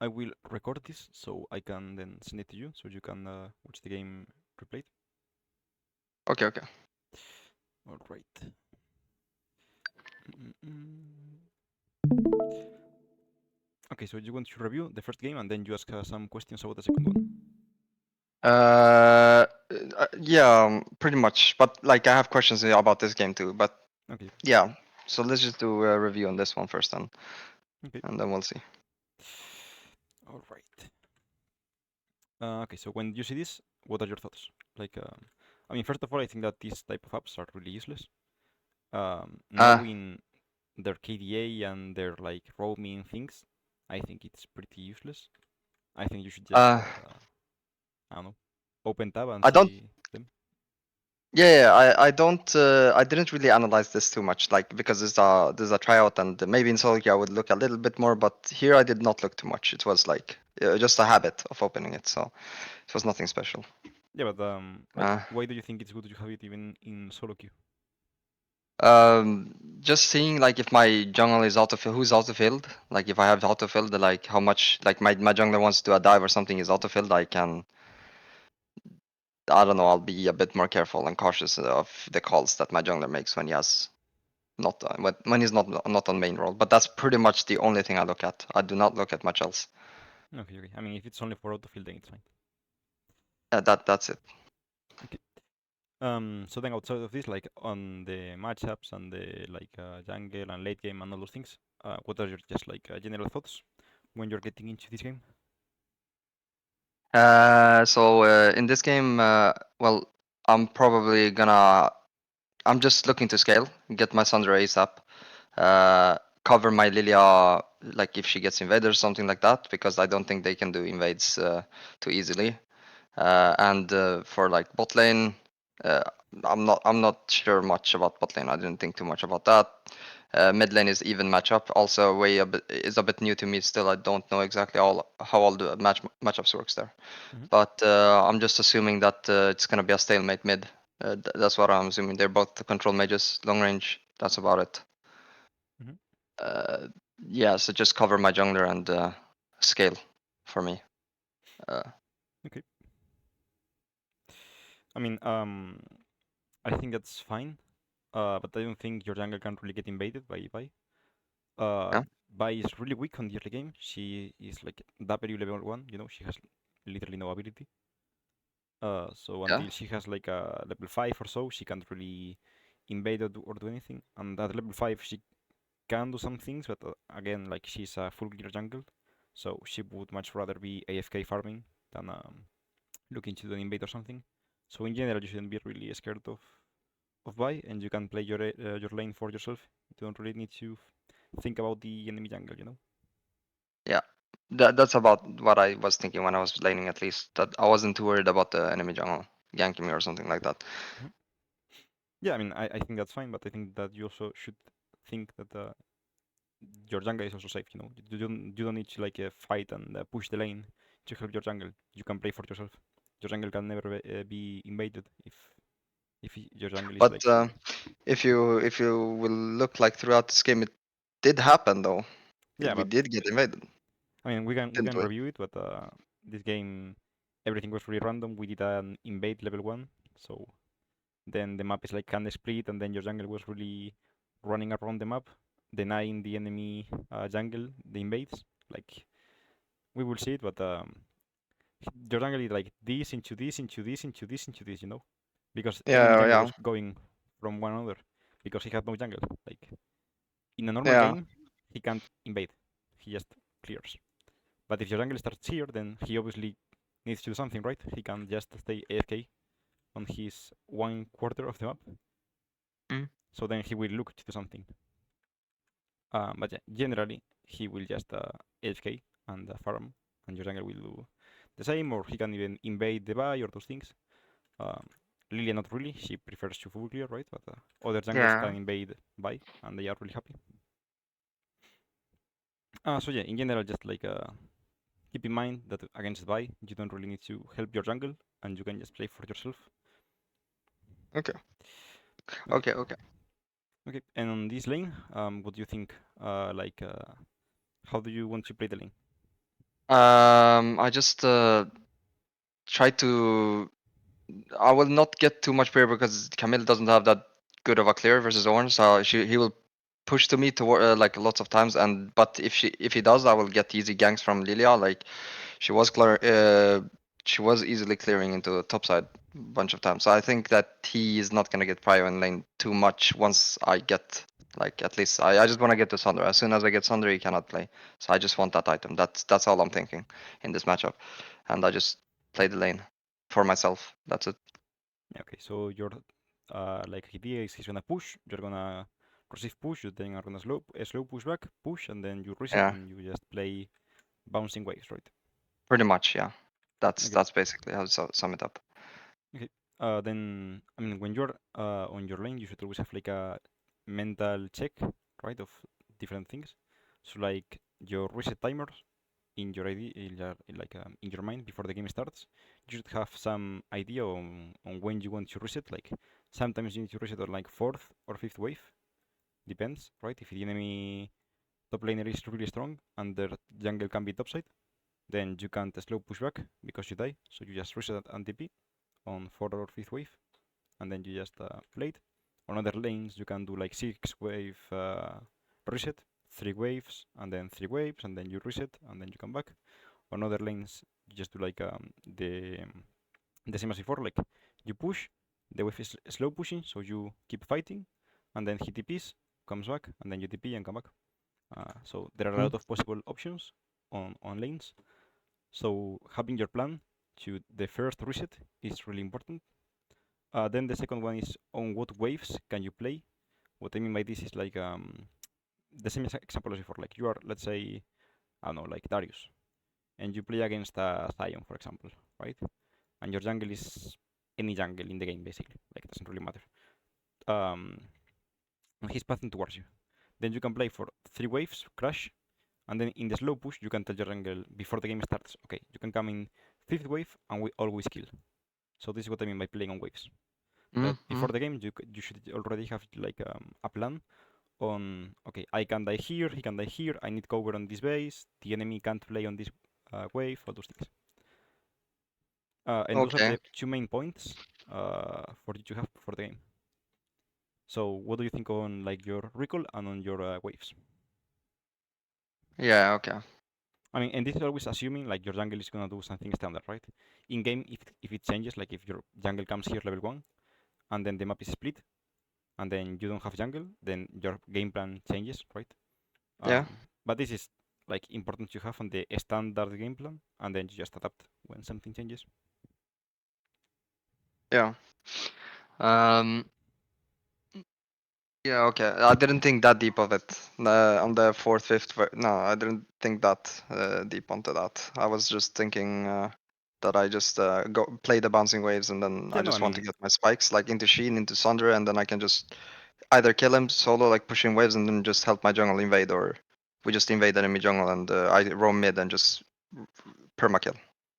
I will record this so I can then send it to you so you can watch the game replayed. Okay, okay. All right. Mm-mm. Okay, so you want to review the first game and then you ask some questions about the second one. Yeah, pretty much. But like, I have questions about this game too. But Okay. yeah, so let's just do a review on this one first, Okay. and then we'll see. All right. Okay, so when you see this, what are your thoughts? Like, I mean, first of all, I think that these type of apps are really useless. Uh, Knowing their KDA and their like roaming things, I think it's pretty useless. I think you should just, uh, I don't know, open tab and I don't. see them. Yeah, I don't. I didn't really analyze this too much, like because there's a tryout, and maybe in solo queue I would look a little bit more, but here I did not look too much. It was like just a habit of opening it, so it was nothing special. Yeah, but like, Uh, why do you think it's good to have it even in solo queue? just seeing like if my jungle is autofilled, who's autofilled, like if I have autofilled, like how much, like my jungler wants to do a dive or something is autofilled, I can, I don't know, I'll be a bit more careful and cautious of the calls that my jungler makes when he has not when he's not on main role. But that's pretty much the only thing I look at. I do not look at much else. Okay, okay. I mean, if it's only for autofill, then it's fine. That's it. Okay. So then outside of this, like on the matchups and the like jungle and late game and all those things, what are your just like general thoughts when you're getting into this game? So in this game, well, I'm probably gonna. I'm just looking to scale, get my Sundra ASAP, cover my Lilia, like if she gets invaded or something like that, because I don't think they can do invades too easily. And for like bot lane, uh, I'm not sure much about bot lane. I didn't think too much about that. Mid lane is even matchup. Also, way a bit is a bit new to me still. I don't know exactly how all the matchups works there. Hmm. But I'm just assuming that it's gonna be a stalemate mid. That's what I'm assuming. They're both the control mages, long range. That's about it. Hmm. Uh, yeah, so just cover my jungler and scale for me. Uh, Okay. I mean, I think that's fine. But I don't think your jungle can really get invaded by Vi. Uh, yeah, Vi is really weak on the early game. She is like W level 1, she has literally no ability. So yeah. until she has like a level 5 or so, she can't really invade or do anything. And at level 5, she can do some things, but again, like she's a full gear jungle, so she would much rather be AFK farming than looking to do an invade or something. So in general, you shouldn't be really scared of Vi, and you can play your lane for yourself. You don't really need to think about the enemy jungle. Yeah, that's about what I was thinking when I was laning at least. That I wasn't too worried about the enemy jungle ganking me or something like that. Mhm. Yeah, I mean, I think that's fine, but I think that you also should think that your jungle is also safe. You don't need to like fight and push the lane to help your jungle. You can play for yourself. Your jungle can never be invaded if your jungle is But like safe. if you will look like throughout this game, it did happen though. Yeah, We but did get invaded, I mean we can didn't we? review it, but this game everything was really random. We did an invade level 1, so then the map is like kind of split, and then your jungle was really running around the map, denying the enemy jungle the invades. Like we will see it, but your jungle is like this into this into this into this into this, because enemy Yeah, jungle yeah, was going from one another because he had no jungle. Like in a normal yeah. game, he can't invade; he just clears. But if your jungle starts here, then he obviously needs to do something, right? He can't just stay AFK on his 1/4 of the map. Mm. So then he will look to do something. But yeah, generally he will just AFK and farm, and your jungle will do the same, or he can even invade the buy or those things. Um, Lilia not really; she prefers to full clear, right? But other junglers Yeah. can invade buy, and they are really happy. So yeah, in general, just like keep in mind that against buy, you don't really need to help your jungle, and you can just play for yourself. Okay. Okay, Okay. Okay. okay. And on this lane, what do you think? How do you want to play the lane? I just try to. I will not get too much prayer because Camille doesn't have that good of a clear versus Orange, so he will push to me toward like lots of times. And but if he does, I will get easy ganks from Lilia. Like she was clear, she was easily clearing into the top side a bunch of times. So I think that he is not gonna get prio in lane too much once I get like at least I just want to get to Sunder. As soon as I get Sunder, he cannot play. So I just want that item. That's all I'm thinking in this matchup, and I just play the lane for myself. That's it. Yeah, okay, so your like idea is he's gonna push, you're gonna receive push, you then are gonna slow push back, push, and then you reset Yeah, and you just play bouncing waves, right? pretty much. Yeah, Okay, that's basically how to sum it up. okay. Then I mean when you're on your lane, you should always have like a mental check, right, of different things. So like your reset timers in your ID, in your mind before the game starts, you should have some idea on when you want to reset. Like sometimes you need to reset on like fourth or fifth wave, depends, right? If the enemy top laner is really strong and their jungle can be topside, then you can't slow push back because you die. So you just reset and TP on fourth or fifth wave, and then you just play it. On other lanes, you can do like six wave reset, three waves, and then three waves, and then you reset, and then you come back. On other lanes, you just do like the same as before, like you push, the wave is slow pushing, so you keep fighting, and then he TPs, comes back, and then you TP and come back. So there are a Mm. lot of possible options on lanes. So having your plan to the first reset is really important. Then the second one is on what waves can you play. What I mean by this is like the same example as before. Like you are, let's say, I don't know, like Darius, and you play against a Zion, for example, right? And your jungle is any jungle in the game, basically. Like it doesn't really matter. Um, and he's pathing towards you. Then you can play for three waves, crash, and then in the slow push, you can tell your jungle before the game starts, okay, you can come in fifth wave and we always kill. So this is what I mean by playing on waves. That Mm-hmm. before the game, you should already have like a plan on, okay, I can die here, he can die here, I need cover on this base, the enemy can't play on this wave, all those things. And those are Okay. the two main points for you to have for the game. So what do you think on like your recall and on your waves? Yeah. Okay. I mean, and this is always assuming like your jungle is gonna do something standard, right? In game, if it changes, like if your jungle comes here level one, and then the map is split, and then you don't have jungle, then your game plan changes, right? Yeah. But this is like important to have on the standard game plan, and then you just adapt when something changes. Yeah. Um. Yeah, okay. I didn't think that deep of it. On the fourth, fifth, no, I didn't think that deep onto that. I was just thinking that I just go play the bouncing waves and then Yeah, I no, I just want to mean, get my spikes like into Sheen, into Sunder, and then I can just either kill him solo, like pushing waves, and then just help my jungle invade, or we just invade enemy jungle and I roam mid and just perma kill.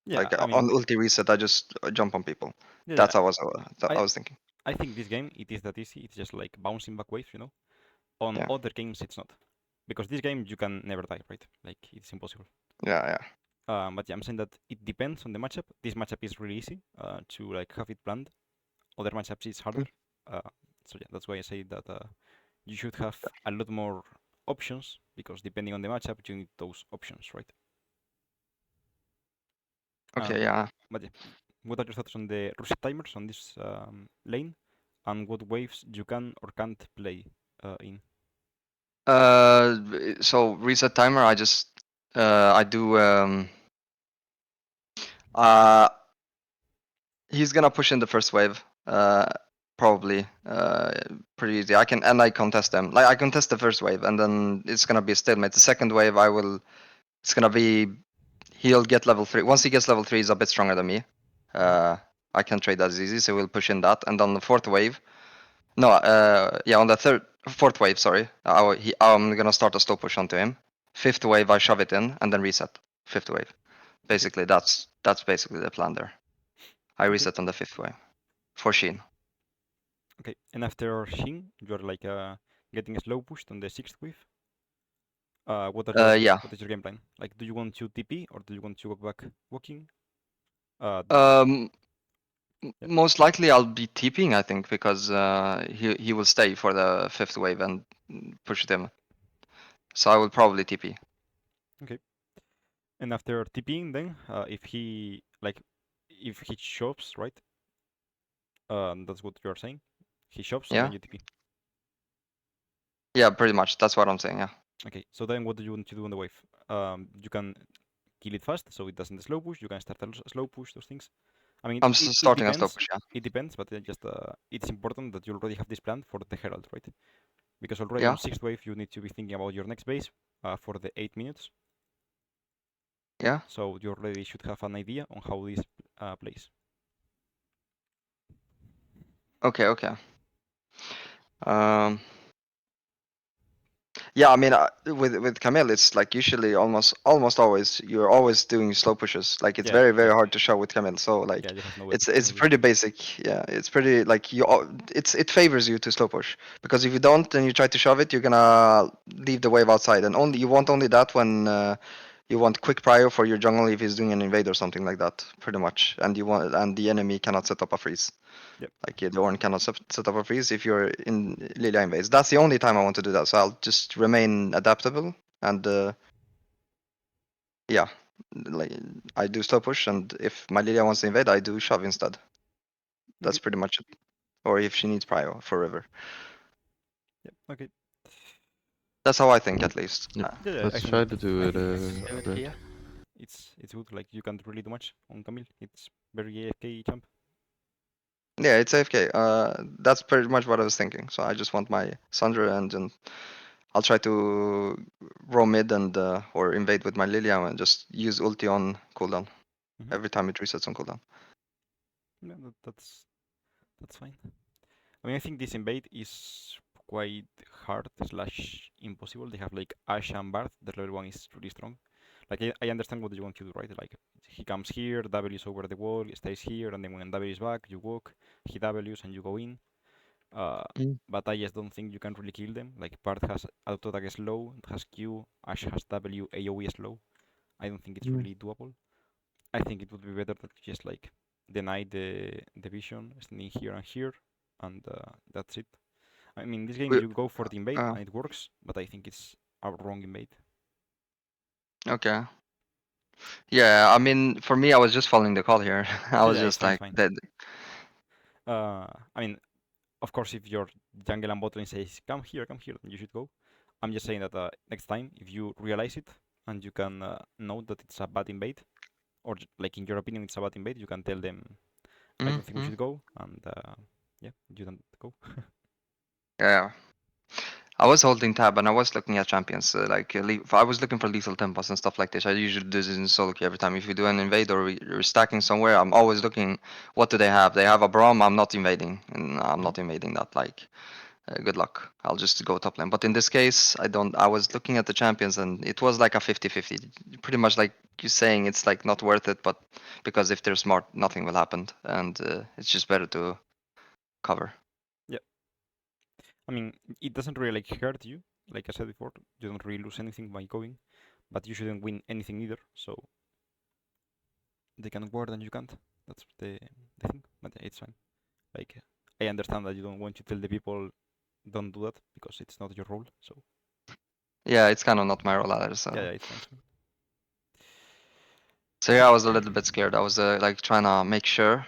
yeah, Like I mean, on ulti reset, I just jump on people. yeah, That's how I I was thinking. I think this game it is that easy. It's just like bouncing back waves, you know. On Yeah, other games, it's not, because this game you can never die, right? Like it's impossible. yeah, yeah. But yeah, I'm saying that it depends on the matchup. This matchup is really easy to like have it planned. Other matchups is harder. Mm. Uh, so yeah, that's why I say that you should have a lot more options because depending on the matchup, you need those options, right? Okay, Um, yeah. but yeah, what are your thoughts on the reset timers on this lane, and what waves you can or can't play in? So reset timer. I do uh he's gonna push in the first wave. Probably pretty easy. I contest them. Like I contest the first wave and then it's gonna be a stalemate. The second wave it's gonna be he'll get level 3. Once he gets level 3 he's a bit stronger than me. Mhm. Uh I can't trade that as easy, so we'll push in that. And on the fourth wave, no, yeah, on the fourth wave, sorry. I'm gonna start a slow push onto him. Fifth wave, I shove it in and then reset. Fifth wave. Okay, Basically, that's basically the plan there. I okay, reset on the fifth wave for Sheen. okay. And after Shin, you're like getting slow pushed on the sixth wave. What are your options? Yeah. What is your game plan? Like, do you want to TP or do you want to go back walking? Um, Yeah. Most likely I'll be TPing, I think, because he will stay for the fifth wave and push them. So I will probably TP. Okay. And after TPing, then if he like, if he shoves, right? That's what you are saying. He shoves, then Yeah. you TP. Yeah, pretty much. That's what I'm saying. Yeah. Okay. So then, what do you want to do on the wave? You can kill it fast, so it doesn't slow push. You can start a slow push. Those things. I mean, I'm it starting a slow depends. push. Yeah. It depends, but just it's important that you already have this plan for the Herald, right? Because already on Yeah. sixth wave, you need to be thinking about your next base for the 8 minutes. Yeah. So you already should have an idea on how this plays. Okay. Okay. Um. Yeah, I mean, with Camille, it's like usually almost always you're always doing slow pushes. Like it's Yeah, very yeah, hard to show with Camille. So yeah. like You have no it's any weapon. pretty basic. Yeah, it's pretty like it favors you to slow push because if you don't and you try to shove it, you're gonna leave the wave outside, and only you want only that when you want quick prio for your jungle if he's doing an invade or something like that, pretty much, and you want and the enemy cannot set up a freeze. Yep. Like the Ornn cannot set up a freeze if you're in Lilia invades. That's the only time I want to do that. So I'll just remain adaptable and yeah, like I do slow push, and if my Lilia wants to invade, I do shove instead. That's Okay. pretty much it. Or if she needs prio for river. Yep. Okay. That's how I think at least. Yep. Yeah, yeah. Let's try to do I it, think Same with Red. Kia. it's good. Like you can't really do much on Camille. It's very AFK champ. Yeah, it's AFK. That's pretty much what I was thinking. So I just want my Sandra and then I'll try to roam mid and or invade with my Lilia and just use ulti on cooldown Mm-hmm. every time it resets on cooldown. Yeah, that's fine. I mean, I think this invade is quite hard slash impossible. They have like Ashe and Bard. The level one is really strong. Like I understand what you want to do, right? Like he comes here, W's over the wall, stays here, and then when W is back, you walk. He W's and you go in. Uh, Mm. but I just don't think you can really kill them. Like Bard has auto attack slow, it has Q, Ashe has W, AOE slow. I don't think it's Mm. really doable. I think it would be better to just like deny the vision, standing here and here, and that's it. I mean, this game We- you go for the invade Uh, and it works, but I think it's a wrong invade. okay. Yeah, I mean, for me, I was just following the call here. I Yeah, was yeah, it's just fine, it's like fine. that. I mean, of course, if your jungle and bot lane says come here, then you should go. I'm just saying that next time, if you realize it and you can know that it's a bad invade, or like in your opinion it's a bad invade, you can tell them I don't think we Mm-hmm. should go, and yeah, you don't go. Yeah. I was holding tab and I was looking at champions. I was looking for lethal tempos and stuff like this. I usually do this in solo queue every time. If you do an invade or you're stacking somewhere, I'm always looking what do they have. They have a Braum. I'm not invading, and I'm Mhm. not invading that. Like, good luck. I'll just go top lane. But in this case, I don't. I was looking at the champions and it was like a 50-50. Pretty much like you saying, it's like not worth it. But because if they're smart, nothing will happen, and it's just better to cover. Yeah, I mean, it doesn't really like hurt you. Like I said before, you don't really lose anything by going, but you shouldn't win anything either. So they can ward and you can't. That's the thing. But yeah, it's fine. Like I understand that you don't want to tell the people don't do that because it's not your role. So Yeah, it's kind of not my role either. So. yeah, yeah, it's fine. It's fine. So yeah, I was a little bit scared. I was like trying to make sure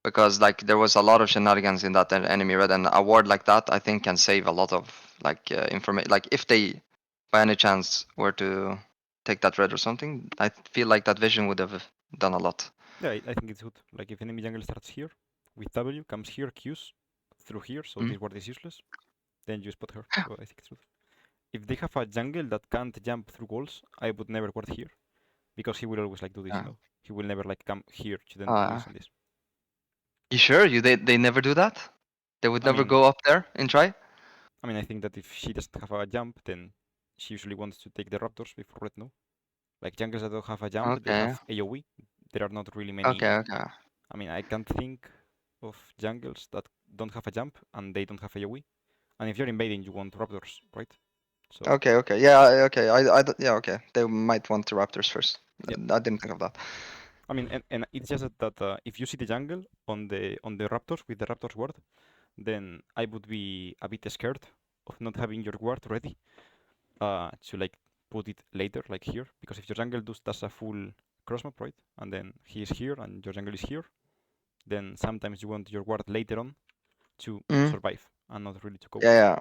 because like there was a lot of shenanigans in that enemy red, and a ward like that I think can save a lot of like information. Like if they by any chance were to take that red or something, I feel like that vision would have done a lot. Yeah, I think it's good. Like if enemy jungle starts here with W, comes here, Qs through here, so Mm? this ward is useless. Then you spot her. So I think it's good. If they have a jungle that can't jump through walls, I would never ward here because he will always like do this. Yeah. You know, he will never like come here to then do Uh, this and this. you sure? They never do that? They would I never mean, go up there and try? I think that if she doesn't have a jump, then she usually wants to take the raptors before red. No, like jungles that don't have a jump, they Okay. have AOE. There are not really Okay. many. Okay. I mean, I can't think of jungles that don't have a jump and they don't have AOE. And if you're invading, you want raptors, right? So Okay. Yeah. Okay. Yeah. Okay. They might want the Raptors first. yeah, I didn't think of that. I mean, and it's just that if you see the jungle on the Raptors with the Raptors ward, then I would be a bit scared of not having your ward ready to like put it later, like here, because if your jungle does a full cross map, right, and then he is here and your jungle is here, then sometimes you want your ward later on to Mm. survive and not really to cope. Yeah.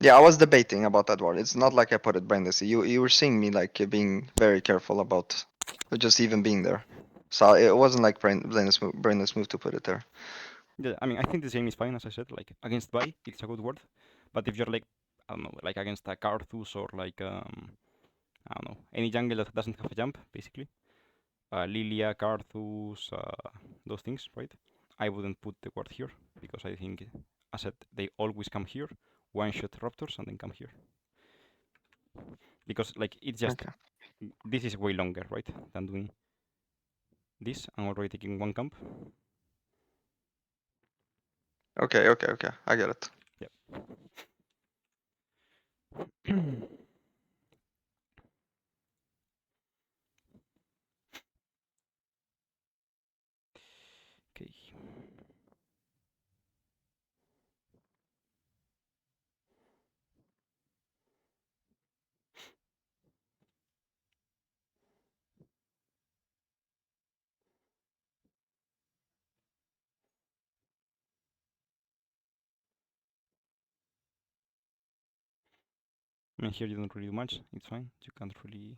Yeah. I was debating about that word. It's not like I put it brainlessly. You were seeing me like being very careful about just even being there. So it wasn't like brainless move to put it there. Yeah, I mean, I think the same is fine, as I said. Like against Vi, it's a good word, but if you're like, I don't know, like against a Karthus or like I don't know, any jungle that doesn't have a jump, basically, Lilia, Karthus, those things, right? I wouldn't put the word here because I think, as I said, they always come here, one shot Raptors, and then come here because like it's just Okay. this is way longer, right, than doing this. I'm already taking one camp. Okay. I get it. Yep. Okay. I mean, here you don't really do much. It's fine. You can't really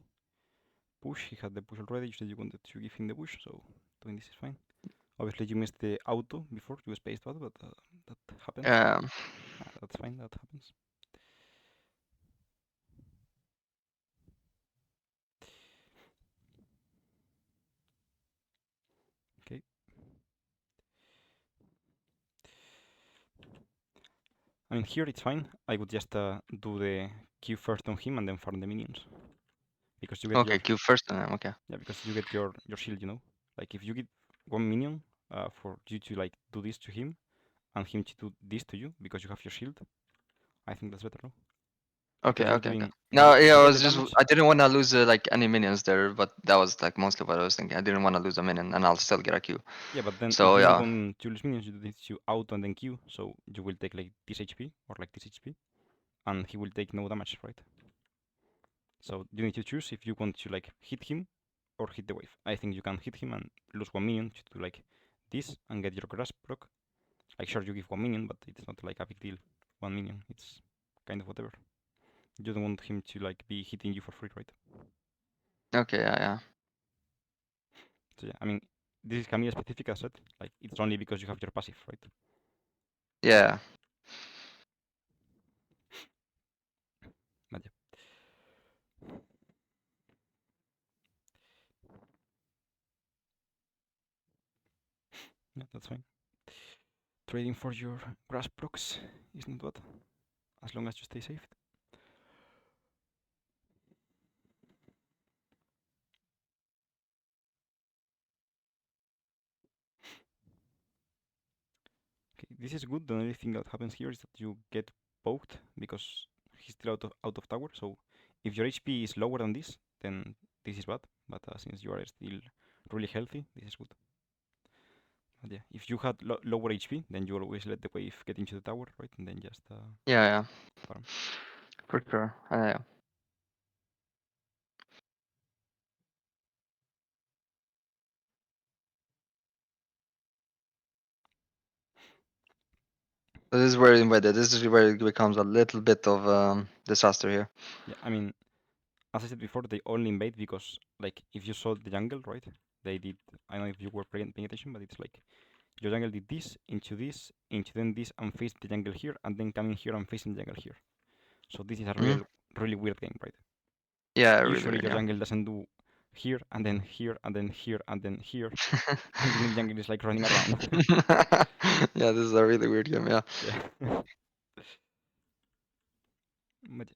push. He had the push already. You said you wanted to give him the push, so doing this is fine. Obviously, you missed the auto before. You spaced out, but that happens. Um. That's fine. That happens. Okay. I mean, here it's fine. I would just do the Q first on him and then farm the minions because you get Okay. your Q first. Okay. yeah because you get your shield. You know, like if you get one minion for you to like do this to him and him to do this to you because you have your shield, I think that's better. No? Because you're Okay. doing No, yeah, you I get the was just damage. I didn't want to lose like any minions there, but that was like mostly what I was thinking. I didn't want to lose a minion, and I'll still get a Q. Yeah, but then if So you don't yeah, want to lose minions, you do this to auto and then Q, so you will take like this HP or like this HP, and he will take no damage, right? So you need to choose if you want to like hit him or hit the wave. I think you can hit him and lose one minion to do like this and get your grasp proc. Like sure you give one minion, but it's not like a big deal. One minion, it's kind of whatever. You don't want him to like be hitting you for free, right? okay, yeah. So yeah, I mean this is Camilla specific as said. Like it's only because you have your passive, right? Yeah. But yeah, yeah, that's fine. Trading for your grasp procs is not bad, as long as you stay safe. Okay, this is good. The only thing that happens here is that you get poked because he's still out of tower. So if your HP is lower than this, then this is bad. But since you are still really healthy, this is good. But yeah, if you had lower HP, then you always let the wave get into the tower, right? And then just Yeah. farm. For sure. Yeah. So this is where this is where it becomes a little bit of disaster here. Yeah, I mean, as I said before, they only invade because, like, if you saw the jungle, right? They did. I don't know if you were paying attention, but it's like your jungle did this, into then this, and faced the jungle here, and then coming here and facing the jungle here. So this is a Mm? really weird game, right? Yeah, really Usually weird. your Yeah. jungle doesn't do here, and then here, and then here, and then here, and your jungle is like running around. Yeah, this is a really weird game. Yeah. Yeah. But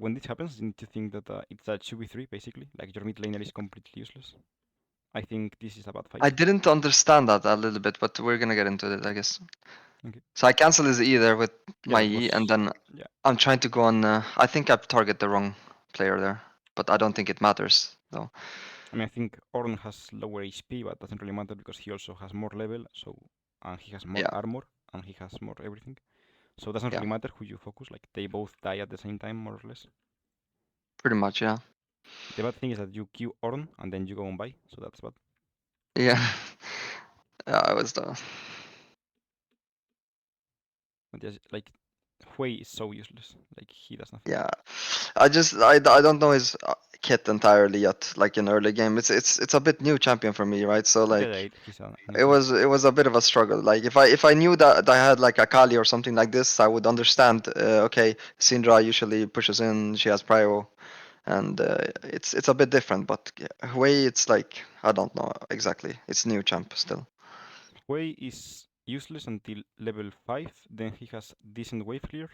when this happens, you need to think that it's a 2v3 basically. Like your mid laner is completely useless. I think this is a bad fight. I didn't understand that a little bit, but we're gonna get into it, I guess. Okay. So I cancel his E there with Yeah, my it E, and was. then Yeah. I'm trying to go on. I think I target the wrong player there, but I don't think it matters though. I mean, I think Ornn has lower HP, but doesn't really matter because he also has more level, so and he has more Yeah, armor and he has more everything. So it doesn't yeah, really matter who you focus. Like they both die at the same time, more or less. pretty much. Yeah, The bad thing is that you Q Ornn and then you go and buy, so that's bad. yeah. Yeah, I was the. But yes, like Hui is so useless. Like he does nothing. Yeah, I don't know his kit entirely yet. Like in early game, it's a bit new champion for me, right? So Yeah, yeah, like he's a new it champ. was it was a bit of a struggle. Like if I knew that I had like a Kali or something like this, I would understand. Okay, Syndra usually pushes in. She has prio, and it's a bit different. But Hui, it's like I don't know exactly. It's new champ still. Hui is useless until level 5, then he has decent wave clear.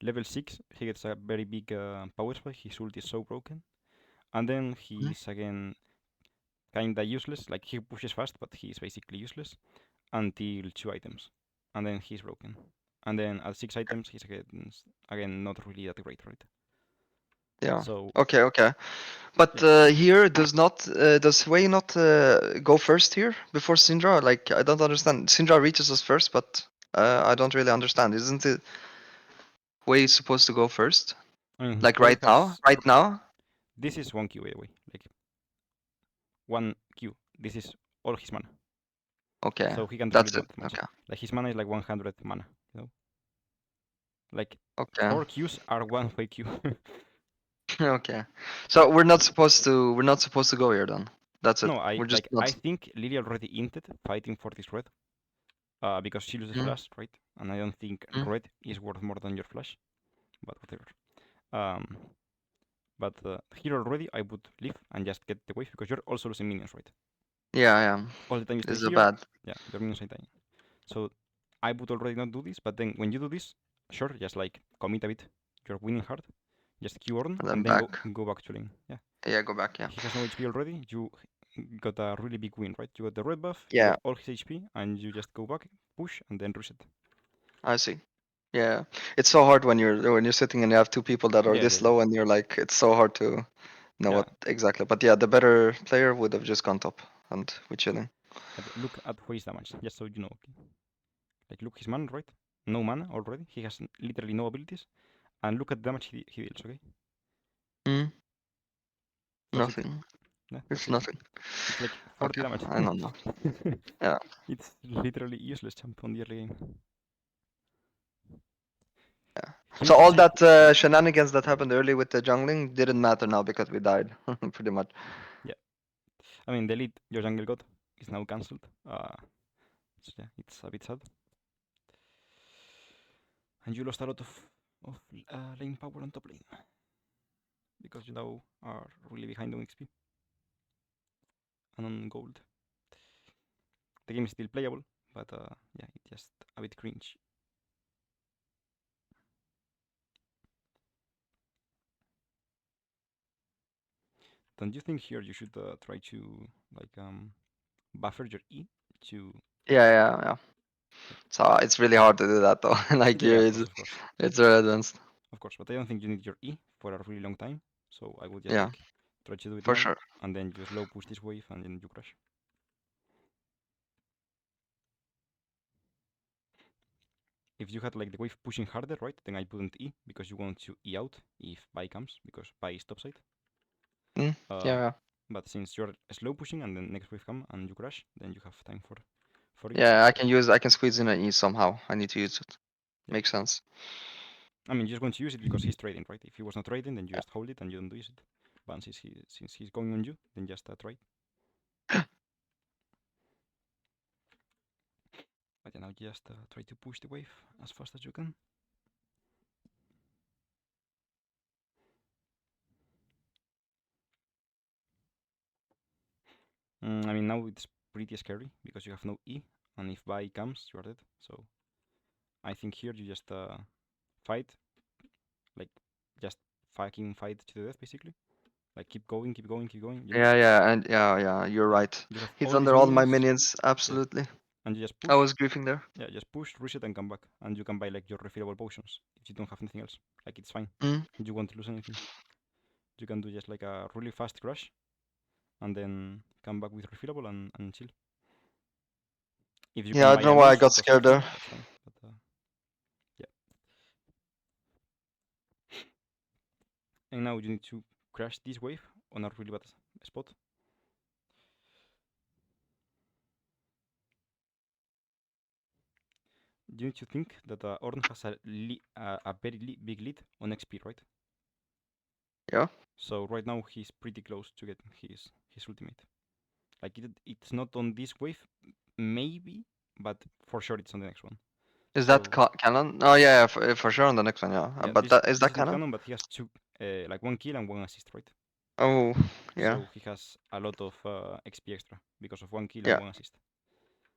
Level 6, he gets a very big power spike, his ult is so broken. And then Mhm. he's again kinda useless, like he pushes fast, but he's basically useless until 2 items. And then he's broken. And then at 6 items, he's again not really that great, right? Yeah. So, Okay. Okay. But yeah. here does Wei not go first here before Syndra? Like I don't understand. Syndra reaches us first, but I don't really understand. Isn't it Wei supposed to go first? I mean, Like Hui right now? has. Right now? This is 1 Q away, like 1 Q. This is all his mana. Okay, So he can't really that's do it. that much. Okay, Like his mana is like 100 mana, you know? Like okay, 4 Qs are 1 Hui Q. okay. So we're not supposed to go here then. That's it. No, I We're just like I not. think Lily already inted fighting for this red. Because she loses Mm, flash, right? And I don't think mm. red is worth more than your flash, but whatever. Um, but here already, I would leave and just get the wave because you're also losing minions, right? Yeah, yeah. All the time you stay This is here, bad. yeah, your minions are dying. So I would already not do this, but then when you do this, sure, just like commit a bit. You're winning hard. Just Q Ornn And then and then back. go back to lane. Yeah, Yeah, go back. Yeah. he has no HP already. You got a really big win, right? You got the red buff, you Yeah, got all his HP, and you just go back, push, and then reset. I see. Yeah, it's so hard when you're sitting and you have two people that are Yeah, this yeah, yeah. low and you're like, it's so hard to know Yeah, what exactly. But yeah, the better player would have just gone top and we chilling. but look at his damage, just so you know. Okay? Like, look his mana, right? No mana already. He has literally no abilities. And look at the damage he deals, okay? Mm, That's it. nothing. Yeah, that's It's it. nothing. It's like 40 Okay, damage. I don't know. Yeah, It's literally useless jump on the early game. yeah. He So needs to all change. that shenanigans that happened early with the jungling didn't matter now because we died, pretty much. Yeah, I mean, the lead your jungle god is now cancelled. So yeah, it's a bit sad. And you lost a lot of lane power on top lane because you now are really behind on XP and on gold. The game is still playable, but yeah, it's just a bit cringe. Don't you think here you should try to like buffer your E to Yeah, yeah, yeah. like So it's really hard to do that though. Like yeah, yeah, it's of course, it's very advanced. of course, but I don't think you need your E for a really long time. So I would just Yeah, like try to do it for now, sure. and then you slow push this wave, and then you crash. If you had like the wave pushing harder, right, then I wouldn't E because you want to E out if buy comes because buy is topside. Mm, Uh, yeah, yeah. but since you're slow pushing and then next wave come and you crash, then you have time for it. Yeah, I can squeeze in an E somehow. I need to use it. Yeah. Makes sense. I mean, you're just going to use it because he's trading, right? If he was not trading, then you Yeah. just hold it and you don't use it. But since he's going on you, then just try. But yeah, now just try to push the wave as fast as you can. I mean, now it's pretty scary because you have no E, and if buy comes, you are dead. So I think here you just fight, like just fucking fight to the death, basically. Like keep going, keep going, keep going. You know, Yeah, yeah, and yeah, yeah, you're like right. you have He's all these under all my minions. minions, Yeah, absolutely. and you just I push. was griefing there. Yeah, just push, reset, and come back, and you can buy like your refillable potions if you don't have anything else. Like it's fine. Mm. You won't lose anything. You can do just like a really fast crash, and then come back with refillable and chill. If you Yeah, can I buy don't know a why I main got sword or scared there. something, that's fine. But yeah. And now you need to crash this wave on a really bad spot. You need to think that Orn has a very big lead on XP, right? Yeah. So right now he's pretty close to getting his ultimate. Like it's not on this wave, maybe, but for sure it's on the next one. Is that So canon? Oh yeah, for sure on the next one. Yeah. yeah, But that is this that isn't canon? canon, but he has two, like one kill and one assist, right? Oh yeah, So he has a lot of XP extra because of one kill and yeah. one assist.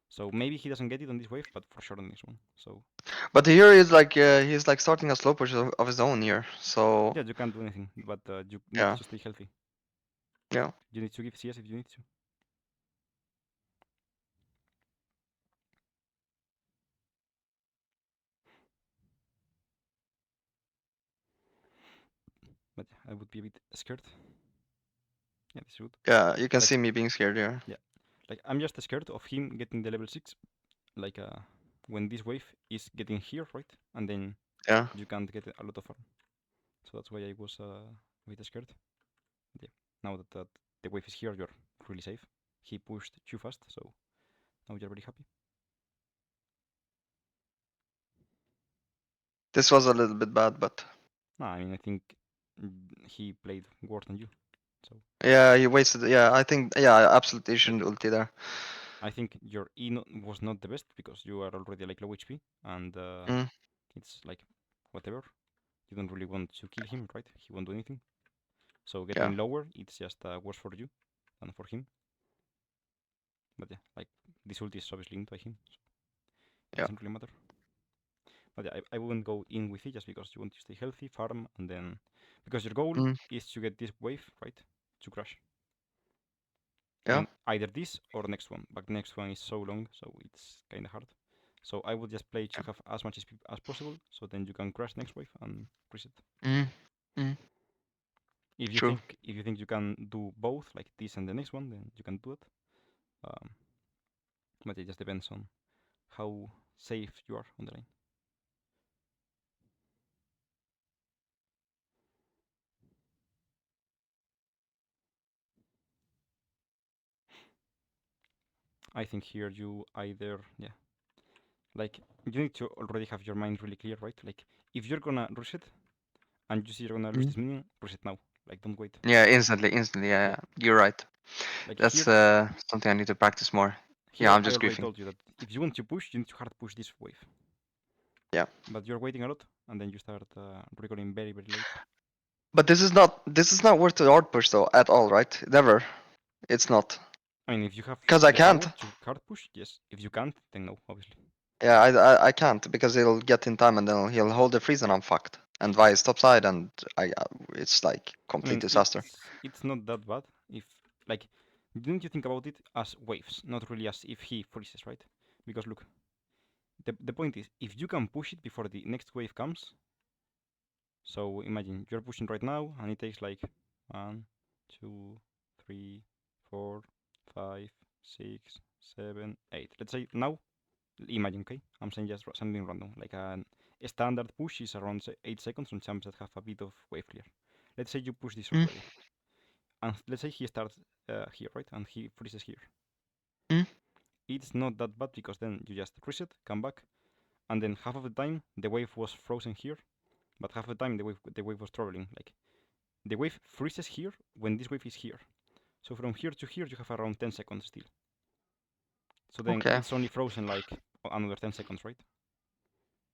So maybe he doesn't get it on this wave, but for sure on this one. So But here he's like starting a slow push of his own here. So yeah, you can't do anything, but you need yeah, to stay healthy. yeah. You need to give CS if you need to. But yeah, I would be a bit scared. Yeah, this would. Yeah, you can Like see me being scared here. yeah, like I'm just scared of him getting the level 6. Like when this wave is getting here, right? And then Yeah. you can't get a lot of farm. So that's why I was a bit scared. But yeah, now that the wave is here, you're really safe. He pushed too fast, so now you're very happy. This was a little bit bad, but No, I mean I think he played worse than you. So yeah, he wasted. Yeah, I think yeah, absolutely like shouldn't ulti there. I think your was not the best because you are already like low HP and Mm, it's like whatever. You don't really want to kill him, right? He won't do anything. So yeah, getting lower, it's just worse for you than for him. But yeah, like this ulti is obviously linked by him, so it yeah. doesn't really matter. But yeah, I wouldn't go in with it just because you want to stay healthy, farm, and then because your goal Mm, is to get this wave right to crash. I yeah. mean either this or next one, but the next one is so long, so it's kind of hard. So I would just play to Yeah. have as much SP as possible, so then you can crash next wave and reset. Mm, mm, true. If you think you can do both, like this and the next one, then you can do it. Um, but it just depends on how safe you are on the lane. I think here you either yeah, like you need to already have your mind really clear, right? Like if you're gonna reset and you see you're gonna lose Mm. this minion, reset now. Like don't wait. Yeah, instantly. Yeah, Yeah, yeah. You're right. like That's here something I need to practice more. here Yeah, I'm I just already griefing. told you that if you want to push, you need to hard push this wave. Yeah. But you're waiting a lot, and then you start recording very late. But this is not worth the hard push though at all, right? Never. It's not. I mean, if you have Because I the power can't. to hard push, yes. If you can't, then no, obviously. Yeah, I can't because he'll get in time and then he'll hold the freeze and I'm fucked. And Vi's topside and it's like I complete mean, disaster. it's not that bad if like didn't you think about it as waves, not really as if he freezes, right? Because look, the point is if you can push it before the next wave comes. So imagine you're pushing right now, and it takes like 1, 2, 3, 4, 5, 6, 7, 8. Let's say now. Imagine, okay? I'm saying just something random. Like a standard push is around 8 seconds on champs that have a bit of wave clear. Let's say you push this Mm, already. And let's say he starts here, right? And he freezes here. mm, It's not that bad because then you just reset, come back, and then half of the time the wave was frozen here, but half of the time the wave was traveling. Like the wave freezes here when this wave is here. So from here to here you have around 10 seconds still. So then okay. it's only frozen like another 10 seconds, right?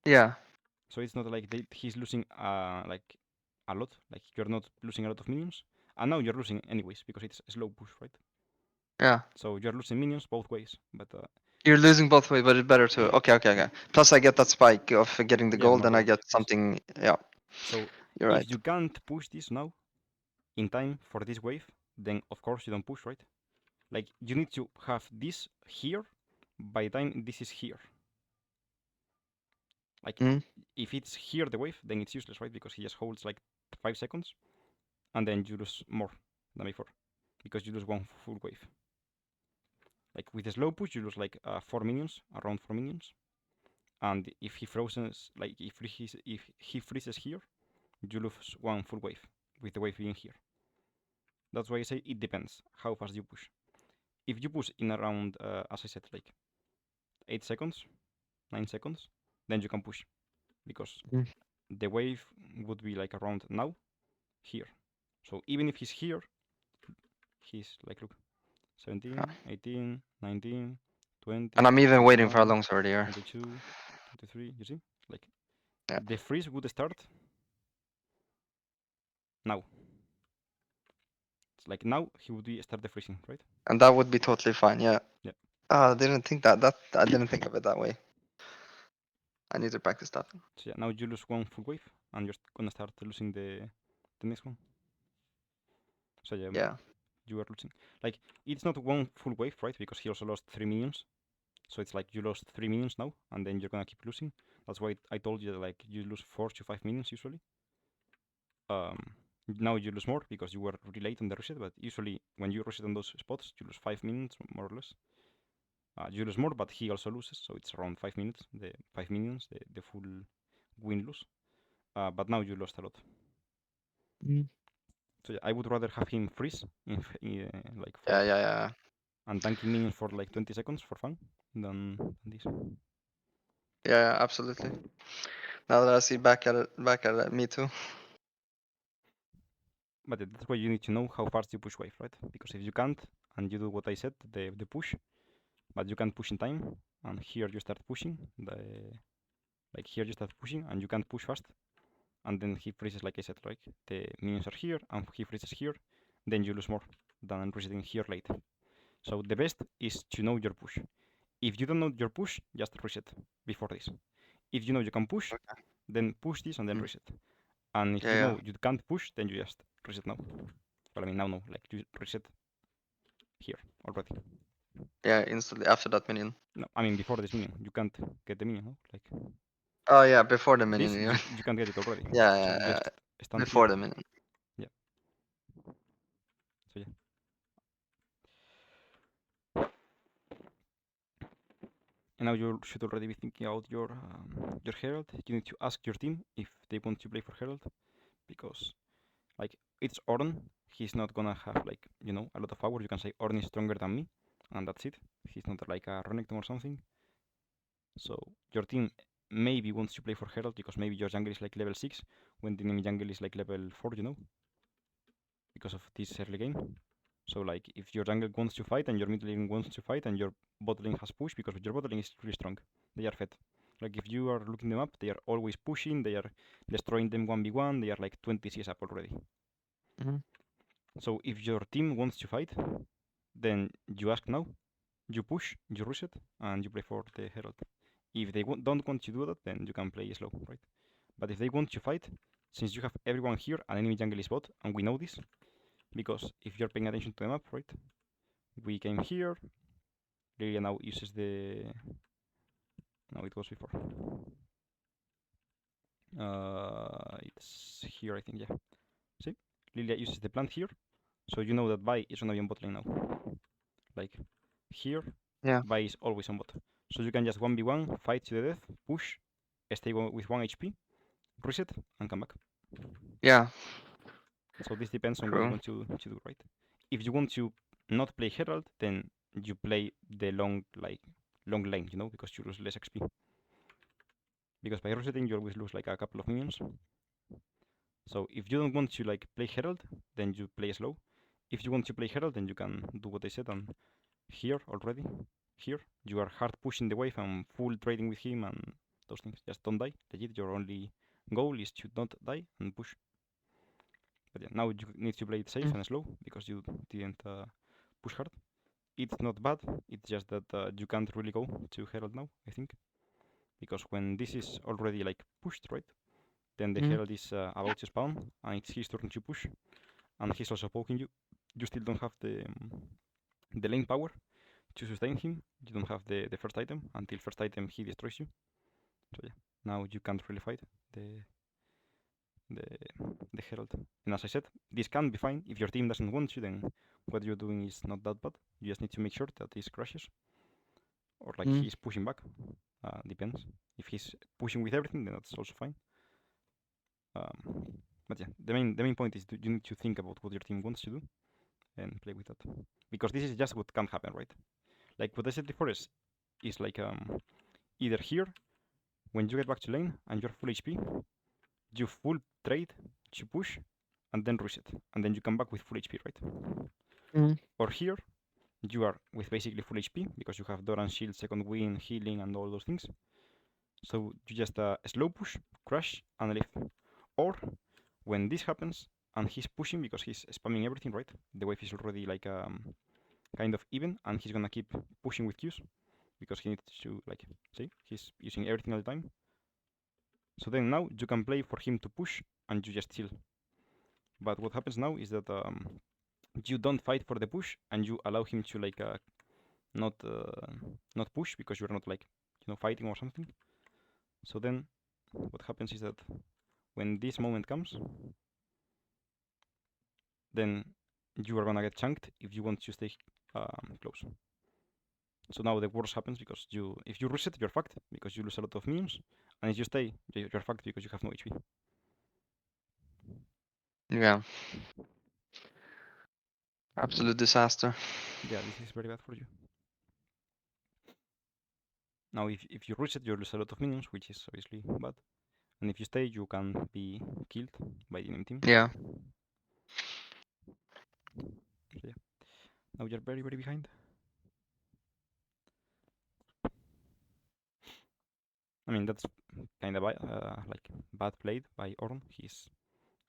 Yeah. So it's not like he's losing like a lot. Like you're not losing a lot of minions, and now you're losing anyways because it's a slow push, right? Yeah. So you're losing minions both ways. But You're losing both ways, but it's better to. Okay. Plus, I get that spike of getting the yeah, gold, more and I gold. get Yes. something. Yeah, So you're if right. you can't push this now in time for this wave, then of course you don't push, right? Like you need to have this here by the time this is here, like Mm. if it's here the wave, then it's useless, right? Because he just holds like 5 seconds, and then you lose more than before, because you lose one full wave. Like with a slow push, you lose like 4 minions, around 4 minions, and if he freezes, like if he freezes here, you lose one full wave with the wave being here. That's why I say it depends how fast you push. If you push in around, as I said, like 8 seconds, 9 seconds, then you can push because Mm. the wave would be like around now, here. So even if he's here, he's like, look, 17, 18, 19, 20, And I'm even waiting for a 21, longsword here. 22, 23, you see? Like, Yeah. the freeze would start now. It's like now he would be start the freezing, right? And that would be totally fine. Yeah. Yeah. I didn't think that. I didn't think of it that way. I need to practice that. So yeah, now you lose one full wave, and you're gonna start losing the next one. So yeah, Yeah. you are losing. Like, it's not one full wave, right? Because he also lost 3 minions. So it's like you lost 3 minions now, and then you're gonna keep losing. That's why I told you that, like, you lose 4 to 5 minions usually. Um, Now you lose more because you were really late on the reset, but usually when you reset on those spots, you lose 5 minutes more or less. You lose more, but he also loses, so it's around 5 minutes, the 5 minions, the full win lose. But now you lost a lot. Mm. So yeah, I would rather have him freeze like for Yeah. and tanking minions for like 20 seconds for fun than this. Yeah, absolutely. Now that I see back at it, me too. But that's why you need to know how fast you push wave, right? Because if you can't and you do what I said, the push, but you can't push in time, and here you start pushing, like here you start pushing and you can't push fast, and then he freezes like I said, like the minions are here and he freezes here, then you lose more than resetting here late. So the best is to know your push. If you don't know your push, just reset before this. If you know you can push, Okay. then push this and then Mm. reset. And if you Yeah. know you can't push, then you just reset now. Well, I mean now no, like you reset here already. Yeah. Instantly after that minion. No, I mean before this minion, you can't get the minion. No? Like Oh yeah, before the this, minion. Yeah. you can't get it already. So Yeah. you just stand here. Before the minion. Yeah. So yeah. And now you should already be thinking about your herald. You need to ask your team if they want to play for herald because like it's Orn. He's not gonna have like a lot of power. You can say Orn is stronger than me, and that's it. He's not like a Renekton or something. So your team maybe wants to play for Herald because maybe your jungle is like level 6 when the enemy jungle is like level 4, because of this early game. So like if your jungle wants to fight and your mid lane wants to fight and your bot lane has push because your bot lane is really strong. They are fed. Like if you are looking them up, they are always pushing, they are destroying them 1v1, they are like 20 CS up already. Mm-hmm. So if your team wants to fight, then you ask now, you push, you reset, and you play for the Herald. If they don't want to do that, then you can play slow, right? But if they want to fight, since you have everyone here and enemy jungle is bot, and we know this, because if you're paying attention to the map, right? We came here, Lilia now uses the... No, it was before. It's here, I think, yeah. See? Lilia uses the plant here, so you know that Vi is gonna be on bot lane now. Like, here, Yeah. Vi is always on bot. So you can just 1v1, fight to the death, push, stay with 1 HP, reset, and come back. Yeah. So this depends on what you True. want to do, right? If you want to not play Herald, then you play the long lane, because you lose less XP. Because by resetting, you always lose like a couple of minions. So if you don't want to like play Herald, then you play slow. If you want to play Herald, then you can do what I said and here already. Here, you are hard pushing the wave and full trading with him and those things. Just don't die. Legit, your only goal is to not die and push. But yeah, now you need to play it safe Mm. and slow because you didn't push hard. It's not bad. It's just that you can't really go to Herald now, I think, because when this is already like pushed, right, then the Mm. Herald is about to spawn and it's his turn to push, and he's also poking you. You still don't have the lane power to sustain him. You don't have the first item. Until first item he destroys you. So yeah, now you can't really fight the the the herald. And as I said, this can be fine. If your team doesn't want you, then what you're doing is not that bad. You just need to make sure that this crashes, or like Mm. he's pushing back. Depends. If he's pushing with everything, then that's also fine. But yeah, the main point is you need to think about what your team wants to do and play with that, because this is just what can happen, right? Like what I said before is like either here when you get back to lane and you're full HP, you full trade, you push, and then reset, and then you come back with full HP, right? Mm. Or here you are with basically full HP because you have Doran shield, second wind, healing, and all those things. So you just slow push, crash, and leave. Or when this happens and he's pushing because he's spamming everything, right? The wave is already like kind of even, and he's gonna keep pushing with Qs because he needs to like see he's using everything all the time. So then now you can play for him to push and you just chill. But what happens now is that you don't fight for the push and you allow him to like not not push because you're not like fighting or something. So then what happens is that when this moment comes, then you are gonna get chunked if you want to stay close. So now the worst happens because if you reset, you're fucked because you lose a lot of minions, and if you stay, you're fucked because you have no HP. Yeah. Absolute disaster. Yeah, this is very bad for you. Now, if you reset, you lose a lot of minions, which is obviously bad. And if you stay, you can be killed by the enemy team. Yeah. So yeah, now you're very, very behind. I mean, that's kind of like bad played by Orn. He's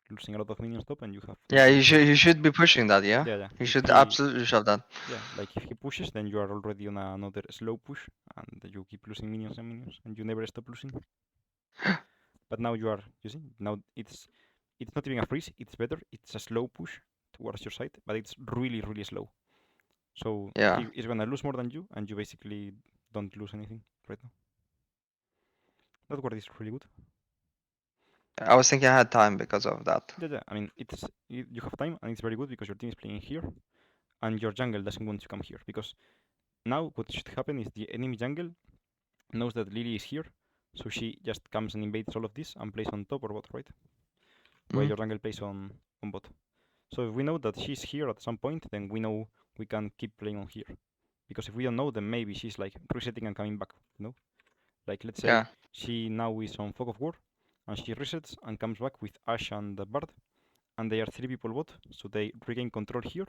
losing a lot of minions top, and you have Yeah, like you should be pushing that, yeah? yeah. You If should he absolutely shove that. yeah, like if he pushes, then you are already on another slow push, and you keep losing minions, and you never stop losing. But now you are using now it's not even a freeze. It's better. It's a slow push towards your side, but it's really, really slow. So Yeah. he is gonna lose more than you, and you basically don't lose anything right now. That word is really good. I was thinking I had time because of that. Yeah. I mean, you have time, and it's very good because your team is playing here, and your jungle doesn't want to come here because now what should happen is the enemy jungle knows that Lily is here, so she just comes and invades all of this and plays on top or bot, right? While Mm. your jungle plays on bot. So if we know that she's here at some point, then we know we can keep playing on here. Because if we don't know, then maybe she's like resetting and coming back, you know? Like let's say Yeah. she now is on Fog of War, and she resets and comes back with Ashe and the Bard, and they are 3 people bot, so they regain control here,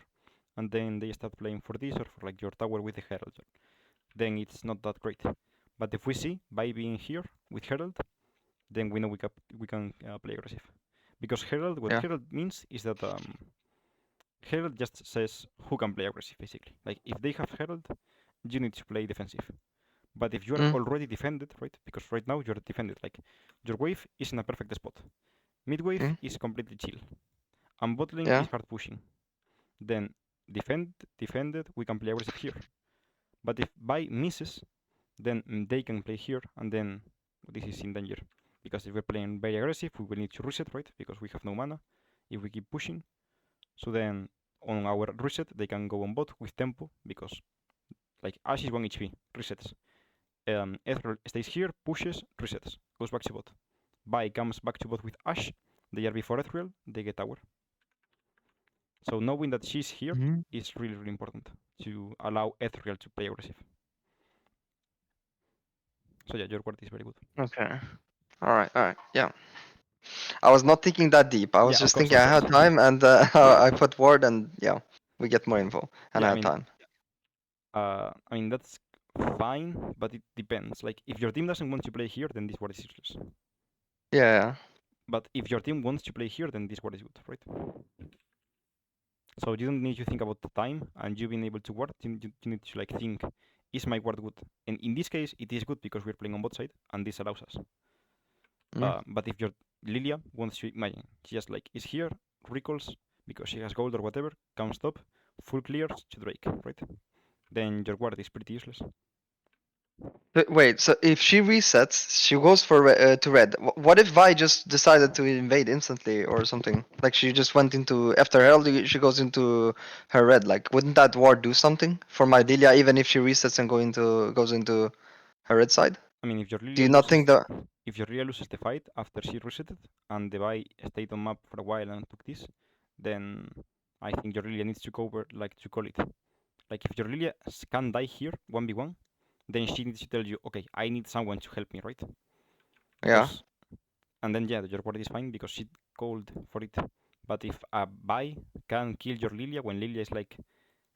and then they start playing for this or for like your tower with the Herald. Then it's not that great. But if we see by being here with Herald, then we know we can play aggressive. Because Herald, what Yeah. Herald means is that Herald just says who can play aggressive, basically. Like if they have Herald, you need to play defensive. But if you are Mm. already defended, right? Because right now you're defended, like your wave is in a perfect spot. Mid wave Mm. is completely chill, and bot lane Yeah. is hard pushing. Then defended, we can play aggressive here. But if buy misses, then they can play here, and then this is in danger. Because if we're playing very aggressive, we will need to reset, right? Because we have no mana if we keep pushing. So then on our reset, they can go on bot with tempo because like Ashe is 1 HP, resets. Ethereal stays here, pushes, resets, goes back to bot. Vi comes back to bot with Ashe, they are before Ethereal, they get tower. So knowing that she's here Mm. is really, really important to allow Ethereal to play aggressive. So yeah, your word is very good. Okay. All right. All right. Yeah. I was not thinking that deep. I was Yeah, just of thinking I course. had time, and Yeah, I put word, and yeah, we get more info, and yeah. I I had mean, time. that's fine, but it depends. Like if your team doesn't want to play here, then this word is useless. Yeah. But if your team wants to play here, then this word is good, right? So you don't need to think about the time and you being able to ward. You need to like think, is my ward good? And in this case, it is good because we're playing on both side, and this allows us. Mm. But if your Lilia wants to imagine, she just like is here, recalls because she has gold or whatever, comes top, full clears to Drake, right? then your ward is pretty useless. But wait, so if she resets, she goes for to red. What if Vi just decided to invade instantly or something? Like she just went into after Herald, she goes into her red. Like, wouldn't that ward do something for my Lilia, even if she resets and goes into her red side? I mean, Do you not think that? if your Lilia loses the fight after she resetted and the Vi stayed on map for a while and took this, then I think your Lilia needs to cover, like to call it. Like if your Lilia can die here 1v1, then she needs to tell you, okay, I need someone to help me, right? Yeah. Because and then yeah, your ward is fine because she called for it. But if a Vi can kill your Lilia when Lilia is like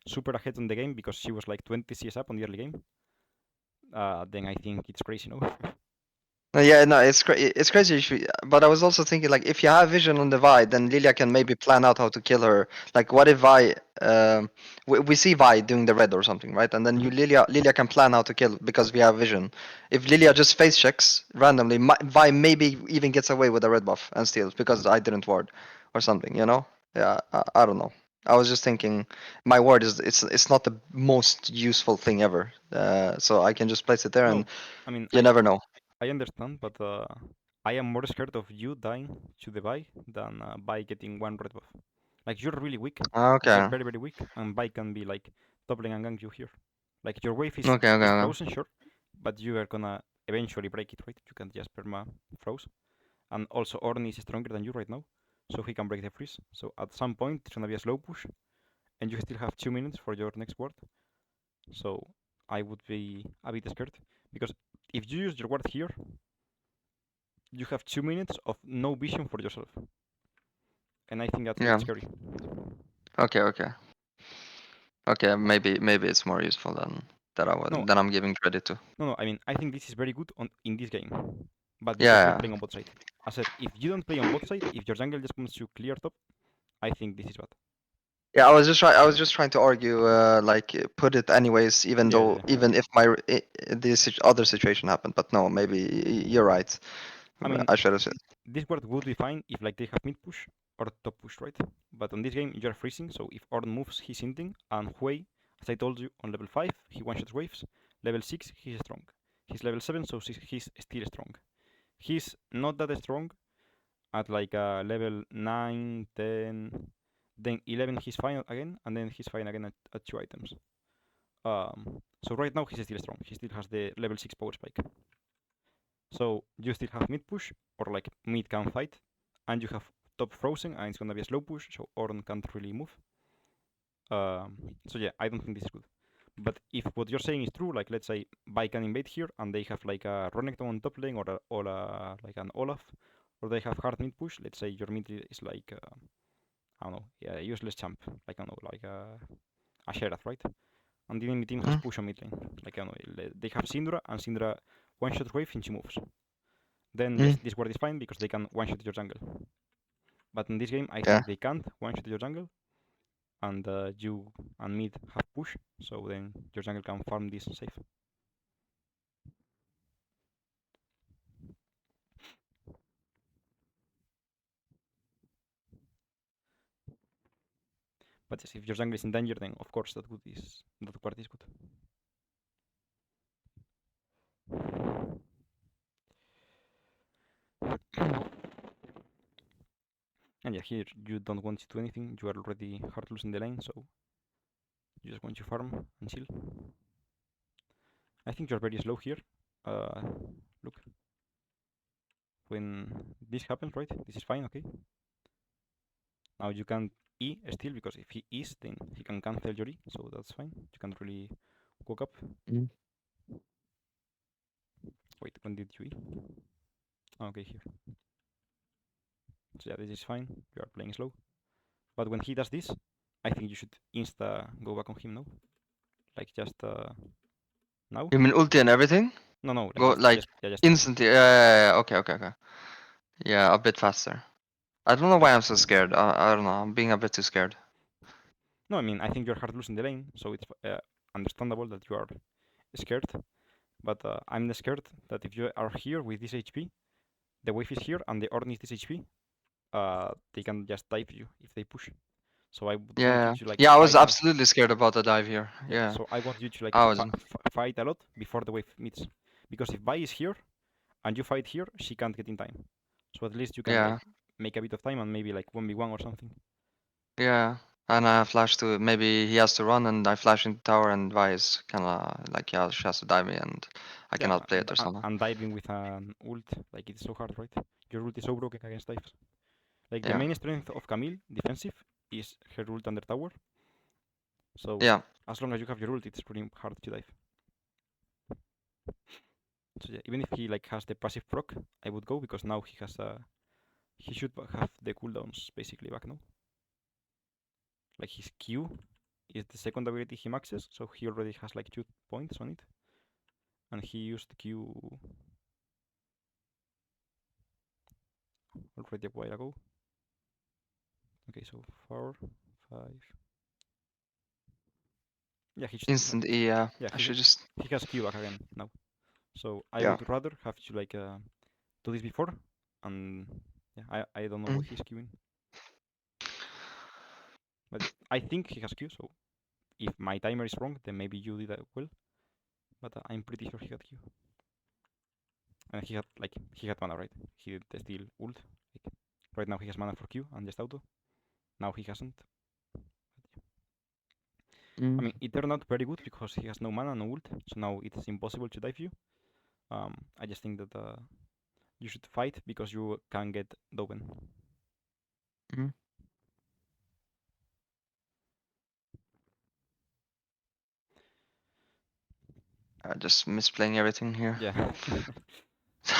super ahead on the game because she was like 20 CS up on the early game, then I think it's crazy, no? Yeah, no, it's crazy. But I was also thinking, like, if you have vision on the Vi, then Lilia can maybe plan out how to kill her. Like, what if Vi, we see Vi doing the red or something, right? And then Mhm. Lilia can plan how to kill because we have vision. If Lilia just face checks randomly, Vi maybe even gets away with a red buff and steals because I didn't ward or something, you know? Yeah, I don't know. I was just thinking, my ward is it's not the most useful thing ever. So I can just place it there, and No, I mean you never know. I understand, but I am more scared of you dying to the buy than by getting one red buff. Like you're really weak, you're Okay. very weak, and buy can be like doubling and gang you here. Like your wave Okay, okay, is okay. frozen, sure, but you are gonna eventually break it, right? You can just perma froze, and also Ornn is stronger than you right now, so he can break the freeze. So at some point it's gonna be a slow push, and you still have 2 minutes for your next ward. So I would be a bit scared because if you use your ward here, you have 2 minutes of no vision for yourself, and I think that's a bit Yeah. scary. Okay, okay. Okay, maybe it's more useful No, than I'm giving credit to. no. I mean, I think this is very good on in this game, but because you're Yeah. playing on bot side. I said if you don't play on bot side, if your jungle just comes to clear top, I think this is bad. Yeah, I was just trying to argue like put it anyways Yeah, yeah, yeah. even if this other situation happened, but no, maybe you're right. I mean, I should have said. this word would be fine if like they have mid push or top push, right? But on this game you're freezing, so if Ornn moves, he's hinting, and Hui, as I told you, on level 5 he one-shots waves, level 6 he's strong. He's level 7, so he's still strong. He's not that strong at like level 9, 10, then 11 he's fine again, and then he's fine again at 2 items. So right now he's still strong. He still has the level 6 power spike. So you still have mid push or like mid can fight, and you have top frozen, and it's gonna be a slow push, so Ornn can't really move. So yeah, I don't think this is good. But if what you're saying is true, like let's say Vi can invade here, and they have like a Renekton on top lane or like an Olaf, or they have hard mid push. Let's say your mid is like I don't know, yeah, useless champ, like I don't know, like a Sheriff, right? And the enemy team has Hmm? push on mid lane, like I don't know, they have Syndra, and Syndra one shot wave and she moves. Then Hmm? yes, this ward is fine because they can one shot your jungle. But in this game, I Yeah. think they can't one shot your jungle, and you and mid have push, so then your jungle can farm this safe. But yes, if your jungle is in danger, then of course that ward is good. And yeah, here you don't want to do anything. You are already hard losing the lane, so you just want to farm and chill. I think you're very slow here. Uh, Look, when this happens, right? This is fine, okay? Now you can E still because if he is, then he can cancel your E, so that's fine. You can really walk up. Hmm? Wait, when did you E? Okay, here. So yeah, this is fine. You are playing slow. But when he does this, I think you should insta go back on him now. Like just now. You mean ulti and everything? No, no, like Go like just now. instantly. Yeah. Okay, okay, okay. Yeah, a bit faster. I don't know Like why I'm so scared. I don't know. I'm being a bit too scared. no, I mean I think you're hard losing the lane, so it's understandable that you are scared. But I'm scared that if you are here with this HP, the wave is here and the Ornn is this HP, they can just dive you if they push. So I would want you Yeah. to like Yeah, I was fight absolutely scared about the dive here. yeah, Yeah. so I want you to like I was. fight a lot before the wave meets, because if Vi is here and you fight here, she can't get in time. So at least you can like Yeah. make a bit of time and maybe like 1v1 or something. Yeah. And I flash to maybe he has to run and I flash into tower and Vi is kinda like yeah, she has to dive me and I Yeah, cannot play it or something. and diving with an ult, like it's so hard, right? Your ult is so broken against dives. Like the Yeah. main strength of Camille, defensive, is her ult under tower. So Yeah. as long as you have your ult, it's pretty hard to dive. So yeah, even if he like has the passive proc, I would go because now he has he should have the cooldowns basically back now. Like his Q is the second ability he maxes, so he already has like 2 points on it, and he used Q already a while ago. Okay, so 4, 5. Yeah, he should Instant E, yeah. yeah I should just he has Q back again now. So I yeah. would rather have to like do this before, and yeah, I don't know Mm. what he's queuing, but I think he has Q. So if my timer is wrong, then maybe you did that well, but I'm pretty sure he had Q. And he had mana, right? He did the steal ult. Like, right now he has mana for Q and just auto. Now he hasn't. I Mm. mean, it turned out very good because he has no mana, no ult, so now it's impossible to dive you. I just think that you should fight because you can get Doven. Mm. I just misplaying everything here. Yeah.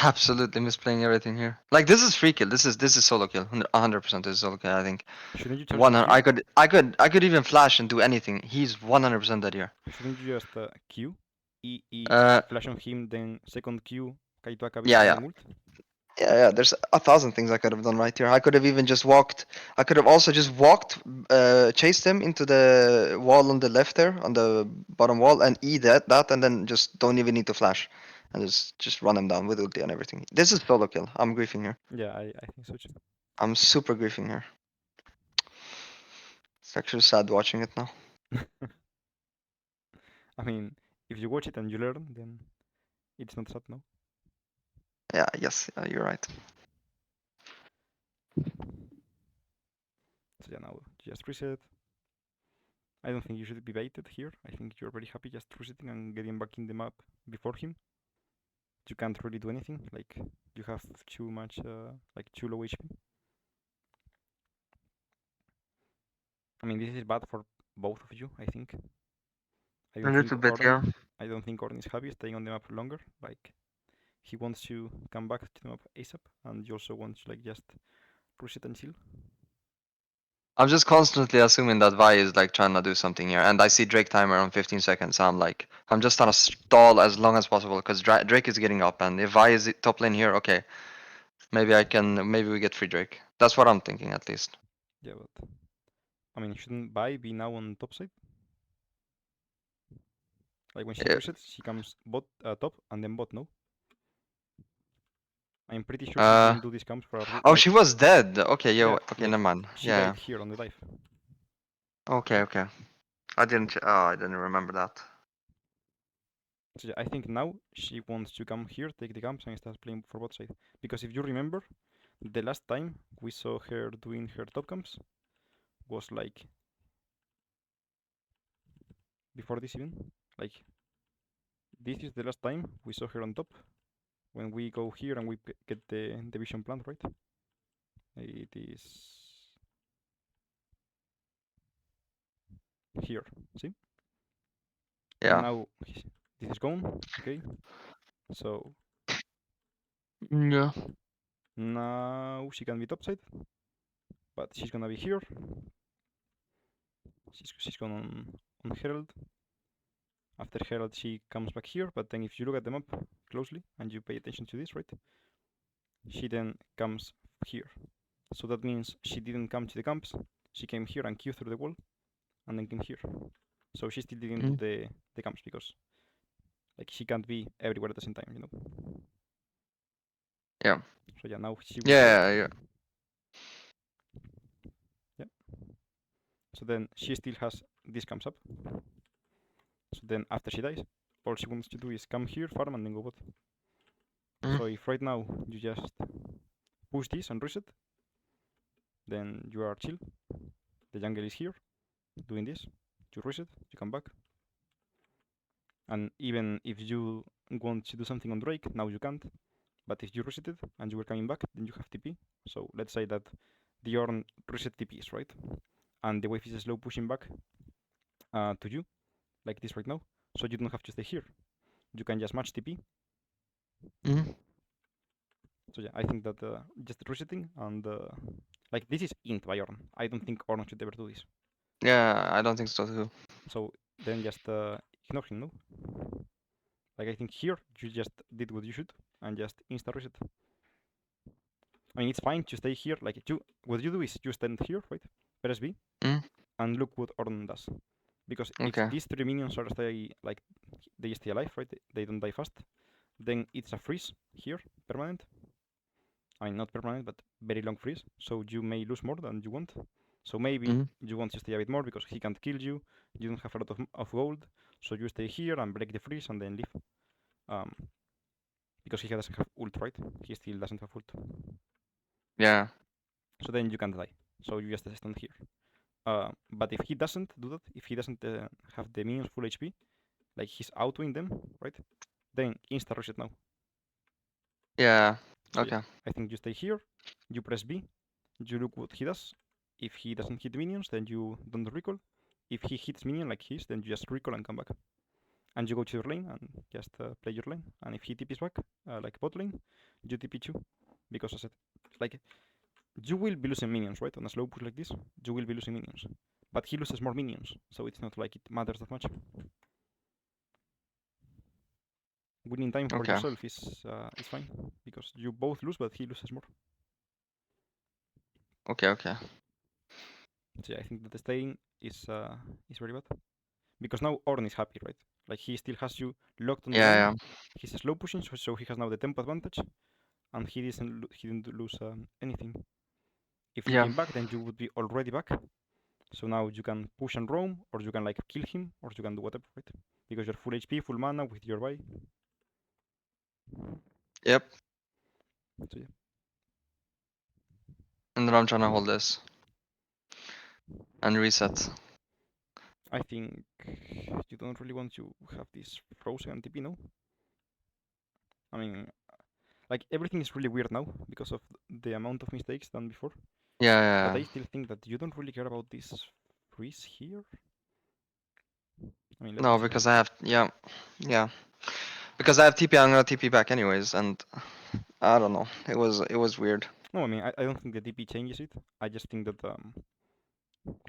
Absolutely misplaying everything here. Like this is free kill. This is solo kill. 100% is solo kill. I think. Shouldn't you charge the 100. Q? I could even flash and do anything. He's 100% dead here. Shouldn't you just Q? E Uh, flash on him, then second Q, Kaito yeah, ability, yeah, then ult? yeah. There's 1,000 things I could have done right here. I could have even just walked. I could have also just walked, chased him into the wall on the left there, on the bottom wall, and E that, and then just don't even need to flash, and just run him down with ulti and everything. This is solo kill. I'm griefing here. Yeah, I think so too. I'm super griefing here. It's actually sad watching it now. I mean, if you watch it and you learn, then it's not sad, no? Yeah, yes, you're right. So yeah, now just reset. I don't think you should be baited here. I think you're very happy just resetting and getting back in the map before him. You can't really do anything. Like you have too much, like too low HP. I mean, this is bad for both of you. I think. I A don't think little bit, Orn. yeah. I don't think Orn is happy staying on the map longer. Like he wants to come back to the map ASAP, and you also want to like just reset and chill. I'm just constantly assuming that Vi is like trying to do something here, and I see Drake timer on 15 seconds. So I'm like, I'm just trying to stall as long as possible because Drake is getting up, and if Vi is top lane here, okay, maybe we get free Drake. That's what I'm thinking at least. Yeah, but I mean, shouldn't Bai be now on top side? Like when she Yeah. resets, she comes bot top and then bot. No, I'm pretty sure she Uh, didn't do these camps for a oh, like she was dead. Okay, yeah, yo, okay, like never mind. she Yeah. died here on the dive. Okay, okay. I didn't remember that. So yeah, I think now she wants to come here, take the camps, and start playing for bot side. Because if you remember, the last time we saw her doing her top camps was like before this even. Like this is the last time we saw her on top when we go here and we get the vision plant, right? It is here. See? And Yeah. now this is gone. Okay. So Yeah. now she can be topside, but she's gonna be here. She's gonna on Herald. After Herald, she comes back here. But then if you look at the map closely and you pay attention to this, right? She then comes here. So that means she didn't come to the camps. She came here and queued through the wall, and then came here. So she still didn't do Mm. the camps because like she can't be everywhere at the same time, you know. Yeah. So yeah, now she will go. Yeah. Yeah. Yeah. So then she still has this comes up. So then after she dies, all she wants to do is come here, farm, and then go bot. So if right now you just push this and reset, then you are chill. The jungle is here, doing this. You reset, you come back. And even if you want to do something on Drake, now you can't. But if you reset it and you were coming back, then you have TP. So let's say that the Ornn reset TPs, right? And the wave is slow pushing back to you, like this right now. So you don't have to stay here. You can just match TP. So yeah, I think that just resetting and like this is int by Ornn. I don't think Ornn should ever do this. Yeah, I don't think so too. So then just ignore him, no? Like I think here you just did what you should and just insta reset. I mean it's fine to stay here. Like what you do is you stand here, right? Press B Mm, and look what Ornn does. Because if okay. these three minions are they stay alive, right? They don't die fast. Then it's a freeze here, permanent. I mean not permanent, but very long freeze. So you may lose more than you want. So maybe Mm, you want to stay a bit more because he can't kill you. You don't have a lot of gold, so you stay here and break the freeze and then leave. Um, because he doesn't have ult, right? He still doesn't have ult. yeah. So then you can't die. So you just stand here. But if he doesn't do that, if he doesn't have the minions full HP, like he's outdoing them, right? Then insta reset now. Yeah. So yeah, Okay. I think you stay here, you press B, you look what he does. If he doesn't hit minions, then you don't recall. If he hits minion like his, then you just recall and come back. And you go to your lane and just play your lane. And if he TPs back, like bot lane, you TP too. Because I said, like, you will be losing minions, right? On a slow push like this, you will be losing minions. But he loses more minions, so it's not like it matters that much. Winning time for Okay. yourself is fine because you both lose, but he loses more. Okay. Okay. So yeah, I think that the staying is very bad because now Ornn is happy, right? Like he still has you locked on the Yeah. lane. Yeah. He's slow pushing, so he has now the tempo advantage, and he didn't lose anything. If he Yeah. came back, then you would be already back. So now you can push and roam, or you can like kill him, or you can do whatever, right? Because you're full HP, full mana with your buy. Yep. So yeah, And then I'm trying to hold this and reset. I think you don't really want to have this frozen TP, no? I mean, like everything is really weird now because of the amount of mistakes done before. Yeah. But Yeah. I still think that you don't really care about this freeze here. I mean, let me No, see. because I have. Yeah. Yeah. Because I have TP, I'm gonna TP back anyways, and I don't know. It was weird. No, I mean, I don't think the DP changes it. I just think that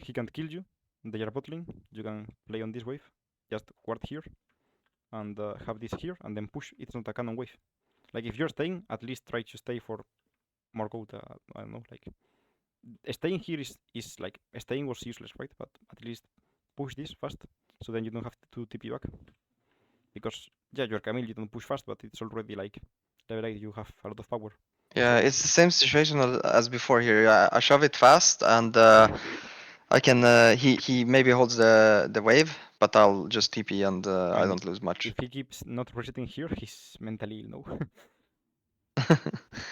he can't kill you. They are bottling. You can play on this wave. Just ward here and have this here and then push. It's not a cannon wave. Like if you're staying, at least try to stay for more gold. I don't know. Like staying here is like staying was useless, right? But at least push this fast, so then you don't have to TP back. Because yeah, you're Camille, you don't push fast, but it's already like level 8. You have a lot of power. Yeah, So it's the same situation as before here. I shove it fast, and I can. He maybe holds the wave, but I'll just TP, and I and don't lose much. if he keeps not resetting here, he's mentally ill. No,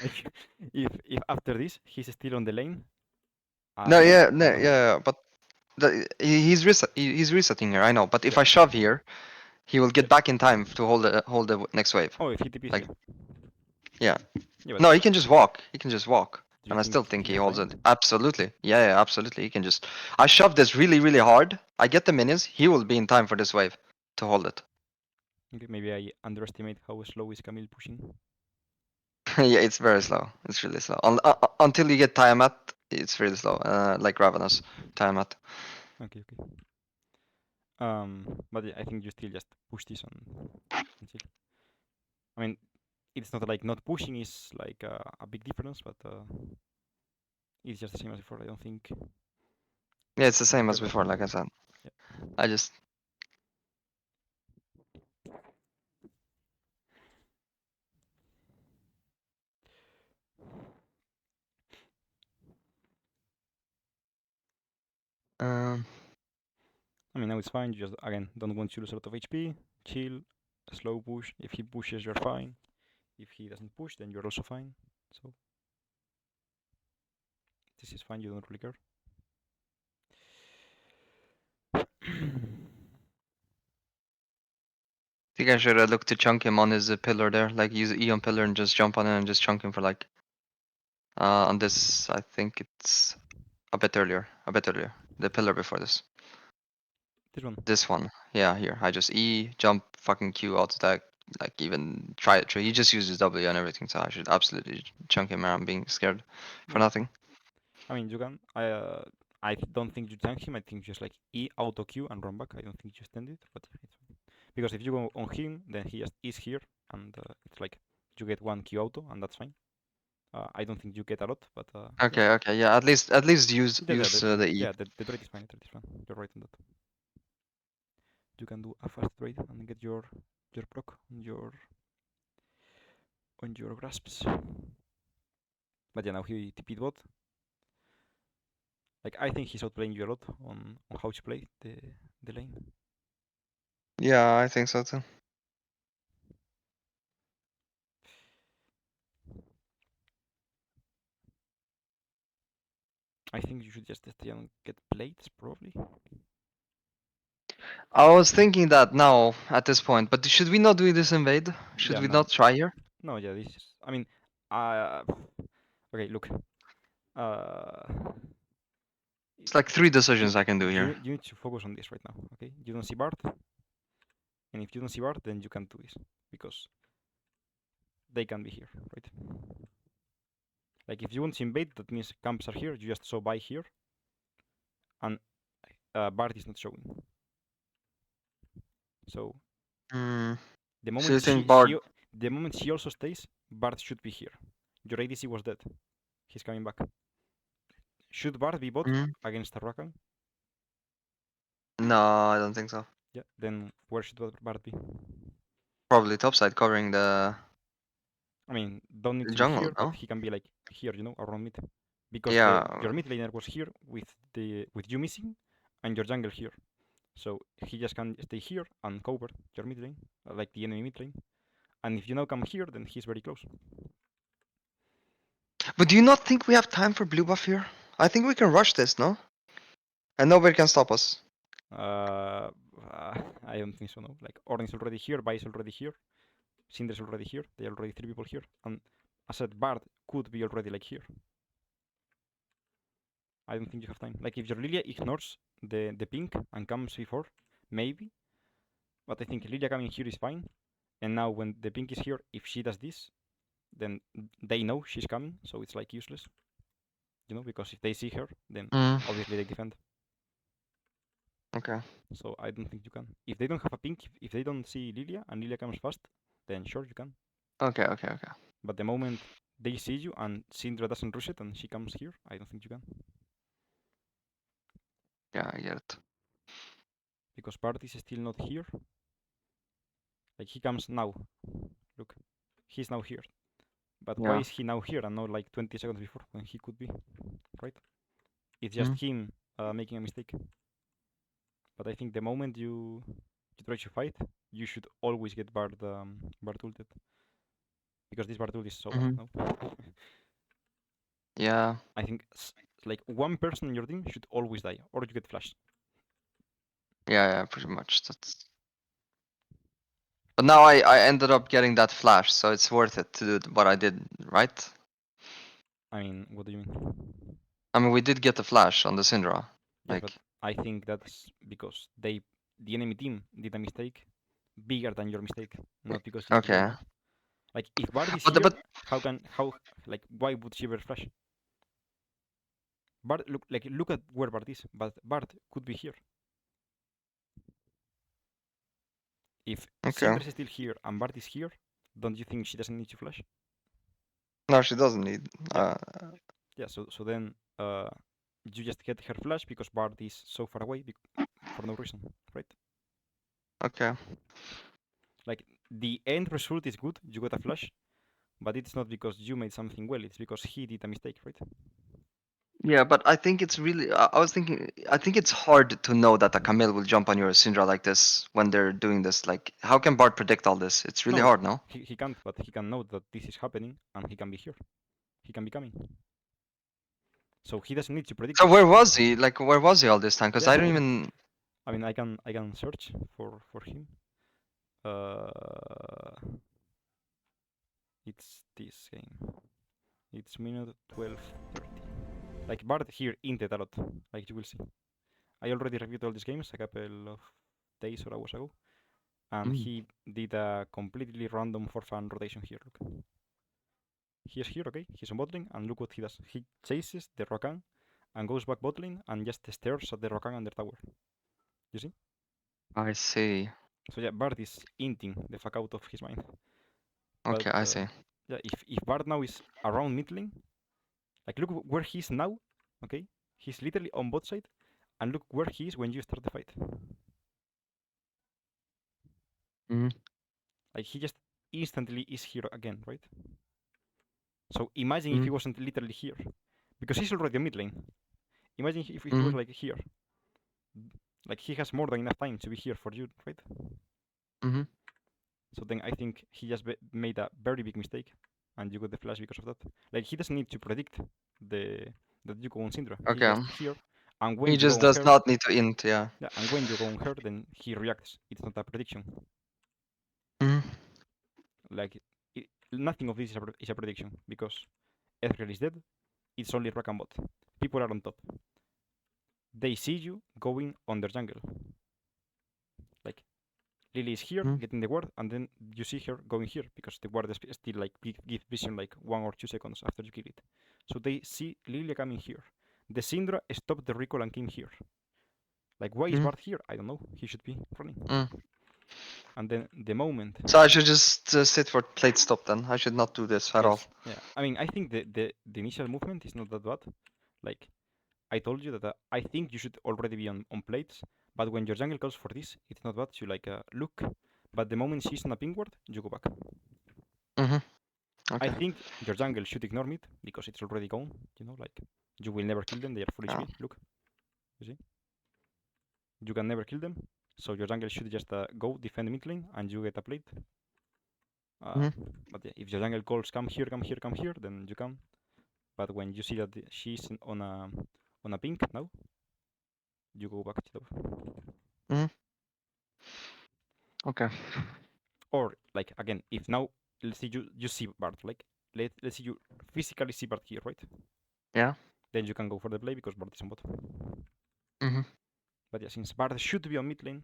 like if after this he's still on the lane, No, yeah, no, I don't know. yeah, but he's resetting here. I know, but if Yeah, I shove here, he will yeah. get back in time to hold the next wave. Oh, if he TPs, Like, yeah, yeah. yeah. But No, he can just walk. He can just walk. do you And I think still think he he has holds time? it. Absolutely. Yeah, yeah, absolutely. He can just. I shove this really, really hard. I get the minions. He will be in time for this wave to hold it. Okay, maybe I underestimate how slow is Camille pushing. Yeah, it's very slow. It's really slow. Until you get Tiamat, it's really slow. Like Ravenous Tiamat. Okay, okay. But yeah, I think you still just push this and chill. I mean, it's not like not pushing is like a big difference, but it's just the same as before. I don't think Yeah, it's the you same care as that. before. Like I said, Yeah. I just. Um, I mean, now it's fine. You just, again, don't want to lose a lot of HP. Chill, slow push. If he pushes, you're fine. If he doesn't push, then you're also fine. So, this is fine. You don't really care. think I should look to chunk him on his pillar there, like use E on pillar and just jump on it and just chunk him for like. On this, I think it's a bit earlier. The pillar before this. This one. This one. Yeah, here. I just E, jump, fucking Q, auto attack. Like even try it. He just uses W and everything, so I should absolutely chunk him around being scared for Yeah. nothing. I mean, you can. I don't think you tank him. I think just like E auto Q and run back. I don't think you stand it, but yeah, it's fine. Because if you go on him, then he just is here, and it's like you get one Q auto, and that's fine. I don't think you get a lot, but yeah. Okay, yeah. At least use Yeah, the E. the trade is fine. The trade is fine. You're right on that. You can do a fast trade and get your proc on your grasps. But yeah, now he TP'd bot. Like I think he's outplaying you a lot on how to play the lane. Yeah, I think so too. I think you should just stay and get plates probably. I was thinking that now at this point, but should we not do this invade? Should Yeah, we no, not try here? no, yeah. This is. I mean, uh, okay. Look, uh, It's like 3 you decisions I can do here. you need to focus on this right now. Okay, you don't see Bart, and if you don't see Bart, then you can't do this because they can be here, right? Like if you want to invade, that means camps are here. You just saw by here, and Bart is not showing. So Hmm. the So you moment think Bard? the moment she also stays, Bart should be here. Your ADC was dead. He's coming back. Should Bart be bot Mhm. against Rakan? No, I don't think so. Yeah. Then where should Bart be? Probably topside covering the I mean, don't need to be jungle, here, but no? he can be like here, around mid, because the your Yeah. mid laner was here with you missing, and your jungle here. So he just can stay here and cover your mid lane, like the enemy mid lane. And if you now come here, then he's very close. But do you not think we have time for blue buff here? I think we can rush this, no? And nobody can stop us. Uh, I don't think so. No, like Ornn's already here, Vi is already here, Syndra's already here. There are already 3 people here, and I said Bard could be already like here. I don't think you have time. Like if your Lilia ignores the pink and comes before, maybe. But I think Lilia coming here is fine. And now when the pink is here, if she does this, then they know she's coming, so it's like useless. Because if they see her, then Mm, obviously they defend. okay. So I don't think you can. If they don't have a pink, if they don't see Lilia and Lilia comes fast, then sure you can. Okay. But the moment they see you and Syndra doesn't rush it and she comes here, I don't think you can. Yeah, I get it. Because Bard is still not here. Like he comes now. Look, he's now here. But why Yeah. is he now here and not like 20 seconds before when he could be, right? It's just Mm, him making a mistake. But I think the moment you try to fight, you should always get Bard ulted. Because this Bard ult is so bad hmm now. Yeah. I think like one person in your team should always die, or you get flashed. Yeah, pretty much. That's. But now I ended up getting that flash, so it's worth it to do what I did, right? I mean, what do you mean? I mean, we did get the flash on the Syndra. Yes, but Like, I think that's because the enemy team did a mistake bigger than your mistake, not because you did okay. one. Like if Bard is But here, but how like why would she ever flash? Bard look at where Bard is, but Bard could be here. If okay. Syndra is still here and Bard is here, don't you think she doesn't need to flash? No, she doesn't need. Yeah, yeah. So then you just get her flash because Bard is so far away for no reason, right? Okay. Like the end result is good, you got a flash, but it's not because you made something well, it's because he did a mistake, right? Yeah, but I think it's really. I was thinking. I think it's hard to know that a Camille will jump on your Syndra like this when they're doing this. Like, how can Bart predict all this? It's really No, hard, no? he can't, but he can know that this is happening and he can be here. He can be coming. So he doesn't need to predict So it. where was he? Like, where was he all this time? Because Yeah, I don't even. I mean, I can search for him. Uh, it's this game. It's minute 12:30. Like Bard here inted a lot, like you will see. I already reviewed all these games a couple of days or hours ago, and Mm. he did a completely random for fun rotation here. Look, he's here, okay? He's on bot lane, and look what he does. He chases the Rakan and goes back bot lane and just stares at the Rakan and the tower. You see? I see. So yeah, Bard is inting the fuck out of his mind. But Okay, I see. yeah, if Bard now is around mid lane, like look where he is now, okay? He's literally on bot side, and look where he is when you start the fight. Mm. Like he just instantly is here again, right? So imagine if he Mm. wasn't literally here, because he's already on mid lane. Imagine if he was Mm. like here, like he has more than enough time to be here for you, right? Mm. So then I think he just made a very big mistake, and you got the flash because of that. Like he doesn't need to predict the that you go on Syndra. He Okay. just here, and He when you go just on does her, not need to int. Yeah. yeah, and when you go on her, then he reacts. It's not a prediction. Mm. Like nothing of this is a prediction because Ezreal is dead. It's only Rakan bot. People are on top. They see you going on their jungle. Like Lily is here Mm. getting the ward, and then you see her going here because the ward is still like give vision like 1 or 2 seconds after you kill it. So they see Lily coming here. The Syndra stopped the recall and came here. Like why is Mm. Bard here? I don't know. He should be running. Mm. And then the moment, So I should just sit for plate stop then. I should not do this at all. yes, yeah. I mean, I think the initial movement is not that bad. Like I told you that I think you should already be on plates, but when your jungle calls for this, it's not bad to like look. But the moment she's on a ping ward, you go back. Mm-hmm. I Okay. think your jungle should ignore mid because it's already gone. Like you will never kill them. They are full Yeah. HP. Look, you see, you can never kill them. So your jungle should just go defend mid lane, and you get a plate. Uh, Mm-hmm. but yeah, if your jungle calls come here, come here, come here, then you can. But when you see that she's on a pink now, you go back to the Mm-hmm. Okay. or like again, if now let's say you see Bart, like let's say you physically see Bart here, right? Yeah. Then you can go for the play because Bart is on bot. Mm-hmm. But yeah, since Bart should be on mid lane,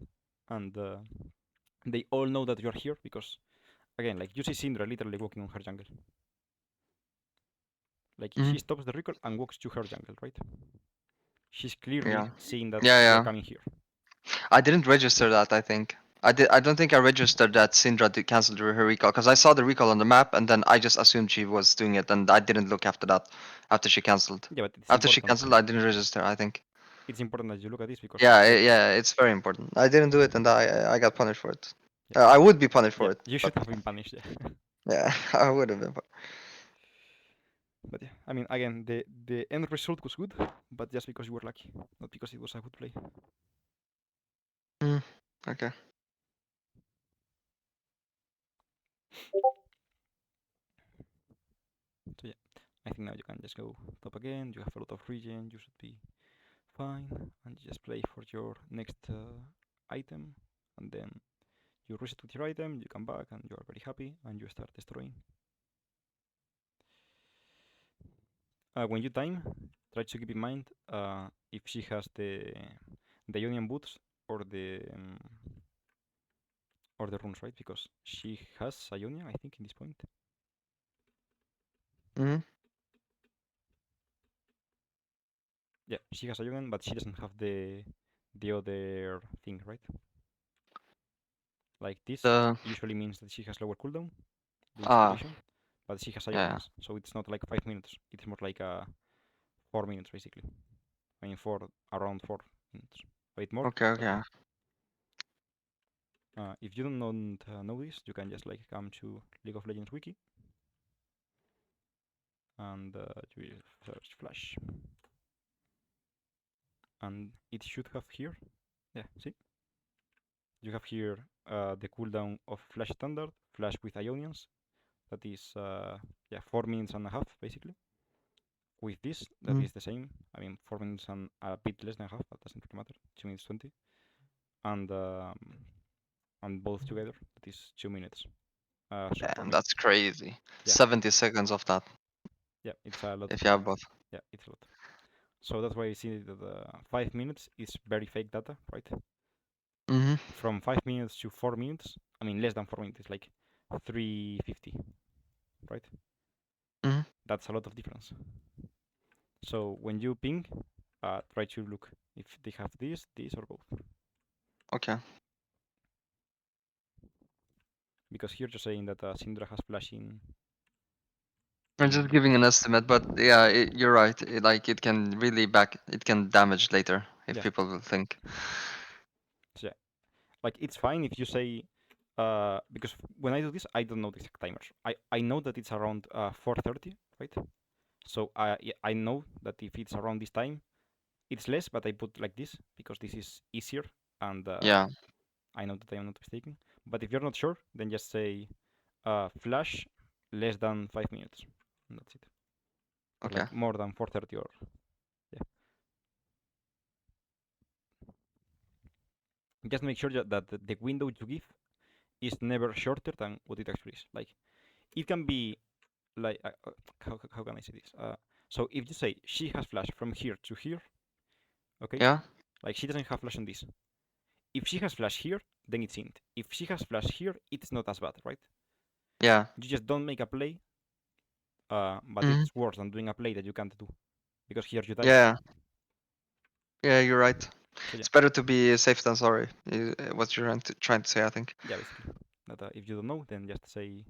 and they all know that you're here because again, like you see Syndra literally walking on her jungle. Like Mm-hmm. she stops the recall and walks to her jungle, right? She's clearly Yeah. seeing that Yeah. you're Yeah. coming here. I didn't register that. I think I did. I don't think I registered that Syndra did cancel her recall because I saw the recall on the map and then I just assumed she was doing it and I didn't look after that. After she cancelled. Yeah, but it's After she important. cancelled, I didn't register. I think. It's important that you look at this because Yeah. like Yeah. It's very important. I didn't do it and I got punished for it. yeah, I would be punished yeah, for it, you but should have been punished. Yeah. yeah, I would have been. But yeah, I mean, again, the end result was good, but just because you were lucky, not because it was a good play. Mm, okay. So yeah, I think now you can just go top again. You have a lot of regen. You should be fine, and you just play for your next item, and then you reset with your item. You come back, and you are very happy, and you start destroying. When you time, try to keep in mind if she has the Ionian boots or the runes, right? Because she has Ionia, I think, in this point. Mm, Yeah, she has Ionia, but she doesn't have the other thing, right? Like this the usually means that she has lower cooldown, the ah inspiration, but she has yeah. Ionians, so it's not like 5 minutes. It's more like 4 minutes basically. I mean, around 4 minutes. Wait more, Okay. but Okay. if you don't know this, you can just like come to League of Legends wiki and you will search Flash. and it should have here. Yeah, see, you have here the cooldown of Flash Standard, Flash with Ionians. That is, yeah, 4 minutes and a half basically. With this, that Mm. is the same. I mean, 4 minutes and a bit less than a half, but doesn't really matter. 2 minutes 20, and both together, that is 2 minutes. So for Damn, me, that's crazy. yeah, 70 seconds of that yeah, it's a lot. if you have both. Yeah, it's a lot. So that's why I see that 5 minutes is very fake data, right? Mm-hmm. From 5 minutes to 4 minutes, I mean less than 4 minutes, it's like 350, right? Mm-hmm. That's a lot of difference. So when you ping, try to look if they have this, or both. Okay. Because here you're saying that Syndra has flash I'm in just giving an estimate, but yeah, you're right. It can really it can damage later if yeah. people will think. So yeah, like it's fine if you say because when I do this, I don't know the exact timers. I know that it's around 4:30, right? So I know that if it's around this time, it's less, but I put like this because this is easier, and Yeah. I know that I am not mistaken. But if you're not sure, then just say flash less than 5 minutes, and that's it. Or Okay. like more than 4:30, or yeah. Just make sure that the window you give is never shorter than what it actually is. Like it can be like how can I say this? So if you say she has flash from here to here, okay, Yeah. like she doesn't have flash on this. If she has flash here, then it's int. If she has flash here, it's not as bad, right? Yeah. You just don't make a play, but Mm-hmm. it's worse than doing a play that you can't do because here you die. Yeah. Yeah, you're right. So yeah, It's better to be safe than sorry. What you're trying to say, I think. yeah, basically. That if you don't know, then just say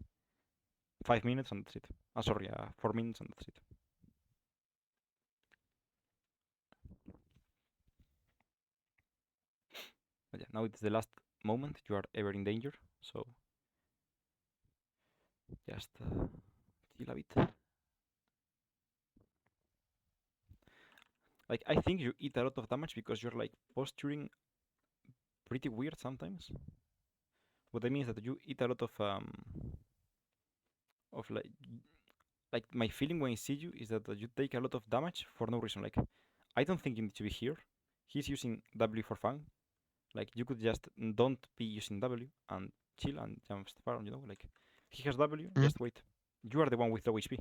5 minutes and that's it. Sorry, 4 minutes and that's it. But yeah, now it's the last moment you are ever in danger. So just chill a bit. Like I think you eat a lot of damage because you're like posturing pretty weird sometimes. What I mean is that you eat a lot of like my feeling when I see you is that you take a lot of damage for no reason. Like I don't think you need to be here. He's using W for fun. Like you could just don't be using W and chill and jump farm. Like he has W, Mm. just wait. You are the one with low HP.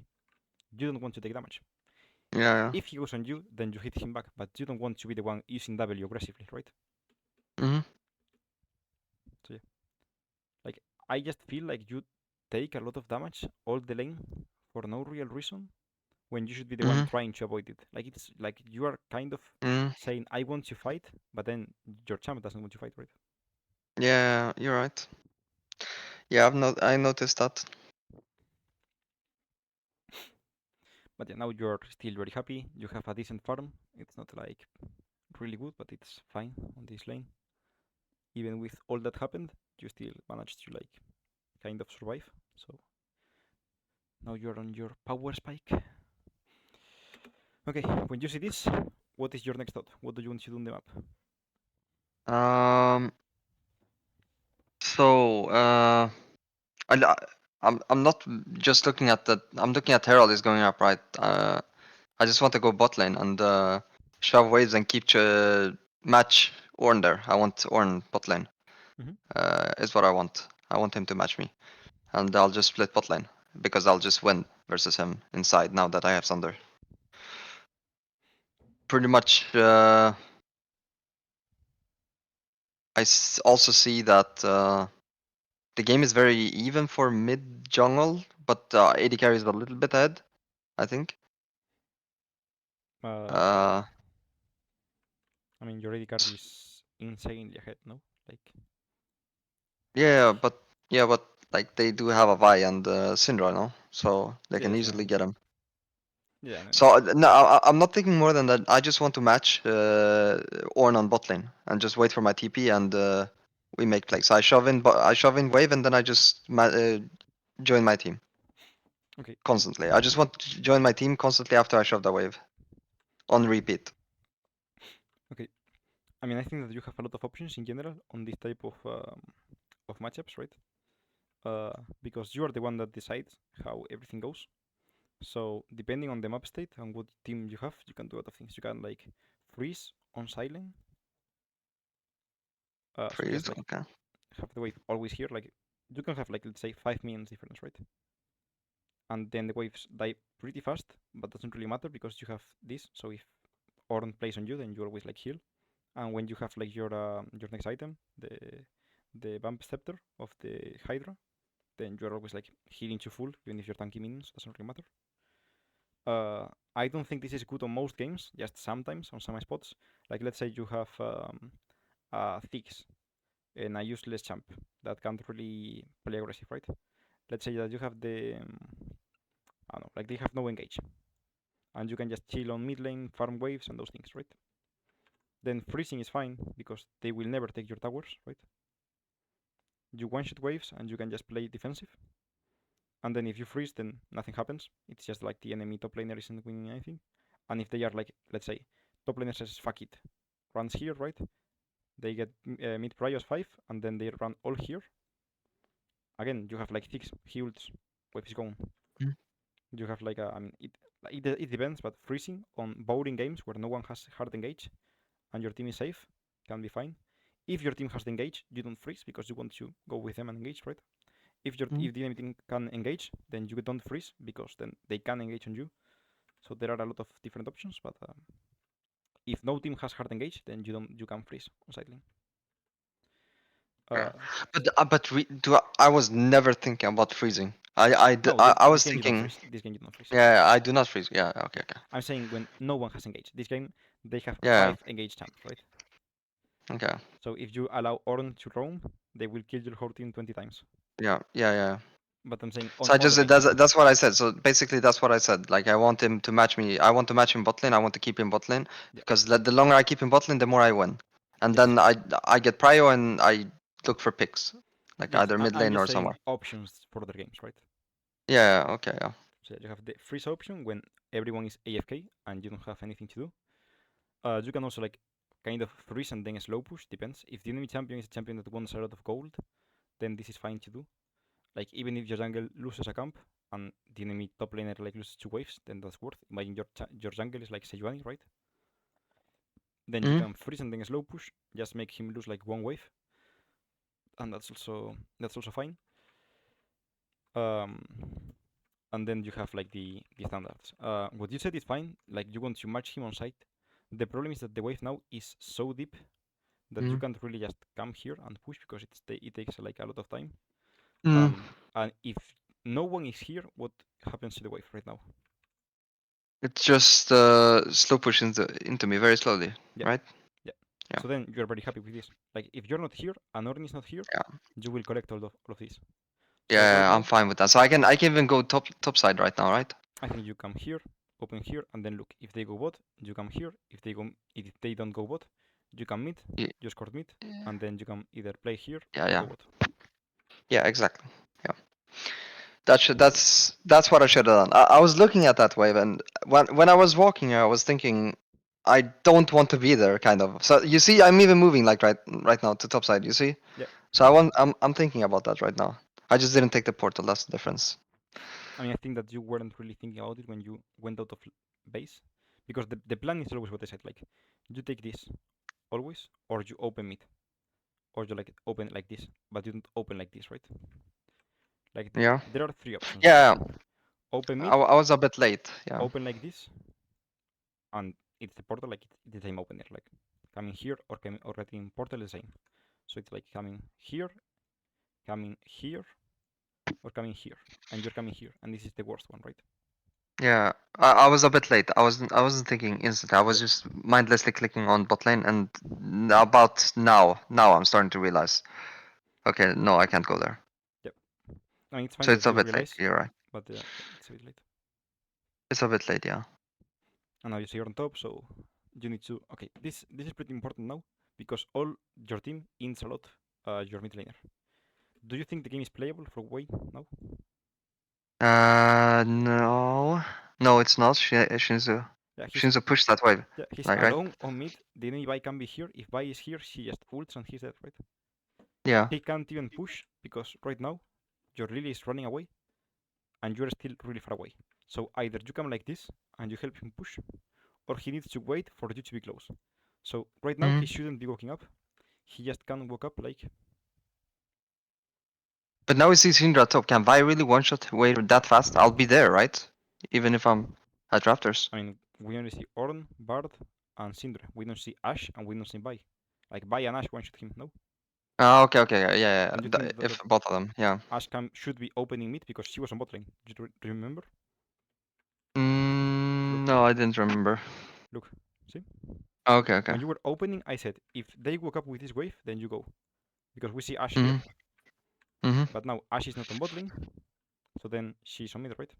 You don't want to take damage. Yeah. Yeah. If he goes on you, then you hit him back, but you don't want to be the one using W aggressively, right? Mm-hmm. So yeah, like I just feel like you take a lot of damage all the lane for no real reason when you should be the one Mm-hmm. trying to avoid it. Like it's like you are kind of Mm. saying I want to fight, but then your champ doesn't want to fight, right? Yeah, you're right. Yeah, I noticed that. But yeah, now you're still very happy. You have a decent farm. It's not like really good, but it's fine on this lane. Even with all that happened, you still managed to like kind of survive. So now you're on your power spike. Okay, when you see this, what is your next thought? What do you want to do on the map? Um. So, I, I'm not just looking at that. I'm looking at Herald is going up, right? I just want to go bot lane and shove waves and keep match Ornn there. I want Ornn bot lane. Mhm. Is what I want. I want him to match me, and I'll just split bot lane because I'll just win versus him inside now that I have Sunder. Pretty much. Also see that the game is very even for mid jungle, but AD carry is a little bit ahead, I think. Yeah. Uh, I mean, your AD card is insanely ahead, no? Like, yeah, but like they do have a Vi and Syndra, no? So they can yes, yeah, easily get him. yeah, no, So no, I'm not thinking more than that. I just want to match Ornn on bot lane and just wait for my TP and we make plays. I shove in wave and then I just join my team okay, constantly. I just want to join my team constantly after I shove the wave on repeat. I mean, I think that you have a lot of options in general on this type of matchups, right? Because you are the one that decides how everything goes. So depending on the map state and what team you have, you can do a lot of things. You can like freeze on silent, so Freeze. just like Okay. have the wave always here. Like you can have like let's say 5 minions difference, right? And then the waves die pretty fast, but doesn't really matter because you have this. So if Orn plays on you, then you always like heal. And when you have like your next item, the Vamp Scepter of the Hydra, then you're always like healing to full, even if you're tanky minions, doesn't really matter. I don't think this is good on most games, just sometimes on some spots. Like let's say you have Thix and a useless champ that can't really play aggressive, right? Let's say that you have I don't know, like they have no engage, and you can just chill on mid lane, farm waves and those things, right? Then freezing is fine because they will never take your towers, right? You one shot waves and you can just play defensive. And then if you freeze, then nothing happens. It's just like the enemy top laner isn't winning anything. And if they are like, let's say, top laner says fuck it, runs here, right? They get mid prios 5, and then they run all here. Again, you have like 6 he ults, wave is gone. Mm. You have like I mean, it depends, but freezing on boring games where no one has hard engage and your team is safe can be fine. If your team has the engage, you don't freeze because you want to go with them and engage, right? Mm. If the enemy team can engage, then you don't freeze because then they can engage on you. So there are a lot of different options, but if no team has hard engage, then you can freeze on side lane. Yeah. Uh, I was never thinking about freezing. no, I this was game you don't thinking. freeze. This game you don't freeze. Yeah, I do not freeze. Yeah. Okay. Okay. I'm saying when no one has engaged. This game they have Yeah. 5 engaged champs, right? Okay. So if you allow Ornn to roam, they will kill your whole team 20 times. Yeah. Yeah. Yeah. But I'm saying So on I other just games. that's what I said. So basically, that's what I said. Like I want him to match me. I want to match him bot lane. I want to keep him bot lane Yeah, because the longer I keep him bot lane, the more I win. And yes, then I get prio and I look for picks, like yes. either mid I'm lane just or saying somewhere. options for other games, right? Yeah. Okay. Yeah. So you have the freeze option when everyone is AFK and you don't have anything to do. You can also like kind of freeze and then slow push. Depends. If the enemy champion is a champion that wants a lot of gold, then this is fine to do. Like even if your jungle loses a camp and the enemy top laner like loses 2 waves, then that's worth. Imagine your jungle is like Sejuani, right? Then you Hmm. can freeze and then slow push, just make him lose like 1 wave, and that's also fine. Um, and then you have like the standards. What you said is fine. Like you want to match him on site. The problem is that the wave now is so deep that you Mm. can't really just come here and push because it takes like a lot of time. Mm. And if no one is here, what happens to the wave right now? It just slow push into me very slowly, Yeah, right? yeah. Yeah. So then you're very happy with this. Like if you're not here and Orin is not here, Yeah. you will collect all of this. So right Yeah. I'm now, fine with that. So I can even go top side right now, right? I think you come here, open here, and then look. If they go bot, you come here. If they don't go bot, you come mid, Ye- you score mid, and then you can either play here Yeah. or Yeah. go bot. Yeah. Exactly. Yeah. That's what I should have done. I was looking at that wave, and when I was walking here, I was thinking, I don't want to be there, kind of. So you see, I'm even moving like right now to top side. You see? Yeah, So I'm thinking about that right now. I just didn't take the portal. That's the difference. I mean I think that you weren't really thinking about it when you went out of base, because the plan is always what I said. Like you take this always, or you open mid, or you like open like this, but you don't open like this, right? Like Yeah. there are 3 options there. Yeah. Open I, mid, I was a bit late. Yeah. open like this, and it's the portal like it's the same opener, like coming here or coming or getting portal is the same. So it's like coming here, or coming here, and you're coming here, and this is the worst one, right? Yeah. I was a bit late. I wasn't thinking instant. I was Yeah, just mindlessly clicking on bot lane, and about now I'm starting to realize. Okay, no, I can't go there. yeah. I mean it's fine So it's that a you bit late. realize, You're right. but yeah, it's a bit late. It's a bit late. Yeah. And now you see you're on top, so you need to. Okay, this is pretty important now because all your team ins a lot your mid laner. Do you think the game is playable for Wei now? No, no, it's not. Shinzu. Yeah, She needs to push that wave. he's Like, right? alone on mid. The enemy Vi can be here. If Vi is here, she just ults and he's dead, right? Yeah. He can't even push because right now your Lily is running away and you're still really far away. So either you come like this and you help him push, or he needs to wait for you to be close. So right now he Mm. shouldn't be walking up. He just can't walk up like. But now we see Syndra top. Can Vi really one-shot wave that fast? I'll be there, right? Even if I'm at Raptors. I mean, we only see Ornn, Bard, and Syndra. We don't see Ashe and we don't see Vi. Like Vi and Ashe one shot him, no? Ah, okay, okay, yeah, yeah. Don't you think If both of them, yeah. Ashe should be opening mid because she was on bot lane? Do you remember? Look, No, I didn't remember. look, see? Okay, okay. When you were opening, I said if they woke up with this wave, then you go because we see Ashe here. Mhm. Mhm. But now Ashe is not on bot lane, so then she's on mid, right?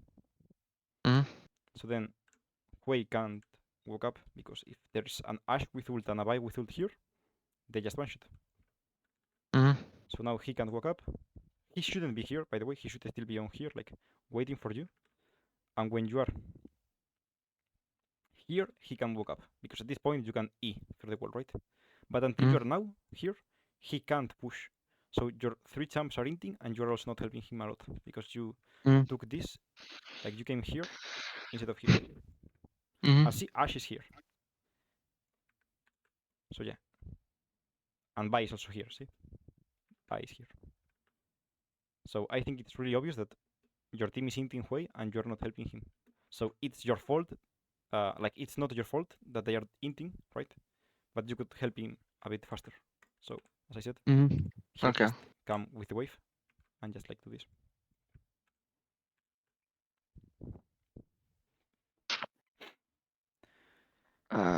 Mhm. So then Hui can't walk up because if there's an Ashe with ult and a Vi with ult here, they just one shot. Mhm. So now he can't walk up. He shouldn't be here, by the way. He should still be on here, like waiting for you. And when you are here, he can walk up because at this point you can E through the wall, right? But until you Mhm. are now here, he can't push. So your three champs are inting, and you're also not helping him a lot because you Mhm. took this, like you came here instead of here. Mhm. And see, Ashe is here. So yeah, and Vi is also here. See, Vi is here. So I think it's really obvious that your team is inting Hui and you're not helping him. So it's your fault. Like it's not your fault that they are inting, right? But you could help him a bit faster. So as I said, Mhm. here Okay. just come with the wave and just like do this.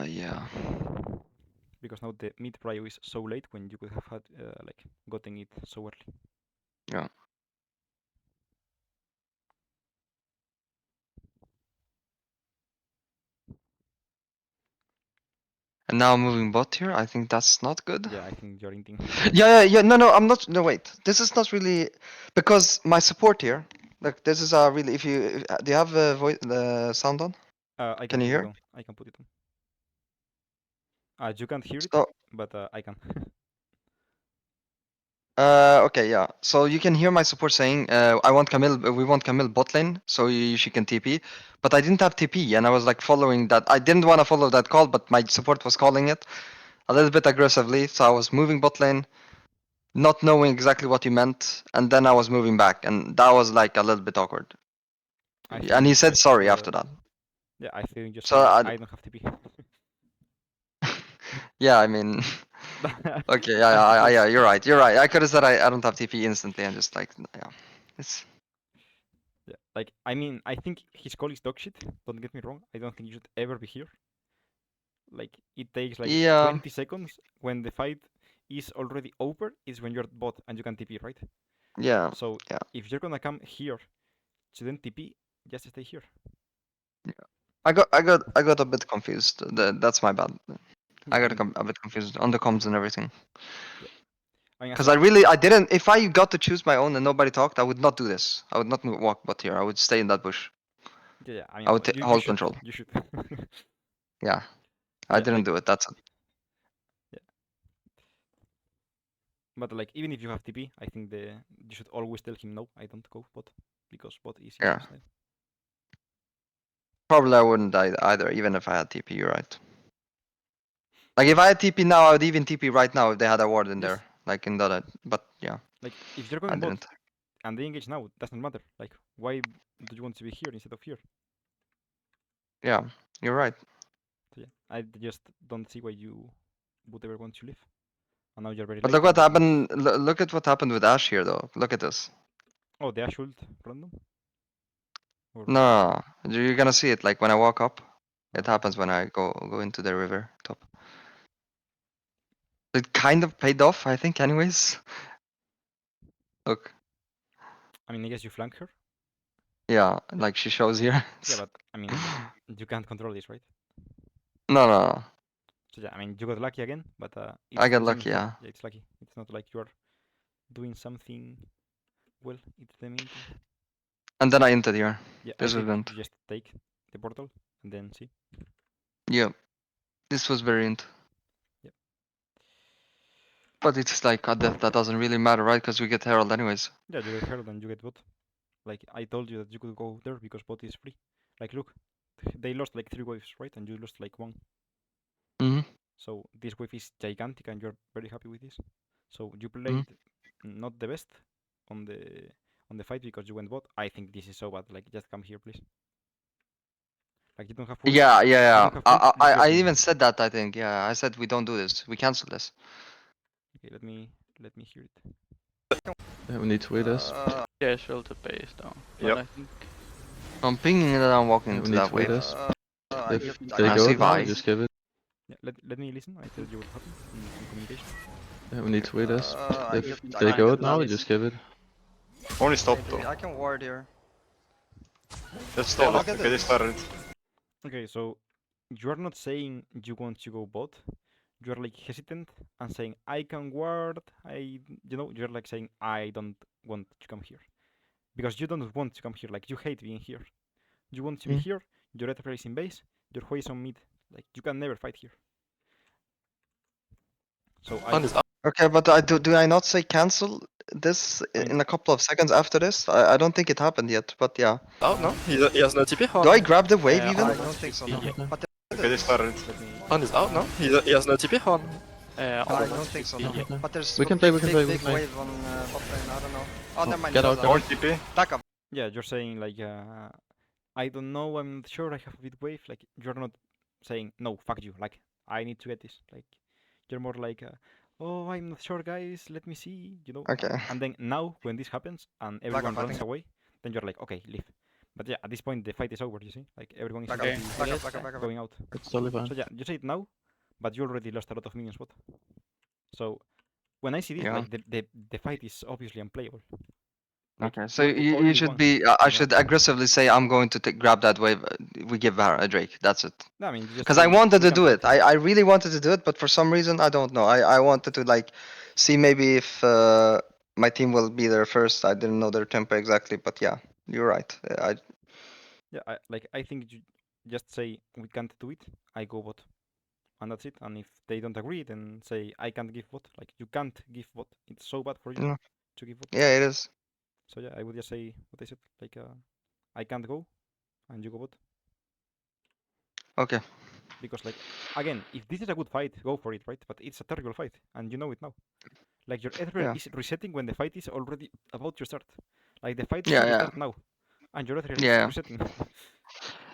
Yeah. Because now the mid prio is so late when you could have had like gotten it so early. Yeah. And now I'm moving bot here. I think that's not good. Yeah, I think you're inting. Yeah, yeah, yeah. No, no, I'm not. No, wait. This is not really because my support here. Look, this is really. If you do, you have the sound on? I Can can you put it hear? on. I can put it on. You can't hear it, So, but I can. okay, yeah. So you can hear my support saying, "I want Camille. We want Camille bot lane, so she can TP." But I didn't have TP, and I was like following that. I didn't want to follow that call, but my support was calling it a little bit aggressively. So I was moving bot lane, not knowing exactly what he meant, and then I was moving back, and that was like a little bit awkward. I And he think said just sorry after that. yeah, I think just So say I don't have TP. yeah, I mean, okay, yeah, yeah, yeah, you're right, you're right. I could have said I don't have TP instantly and just like, yeah, it's Yeah, like I mean, I think his call is dog shit. Don't get me wrong. I don't think you should ever be here. Like it takes like yeah, 20 seconds when the fight is already over. Is when you're bot and you can TP, right? yeah, So yeah, if you're gonna come here to then TP, just stay here. yeah. I got a bit confused. That's my bad. I Yeah, I got mean, a bit confused on the comms and everything. yeah. I mean, Because I didn't. If I got to choose my own and nobody talked, I would not do this. I would not walk bot here. I would stay in that bush. yeah, yeah. I I mean, would you hold should, control. you should. Yeah, So I yeah, didn't like do it. That's it. yeah. But like even if you have TP, I think you should always tell him no. I don't go bot because bot is Yeah, intense now. probably I wouldn't either, even if I had TP. You're right. Like if I had TP now, I would even TP right now if they had a ward in Yes, there, like in that. But yeah, like if you're I going bot didn't. and they engage now, doesn't matter. Like why do you want to be here instead of here? Yeah, you're right. So yeah, I just don't see why you would ever want to leave. And now you're very But late look what because happened. Look at what happened with Ash here, though. Look at this. oh the Ash ult random or No, you're gonna see it. Like when I walk up, it uh, happens when I go into the river top. It kind of paid off, I think. Anyways, look. I mean I guess you flank her. Yeah, like she shows here. Yeah, but I mean you can't control this, right? No, no, no. So yeah, I mean you got lucky again, but I it's got the same lucky. thing. Yeah, Yeah, it's lucky. It's not like you are doing something well. It's the main thing. and then I entered here. Yeah, I This said event. you just take the portal and then see. Yeah, this was variant. Yep. But it's like that doesn't really matter, right? Because we get Herald anyways. Yeah, you get Herald and you get bot. Like I told you that you could go there because bot is free. Like look, they lost like 3 waves, right? And you lost like one. Mm-hmm. So this wave is gigantic and you're very happy with this. So you Mm-hmm. played not the best on the fight because you went bot. I think this is so bad. Like just come here, please. Like you don't have ult. Yeah, yeah, You yeah. don't have ult. Just I European. even said that. I think. Yeah, I said we don't do this. We cancel this. Okay, let me hear it. Yeah, we need to wait this. Yeah, show the base down. Yep. But I think I'm pinging and then I'm walking Yeah, we into need that to wait wave. this. If I they go see it now, Vi. just give it. Yeah, let me listen. I tell you what happened in communication. Yeah, we need to wait this. If I they can go get it now, that. just give it. Only stop though. I can ward here. Let's stop. look at Okay, they this. started. Okay, so you are not saying you want to go bot. You are like hesitant and saying I can ward. You're like saying I don't want to come here because you don't want to come here. Like you hate being here. You want to be Mm. here. Your Ether is in base. Your Hui is on mid. Like you can never fight here. So I would, Okay, but I do I not say cancel this I mean, in a couple of seconds after this? I don't think it happened yet, but yeah. Oh no, he has no TP on. Do I grab the wave even? I don't think so. Yeah. But Okay, they started. let me. On is out no, he has no TP on. I don't think so. Yeah. But there's We can play, we can play, we big can play. wave on bot lane. I don't know. Oh, never mind. Get he out, does get that. Don't TP. Back up. Yeah, you're saying like I don't know. I'm not sure. I have a bit wave. Like you're not saying no. Fuck you. Like I need to get this. Like you're more like oh I'm not sure guys. Let me see. Okay. And then now when this happens and Back everyone up, I runs think. away, then you're like okay leave. But yeah, at this point the fight is over. You see, like everyone is Back already up. Back up. Back up. Back up. going out. It's totally fine. So yeah, you say it now, but you already lost a lot of minions. What? So when I see this, Yeah. like the fight is obviously unplayable. Like, Okay, so you're the you only should ones be. I should aggressively say I'm going to grab that wave. We give her a Drake. That's it. No, I mean, you just Because I say, wanted "We to can do fight." it. I really wanted to do it, but for some reason I don't know. I wanted to like see maybe if my team will be there first. I didn't know their tempo exactly, but yeah, you're right. Yeah, I think you just say we can't do it. I go bot, and that's it. And if they don't agree, then say I can't give bot. Like you can't give bot. It's so bad for you Yeah, to give bot. yeah, it is. So yeah, I would just say what I said. Like I can't go, and you go bot. Okay. Because like again, if this is a good fight, go for it, right? But it's a terrible fight, and you know it now. Like your Ether Yeah. is resetting when the fight is already about to start. Like the fight Yeah, should yeah, start now, and your Ether is yeah. resetting.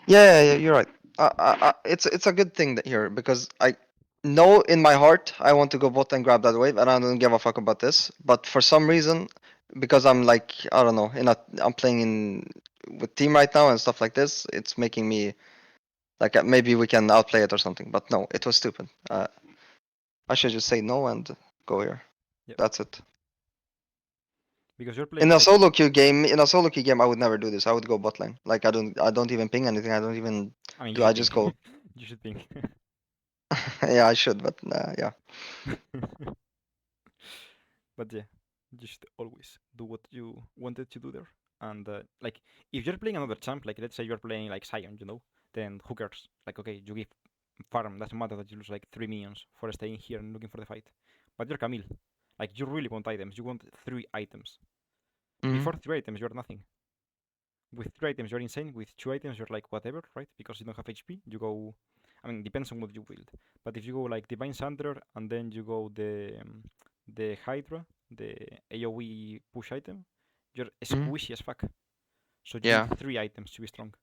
Yeah, you're right. It's a good thing that here because I know in my heart I want to go bot and grab that wave, and I don't give a fuck about this. But for some reason, because I'm like I don't know, I'm playing in with team right now and stuff like this, it's making me like maybe we can outplay it or something. But no, it was stupid. I should just say no and go here. Yep. That's it. Because you're In playing a like solo queue game, I would never do this. I would go bot lane. Like I don't even ping anything. I don't even I mean, you do. I should just think. go. You should think. Yeah, I should, but yeah. But yeah, you should always do what you wanted to do there. And like, if you're playing another champ, like let's say you're playing like Sion, then who cares? Like, okay, you give farm. Doesn't matter that you lose like 3 minions for staying here and looking for the fight. But you're Camille. Like, you really want items. You want 3 items. Mhm. Before 3 items, you're nothing. With 3 items, you're insane. With 2 items, you're like whatever, right? Because you don't have HP. You go. I mean, depends on what you build. But if you go like Divine Sanderer and then you go the Hydra, the AoE push item, you're Mhm. squishy as fuck. So you Yeah. need 3 items to be strong.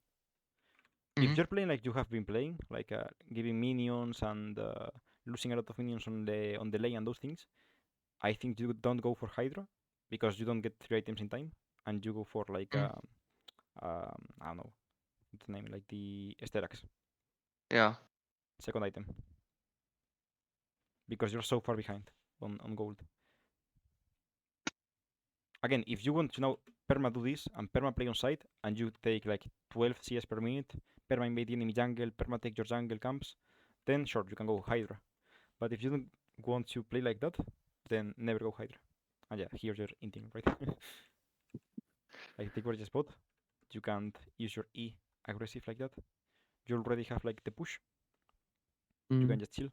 If Mhm. you're playing like you have been playing, like giving minions and losing a lot of minions on the lane and those things, I think you don't go for Hydra because you don't get 3 items in time, and you go for like Mhm. I don't know what's the name, like the Esterax Yeah. second item because you're so far behind on gold. Again, if you want to now perma do this and perma play on site and you take like 12 CS per minute, perma invade the enemy jungle, perma take your jungle camps, then sure you can go Hydra. But if you don't want to play like that, then never go Hydra. And yeah, here's your inting, right? Like take your spot, you can't use your E aggressive like that. You already have like the push. you Mm. can just chill.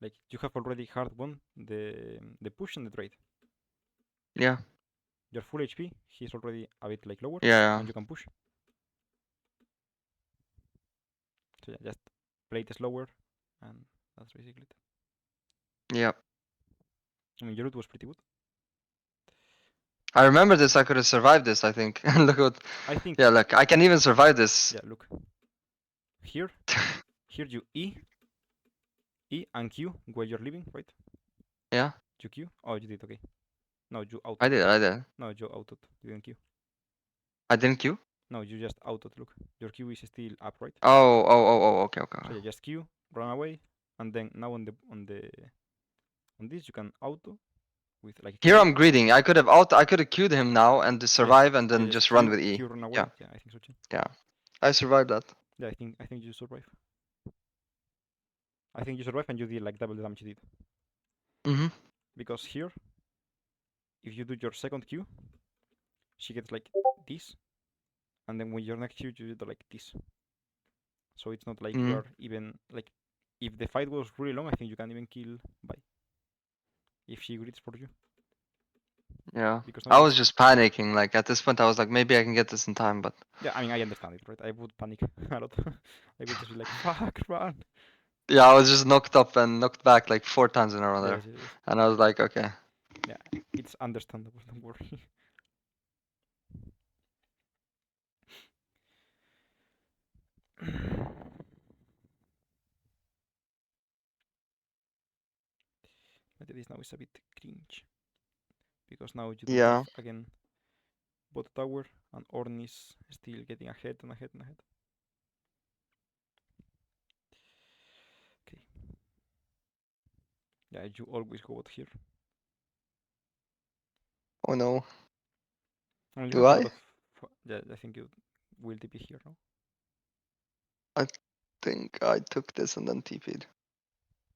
Like you have already hard won the push and the trade. Yeah. You're full HP. He's already a bit like lower, Yeah. and you can push. So yeah, just play it slower, and that's basically it. Yeah. I mean, your loot was pretty good. I remember this. I could have survived this. I think. Look what. I think. Yeah. Look, I can even survive this. Yeah, look. Here you E and Q while you're leaving, right? Yeah. You Q? Oh, you did, okay. No, you auto. I did. I did. No, you auto. You didn't Q. I didn't queue. No, you just auto. Look, your Q is still up, right? Oh. Okay. Okay. So yeah, just Q, run away, and then now on this you can auto with like Here Q. I'm greeting. I could have I could have queued him now and to survive and then Yeah, just Q, run with E. Q, run away. Yeah. Yeah, I think so too. Yeah. I survived that. Yeah, I think you survive. I think you survive and you did like double the damage you did. Mm-hmm. Because here, if you do your second Q, she gets like this, and then when your next Q, you do like this. So it's not like you Mm-hmm. are even like if the fight was really long, I think you can even kill by if she greets for you. Yeah. Because I was just panicking. Like at this point, I was like, maybe I can get this in time, but yeah, I mean I understand it, right? I would panic a lot. I would just be like, fuck, run. yeah, I was just knocked up and knocked back like 4 times in a row there, Yes. and I was like, okay. Yeah, it's understandable. Don't worry. But this now is a bit cringe because now you do Yeah. have again bot tower and Ornn is still getting ahead and ahead and ahead. Okay. Yeah, you always go out here. Oh no. I mean, you Do have a I? lot of. Yeah, I think you will TP here now. I think I took this and then TP'd.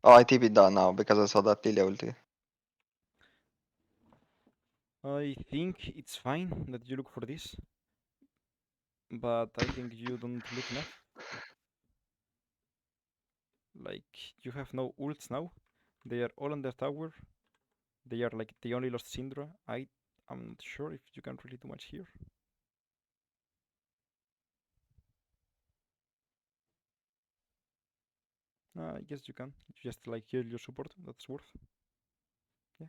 Oh, I TP'd down now because I saw that Lilia ulti. I think it's fine that you look for this, but I think you don't look enough. Like, you have no ults now. They are all on their tower. They are like, they only lost Syndra. I'm not sure if you can really do much here. I guess you can. You just like heal your support. That's worth. Yeah.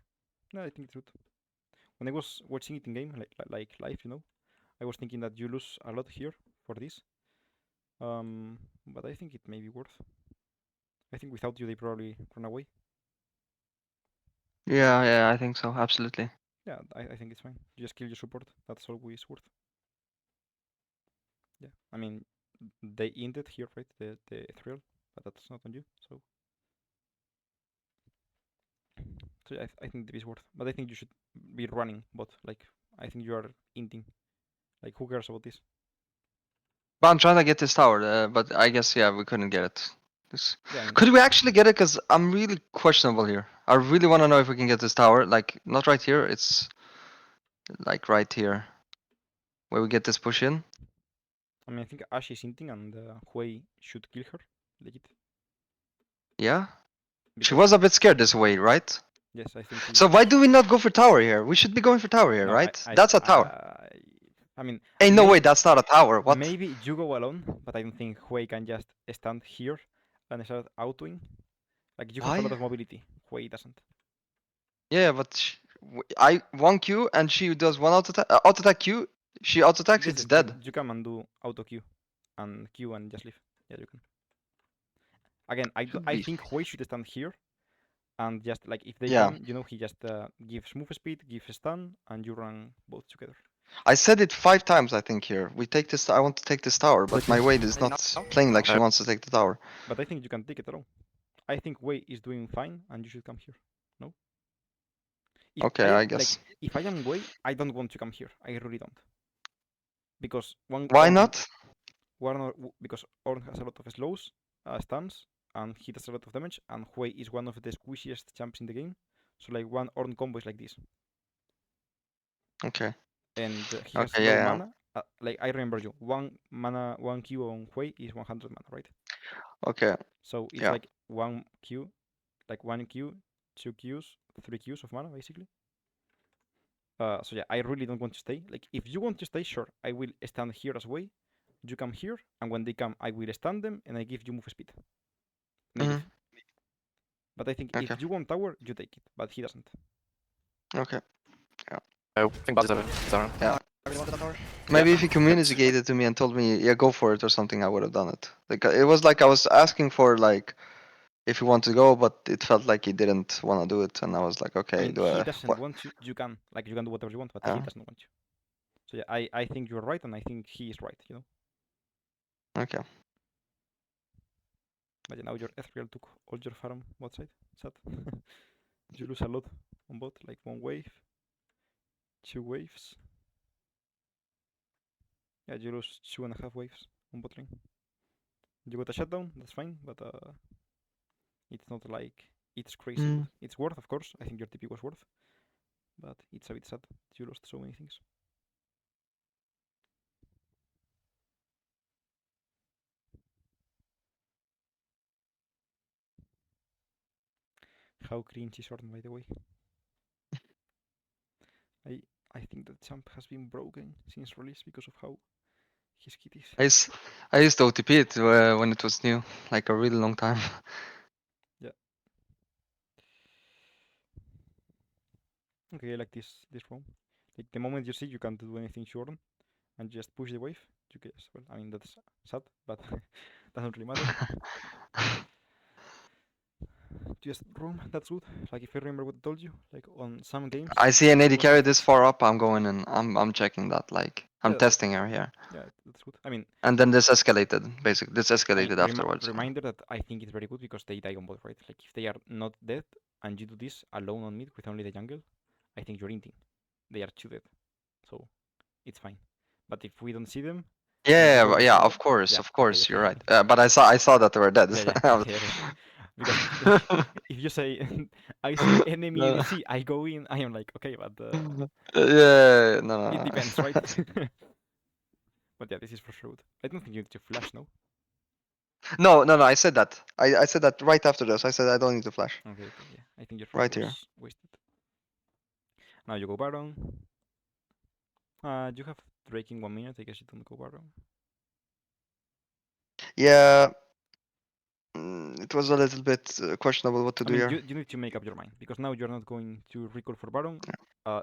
No, I think it's good. When I was watching it in game, like live, I was thinking that you lose a lot here for this. But I think it may be worth. I think without you, they probably run away. Yeah, I think so. Absolutely. Yeah, I think it's fine. You just kill your support. That's always worth. Yeah, I mean, they ended here, right? The thrill, but that's not on you. So yeah, I think this is worth. But I think you should be running bot. Like, I think you are ending. Like, who cares about this? But I'm trying to get this tower, but I guess, yeah, we couldn't get it. Yeah, I mean, Could we actually get it? Because I'm really questionable here. I really want to know if we can get this tower. Like, not right here. It's like right here. Where we get this push in. I think Ash is hinting and Hui should kill her. Legit. Yeah? She Because was a bit scared this way, right? yes, I think So why do we not go for tower here? We should be going for tower here, no, right? That's a tower. I mean, Ain't no way that's not a tower. What? maybe you go alone, but I don't think Hui can just stand here and start autoing. Like you have a lot Why? of mobility. Hui doesn't. Yeah, but I 1Q and she does one auto attack Q. She auto attacks, Yes, it's yes, dead. you can and do auto Q and Q and just leave. Yeah, you can. Again, Should I be. think Hui should stand here and just like if they Yeah. come, he just gives move speed, gives stun, and you run both together. I said it 5 times, I think, here. We take this. I want to take this tower, but my Wade is not playing like she wants to take the tower. But I think you can take it alone. I think Wei is doing fine, and you should come here. No. If Okay, I guess. Like, if I am Wei, I don't want to come here. I really don't. Because Why not? Because Ornn has a lot of slows, stuns, and he does a lot of damage, and Hui is one of the squishiest champs in the game. So like one Ornn combo is like this. Okay. And he has Okay, no yeah. mana. Like I remember you, one Q on Hui is 100 mana, right? Okay. So it's Yeah. like 1 Q, like 1 Q, 2 Qs, 3 Qs of mana basically. So yeah, I really don't want to stay. Like if you want to stay, sure, I will stand here as way. You come here, and when they come, I will stand them, and I give you move speed. Native. Mhm. But I think Okay. if you want tower, you take it. But he doesn't. Okay. I think about it. Yeah. I really wanted that tower. Maybe if you communicated to me and told me, yeah, go for it or something, I would have done it. Like it was like I was asking for like if you want to go, but it felt like he didn't want to do it, and I was like, I okay, mean, do he I? doesn't What? want to. You can, like, you can do whatever you want, but he Yeah. doesn't want you. So yeah, I think you're right, and I think he is right. You know. Okay. But yeah, now your Ethereal took all your farm bot side. Sad. You lose a lot on bot, like 1 wave, 2 waves. Yeah, you lose 2.5 waves on bot lane. You got a shutdown, that's fine, but it's not like it's crazy good. It's worth, of course. I think your TP was worth, but it's a bit sad. You lost so many things. How cringe is Orton, by the way. I think that champ has been broken since release because of how his kit is. I used to OTP it when it was new, like a really long time. Yeah. Okay, I like this roam. Like the moment you see you can't do anything to Orton and just push the wave, you guess. Well, I mean that's sad, but doesn't really matter. Just roam, that's good. Like if I remember what I told you, like on some games. I see an you 80 want carry to this far up. I'm going and I'm checking that. Like I'm Yeah, testing her here, yeah, that's good. I mean, and then this escalated. Basically, this escalated afterwards. reminder that I think it's very good because they die on both, right? Like if they are not dead and you do this alone on mid with only the jungle, I think you're inting. They are 2 dead, so it's fine. But if we don't see them, and you Yeah, go yeah, before, of yeah, okay, course, you're okay, right. But I saw that they were dead. yeah, yeah, I was- okay, okay. Because like, if you say I see enemy No. ADC, I go in, I am like okay, but Yeah, no, it no. depends, right? But yeah, this is for sure good. I don't think you need to flash, no? No. I said that. I said that right after this. I said I don't need to flash. Okay, okay, yeah. I think your flash Right here. was wasted. Now you go Baron. You have Drake in 1 minute. I guess you don't go Baron. Yeah, it was a little bit questionable what to I do mean, here. you need to make up your mind because now you're not going to recall for Baron.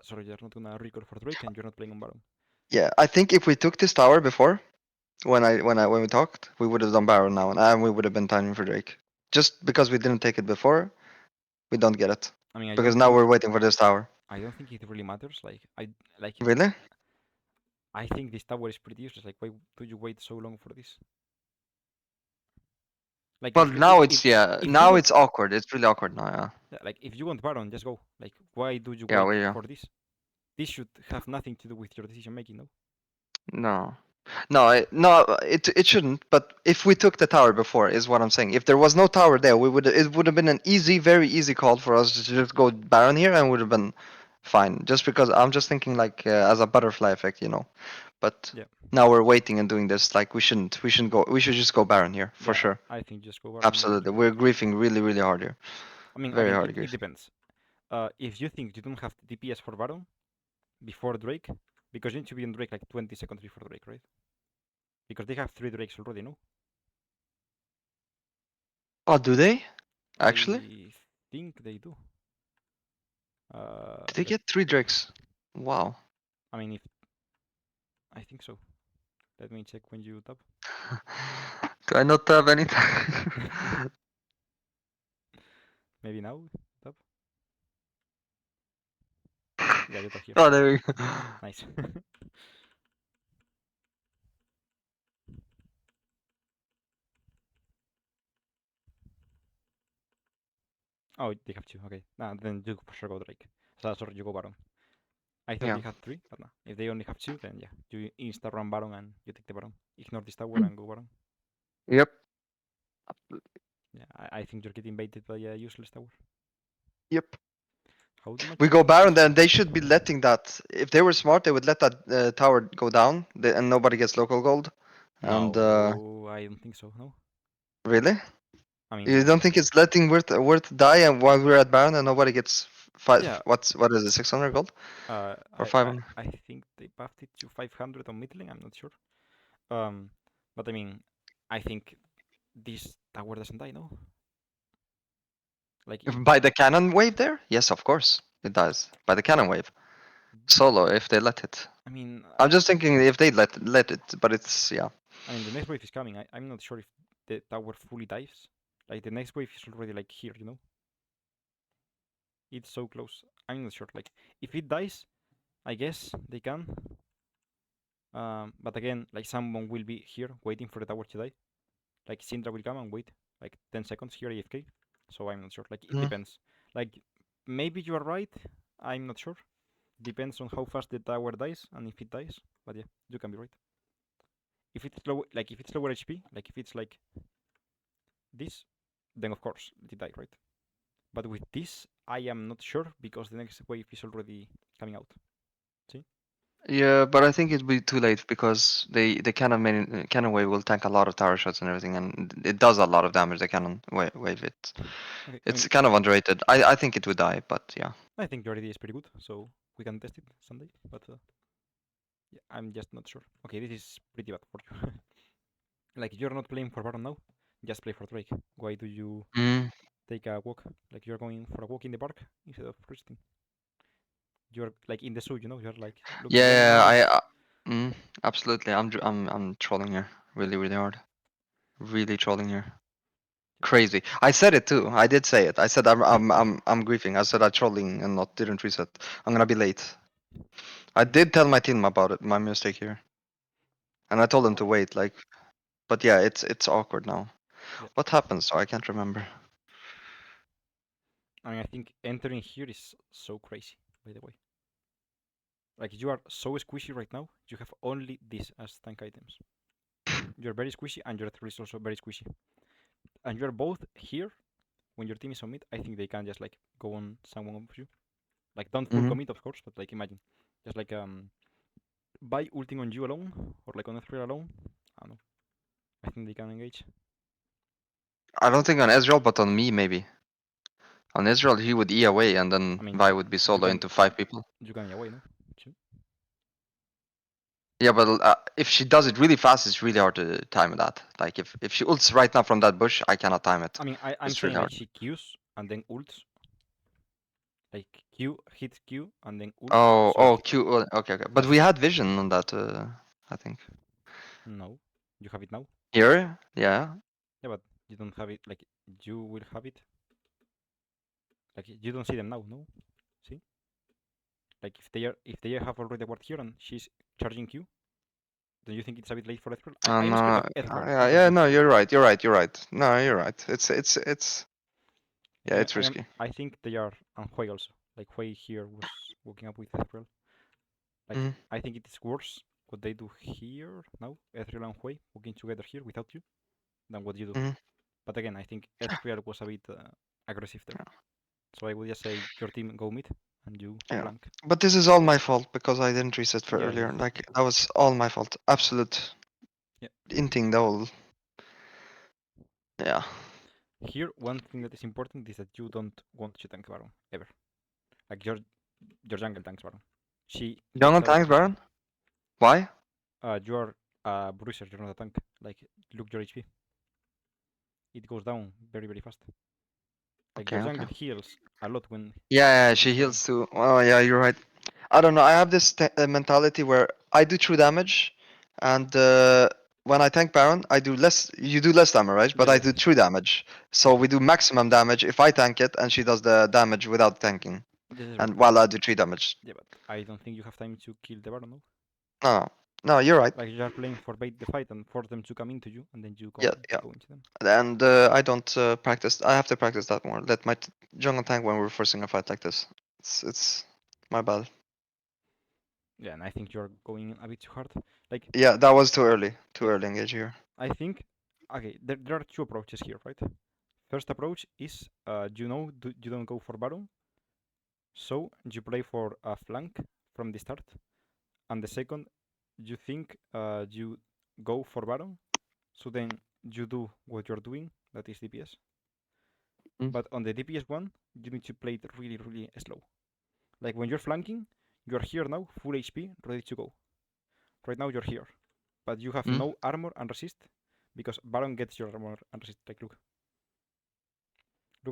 Sorry, you're not gonna recall for Drake, and you're not playing on Baron. Yeah, I think if we took this tower before, when we talked, we would have done Baron now, and we would have been timing for Drake. Just because we didn't take it before, we don't get it. I mean, Because now we're waiting for this tower. I don't think it really matters. Like Really? I think this tower is pretty useless. Like, why do you wait so long for this? Like, Well, now it's yeah. if you Now want, it's awkward. It's really awkward now. Yeah. yeah, like if you want Baron, just go. Like, why do you Yeah. wait Yeah. for this? This should have nothing to do with your decision making, no? No, it shouldn't. But if we took the tower before, is what I'm saying. If there was no tower there, it would have been an easy, very easy call for us to just go Baron here, and would have been fine. Just because I'm just thinking like as a butterfly effect, you know. But Yeah. now we're waiting and doing this. Like we shouldn't go. We should just go Baron here for Yeah, sure. I think just go Baron. Absolutely, we're griefing really, really hard here. I mean, Very again, hard it grief. depends. If you think you don't have DPS for Baron before Drake, because you need to be on Drake like 20 seconds before Drake, right? Because they have 3 Drakes already, no? Oh, do they? Actually, I think they do. did they get 3 Drakes? Wow. I mean, if I think so. Let me check when you tap. Do I not have any time? Maybe now tap. Yeah, you tap here. Oh, there we go. Nice. Oh, they have 2. Okay. Nah, then you for sure go Drake. So sorry, you go Baron. I thought Yeah. they had 3, but no. If they only have 2, then yeah, you insta run Baron and you take the Baron. Ignore this tower and go Baron. Yep. Yeah, I think you're getting baited by a useless tower. Yep. How much We you go want Baron, this? then they should be letting that. If they were smart, they would let that tower go down, and nobody gets local gold. And No, I don't think so. No. Really? I mean, You don't think it's letting worth die and while we're at Baron and nobody gets five? Yeah. What is it? 600 gold or I 500? think they buffed it to 500 on mid lane. I'm not sure. But I mean, I think this tower doesn't die, no? Like, By the cannon wave there? Yes, of course it does. By the cannon wave. Solo if they let it. I mean, I'm just thinking if they let it, but it's yeah. I mean, the next wave is coming. I'm not sure if the tower fully dies. Like, the next wave is already like here, you know? It's so close. I'm not sure. Like, if it dies, I guess they can. But again, like, someone will be here waiting for the tower to die. Like, Syndra will come and wait like 10 seconds here AFK. So I'm not sure. Like, it Mhm. depends. Like, maybe you are right. I'm not sure. Depends on how fast the tower dies and if it dies. But yeah, you can be right. If it's low, like if it's lower HP, like if it's like this, then of course it died, right? But with this, I am not sure because the next wave is already coming out. See? Yeah, but I think it'd be too late because the cannon wave will tank a lot of tower shots and everything, and it does a lot of damage. The cannon wave Okay, I mean, it's kind of underrated. I think it would die, but yeah. I think your idea is pretty good, so we can test it someday. But yeah, I'm just not sure. Okay, this is pretty bad for you. Like you're not playing for Baron now, just play for Drake. Why do you Mm. take a walk? Like you're going for a walk in the park instead of resting. You're like in the zoo, you know. You're like looking at the Yeah, animals. absolutely. I'm trolling here really hard. Really trolling here. Crazy. I said it too. I did say it. I said I'm griefing. I said I'm trolling and not didn't reset. I'm gonna be late. I did tell my team about it, my mistake here. And I told them to wait, like but yeah, it's awkward now. Yeah. What happened? So I can't remember. I mean, I think entering here is so crazy, by the way. Like, you are so squishy right now, you have only this as tank items. You're very squishy, and your turret is also very squishy. And you're both here, when your team is on mid, I think they can just, like, go on someone of you. Like, don't full Mhm. commit, of course, but, like, imagine. Just, like, by ulting on you alone, or, like, on Ezreal alone, I don't know. I think they can engage. I don't think on Ezreal, but on me maybe. On Ezreal, he would E away, and then I mean, Vi would be you solo can, into 5 people. you can away, no? Sure. Yeah, but if she does it really fast, it's really hard to time that. Like if she ults right now from that bush, I cannot time it. I mean, I'm It's really saying, like, hard. she Qs, and then ults. Like, Q, hit Q, and then ults. Oh, So oh, Q. Okay. But that's we had vision on that. I think no. You have it now. here. Yeah. Yeah, but you don't have it. Like you will have it. Like you don't see them now. No. See. Like if they have already a ward here and she's charging Q, then you think it's a bit late for Ezreal? I'm scared No. of Ezreal, Yeah. not of Yeah. you. No. You're right. You're right. You're right. No. You're right. It's. Yeah. Like, It's risky. I think they are on Hui also. Like Hui here was walking up with Ezreal. Like Mhm. I think it is worse what they do here now, Ezreal and Hui walking together here without you, than what you do. Mhm. But again, I think Ezreal was a bit aggressive there. So I would just say your team go mid and you Yeah. flank. But this is all my fault because I didn't reset for Yeah, earlier. yeah, Like of that course. was all my fault. Absolute. Yeah. Inting the whole. Yeah. Here, one thing that is important is that you don't want to tank Baron ever. Like your jungle tanks Baron. She Young gets on out tanks, of HP. Baron. Why? You are a bruiser. You're not a tank. Like look your HP. It goes down very fast. Like Okay. your Okay. jungle heals a lot when Yeah, he she gets Baron. heals too. Oh, yeah, you're right. I don't know. I have this mentality where I do true damage, and when I tank Baron, I do less. You do less damage, right? But Yeah, I yeah, do true damage. So yeah. we do maximum damage if I tank it, and she does the damage without tanking, This is right. and while I do 3 damage. Yeah, but I don't think you have time to kill the Baron. No. No, no, you're right. Like you are playing for bait the fight and force them to come into you, and then you Yeah, yeah. go into them. And I don't practice. I have to practice that more. Let my jungle tank when we're forcing a fight like this. It's my bad. Yeah, and I think you're going a bit too hard. Like Yeah, that was too early. Too early engage here. I think, okay, there are two approaches here, right? First approach is, you don't go for Baron, so you play for a flank from the start. And the second, you think you go for Baron, so then you do what you're doing, that is DPS. Mm. But on the DPS one, you need to play it really, really slow. Like when you're flanking, you're here now, full HP, ready to go. Right now you're here, but you have Mm. no armor and resist, because Baron gets your armor and resist. Like look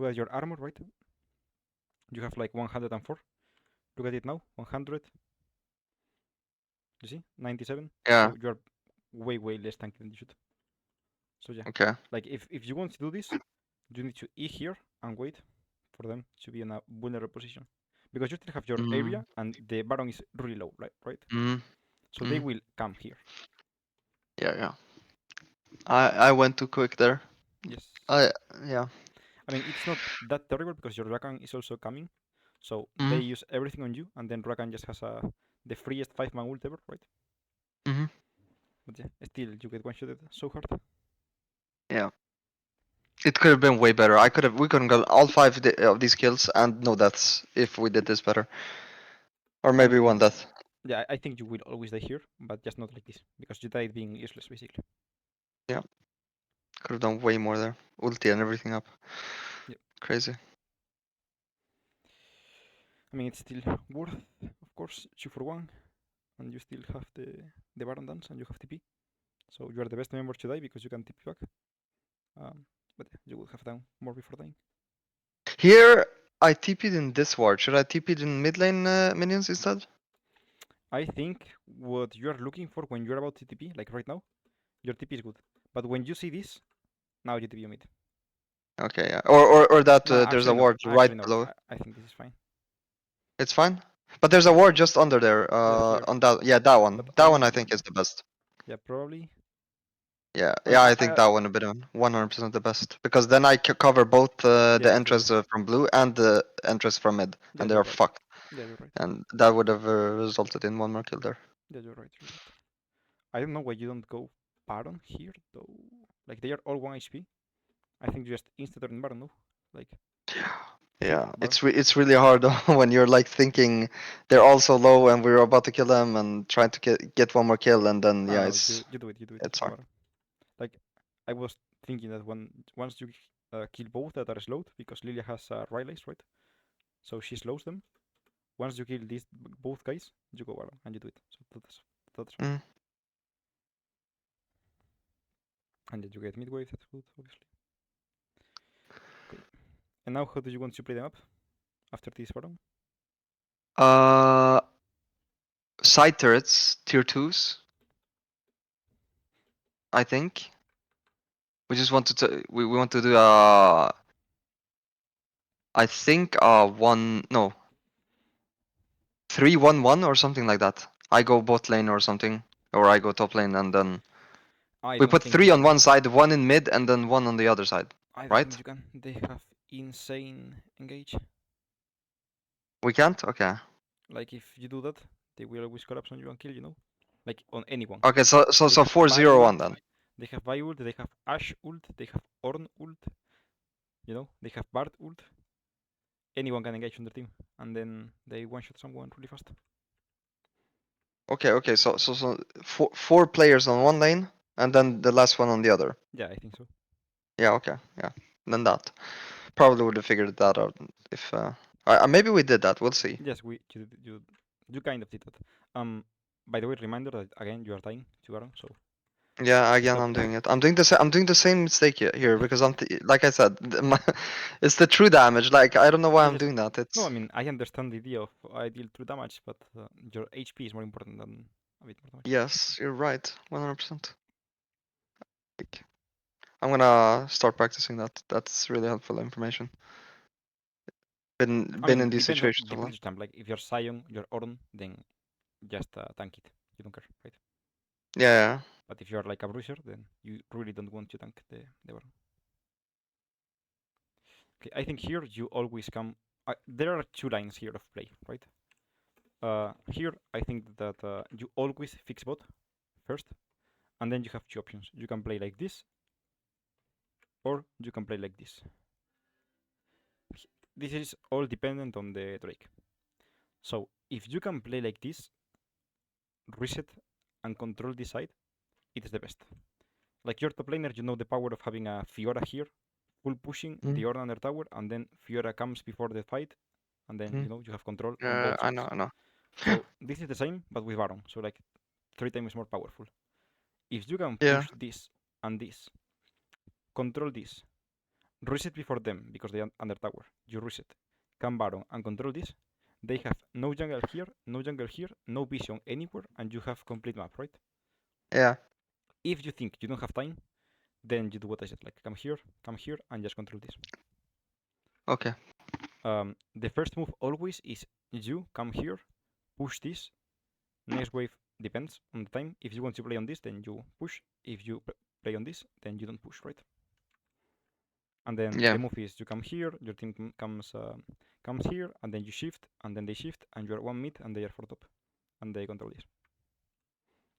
at your armor, right? You have like 104. Look at it now, 100. You see, 97. Yeah. So you're way less tanky than you should. So yeah, Okay. like if you want to do this, you need to E here and wait for them to be in a vulnerable position, because you still have your area and the Baron is really low, right? Mm. So they will come here. Yeah. I went too quick there. Yes. Yeah. I mean, it's not that terrible because your Rakan is also coming, so Mhm. they use everything on you, and then Rakan just has the freest 5-man ult ever, right? Mhm. But yeah, still you get one-shotted so hard. Yeah. It could have been way better. We could have got all 5 of these kills and no deaths if we did this better. Or I maybe mean, one death. yeah, I think you will always die here, but just not like this because you died being useless basically. Could have done way more there. Ulti and everything up. Yep. Crazy. I mean, it's still worth, of course, 2-for-1, and you still have the Baron dance and you have TP, so you are the best member to die because you can TP back. But yeah, you would have done more before dying. Here, I TP'd in this ward. Should I TP'd in mid lane minions instead? I think what you are looking for when you're about to TP, like right now, your TP is good. But when you see this, now you TP on mid. Okay, yeah. Or that No, there's a actually no. ward right Actually no. below. I think this is fine. It's fine. But there's a ward just under there. Yeah, here. On that. Yeah, that one. But That one I think is the best. yeah, probably. Yeah, I mean, I think that one would be 100% the best because then I can cover both the Yeah, entrance from blue and the entrance from mid, yeah, and they you're are right. fucked. Yeah, you're right. And that would have resulted in one more kill there. Yeah, you're right. You're right. I don't know why you don't go Baron here though. Like they are all 1 HP. I think you just insta turn Baron, no? Like Yeah, Baron. it's really hard though when you're like thinking they're all so low and we're about to kill them and trying to get one more kill and then No, no, it's you do it. You do it. it's hard. Baron. Like I was thinking that once you kill both that are slowed, because Lilia has Rylai's, right? So she slows them. Once you kill these both guys, you go Baron and you do it. So that's fine. Mm. And then you get mid wave. That's good, obviously. Okay. And now, how do you want to play them up after this Baron? Side turrets, tier 2s, I think. We just want to we want to do I think 3-1-1 or something like that. I go bot lane or something, or I go top lane and then I we don't put think 3 you on can. one side, 1 in mid, and then 1 on the other side. I don't Right? think you can. They have insane engage. We can't? Okay. Like if you do that, they will always collapse on you and kill you. Know, like on anyone. Okay, so They have 4-0-1 then. They have Vi ult. They have Ashe ult. They have Ornn ult. You know, they have Bard ult. Anyone can engage on their team, and then they one-shot someone really fast. Okay, so four players on one lane and then the last one on the other. Yeah, I think so. Yeah, okay, yeah. Then that. Probably would have figured that out if maybe we did that, we'll see. Yes, you kind of did that. By the way, reminder that again you are dying to Baron, so Yeah, again, stop. I'm doing it. I'm doing the same mistake here because like I said, it's the true damage. Like I don't know why I'm Yes. doing that. It's No, I mean I understand the idea of I deal true damage, but your HP is more important than a bit more damage. yes, you're right, 100%. I'm gonna start practicing that. That's really helpful information. Been I mean, in these depends on situations a lot. your time. Like if you're Sion, you're Ornn, then just tank it. You don't care, right? Yeah. But if you're like a bruiser, then you really don't want to tank the Baron. Okay, I think here you always come. There are 2 lines here of play, right? Here I think that you always fix bot first, and then you have 2 options. You can play like this, or you can play like this. This is all dependent on the Drake. So if you can play like this, reset and control this side, it's the best. like your top laner, you know the power of having a Fiora here, full pushing the Ornn under tower, and then Fiora comes before the fight, and then you know you have control on both I sides. know, I know. So this is the same, but with Baron. So like 3 times more powerful. If you can Yeah. push this and this, control this, reset before them because they are under tower. You reset, come Baron and control this. They have no jungle here, no jungle here, no vision anywhere, and you have complete map, right? Yeah. If you think you don't have time, then you do what I said, like come here, and just control this. Okay. The first move always is you come here, push this. Next wave depends on the time. If you want to play on this, then you push. If you play on this, then you don't push, right? And then Yeah. the move is you come here, your team comes here, and then you shift, and then they shift, and you are 1 mid, and they are 4 top, and they control this.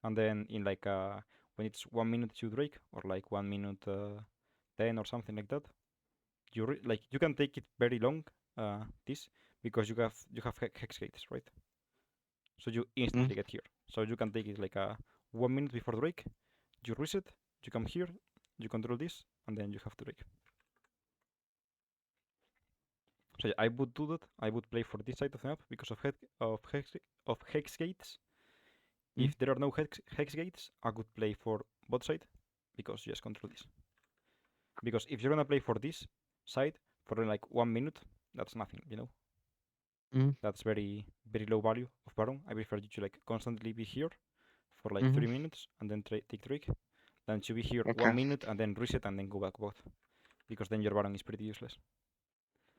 And then in like when it's 1 minute to Drake, or like 1 minute 10 or something like that, like you can take it very long this because you have hex gates, right? So you instantly get here. So you can take it like 1 minute before Drake, you reset, you come here, you control this, and then you have Drake. So yeah, I would do that. I would play for this side of the map because of hex gates. If there are no hex gates, I could play for bot side because you just control this. Because if you're gonna play for this side for like 1 minute, that's nothing, you know. That's very low value of Baron. I prefer you to like constantly be here for like 3 minutes and then take Drake, than to be here Okay. 1 minute and then reset and then go back both, because then your Baron is pretty useless.